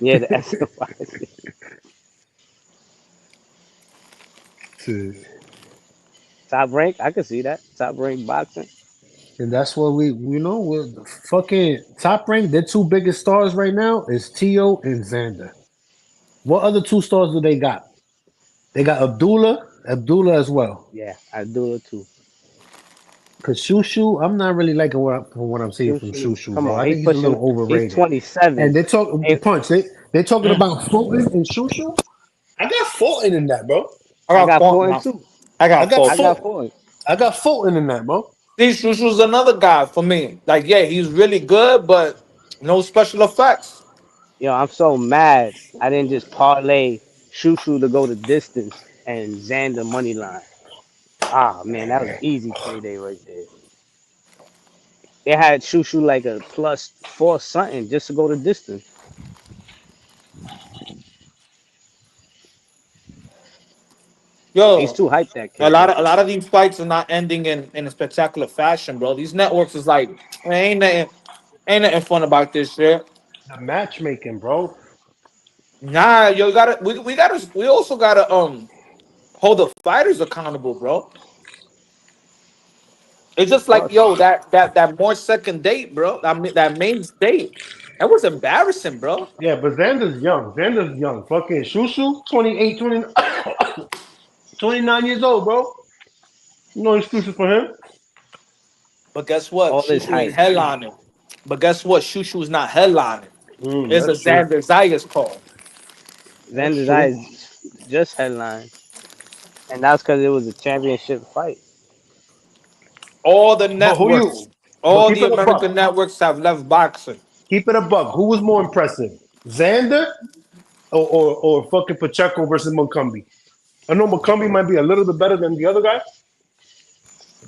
Yeah, the SNY. Top rank. I could see that. Top rank boxing. And that's what we're fucking top rank. Their two biggest stars right now is Tio and Xander. What other two stars do they got? They got Abdullah as well. Yeah, I do it too. Cause Shushu, I'm not really liking what I'm seeing from Shushu, Shushu, come bro. on, I he think he's a pushing. little He's overrated. 27. And they talk He- punch. They're talking about Fulton and Shushu. I got Fulton in that, bro. I got Fulton. 4 too. I I got got I Fulton. got Fulton. 4. I got Fulton in that, bro. See, Shushu's another guy for me. Like, yeah, he's really good, but no special effects. Yo, I'm so mad. I didn't just parlay Shushu to go the distance and Xander money line. Ah man, that was easy payday right there. They had Shushu like a +4 something just to go the distance. He's Yo, too hyped, that a kid, lot bro. of a lot of these fights are not ending in a spectacular fashion, bro. These networks is like, man, ain't nothing fun about this shit. The matchmaking, bro. Nah, yo, we also gotta hold the fighters accountable, bro. It's just like, Fuck. yo, that more second date, bro. That main date. That was embarrassing, bro. Yeah, but Xander's young. Xander's young. Fucking Shushu, 28, 29 years old, bro. No excuses for him. But guess what? All this Shushu ain't hype. headlining. But guess what? Shushu's not headlining. It's a That's true. Xander Zayas call. That's Xander's true. eyes just headline, and that's because it was a championship fight. All the But who networks, you? But all keep the it a American buck. networks have left boxing. Keep it a buck. Who was more impressive, Xander or fucking Pacheco versus Montgomery? I know Montgomery might be a little bit better than the other guy,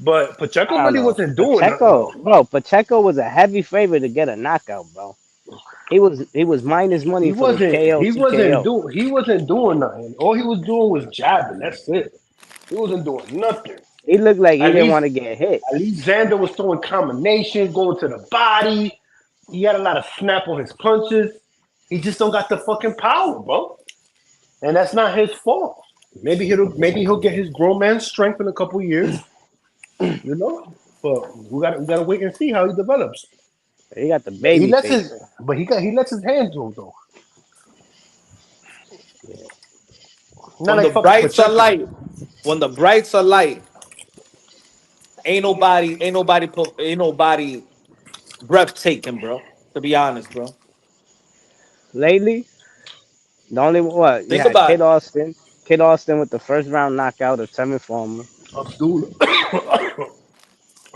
but Pacheco I don't really know. wasn't doing nothing though. Pacheco was a heavy favorite to get a knockout, bro. He was minus money He for the wasn't. KO He wasn't TKO. doing. He wasn't doing nothing. All he was doing was jabbing. That's it. He wasn't doing nothing. He looked like he At didn't least, want to get hit. at least Xander was throwing combinations, going to the body. He had a lot of snap on his punches. He just don't got the fucking power, bro. And that's not his fault. Maybe he'll get his grown man strength in a couple years, you know. But we gotta wait and see how he develops. He got the He baby lets face. he lets his hands go though. Not When the like fucking brights are Pacheco. light, when the brights are light, ain't nobody breathtaking, bro. To be honest, bro. Lately, the only what you Think had about it. Kid Austin with the first round knockout of Tevin Farmer. Abdullah.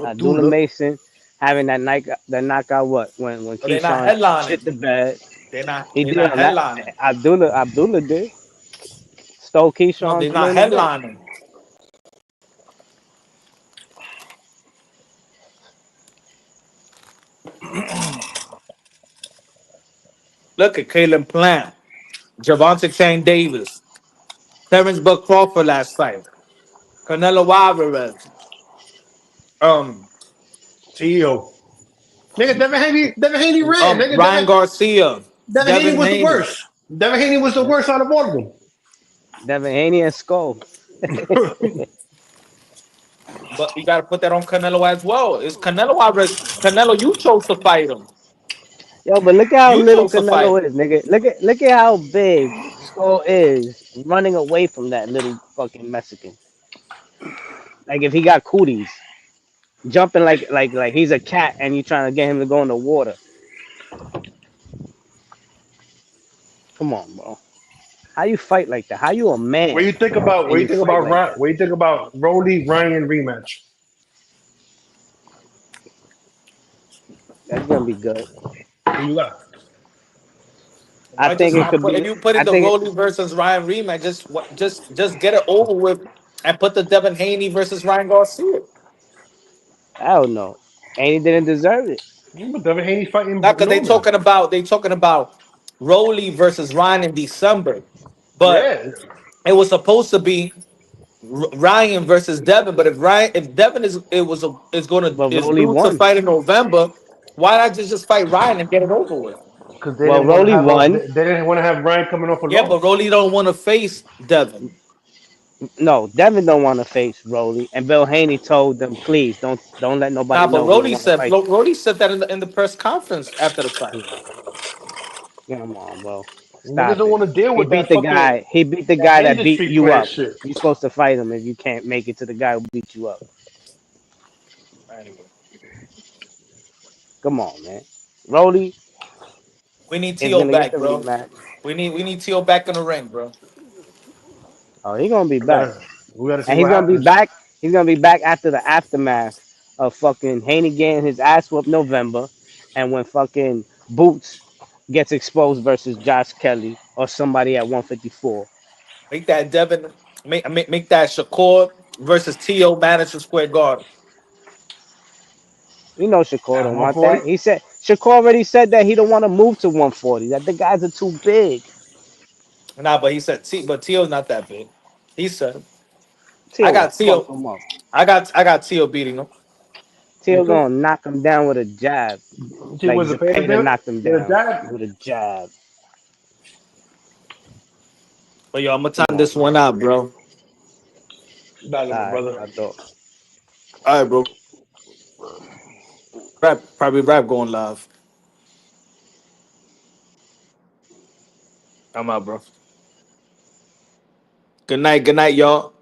Abdullah Abdullah. Mason having that knockout what when But they're not Keyshawn headlining. shit the bed. They're not. He They're did not on that. headlining. Abdullah did stole No, they're Keyshawn's not main event. headlining. Look at Caleb Plant, Javante Shane Davis, Terrence Buck Crawford last fight, Canelo Alvarez, um, Tio. Nigga, Devin Haney ran. Nigga, Ryan Garcia, Devin Haney Devin was the Haney. worst. Devin Haney was the worst out of all of them. Devin Haney and Skull. But you got to put that on Canelo as well. It's Canelo Alvarez. Canelo, you chose to fight him. Yo, but look at how You little chose to fight Canelo him. is, nigga. Look at how big Skull is running away from that little fucking Mexican. Like if he got cooties, jumping like he's a cat and you trying to get him to go in the water. Come on, bro. How you fight like that? How you a man? What you think about? And you fight like that? What you think about Rolly Ryan rematch? That's gonna be good. Who you got? I think it could be. If you put I in the think Rolly versus Ryan rematch, just get it over with and put the Devin Haney versus Ryan Garcia. Hell no. Haney didn't deserve it. But Devin Haney's fighting Not because Norman. they talking about Rolly versus Ryan in December, but Yeah, it was supposed to be Ryan versus Devin. But if Devin But is Rolly due to won. fight in November, why not just fight Ryan and get it over with? because Well, Rolly won. they didn't want to have Ryan coming off a Yeah, but loss. Rolly don't want to face Devin. No, Devin don't want to face Rolly, and Bill Haney told them, please don't let Nah, nobody but know he don't want to fight Rolly said that in the press conference after the fight. you. Come on, bro. Niggas Stop don't it. want to deal He with beat that the fucking guy. He beat the that guy that beat industry you plan up. shit. You're supposed to fight him if you can't make it to the guy who beat you up. Anyway, Come on, man. Rolly we need is Tio gonna get back, the bro. rematch. We need Tio back in the ring, bro. Oh, he's gonna be We back. gotta, we gotta see And what happens. he's gonna be back after the aftermath of fucking Haney getting his ass whooped November and when fucking Boots gets exposed versus Josh Kelly or somebody at 154. Make that Devin, make that Shakur versus Tio Madison Square Garden. You know Shakur At don't want that. 140, He said Shakur already said that he don't want to move to 140. That the guys are too big. Nah, but he said but Tio's not that big. He said I Tio will got fuck Tio. him up. I got Tio beating him. you Tio think? gonna knock him down with a jab, He like was a pain to Zepeda do it knocked him with a down jab. with a jab. But yo, I'm gonna Come time on, this man. one out, bro. Dale, my All right, brother. I thought. All right, bro. Rap going live. I'm out, bro. Good night, y'all.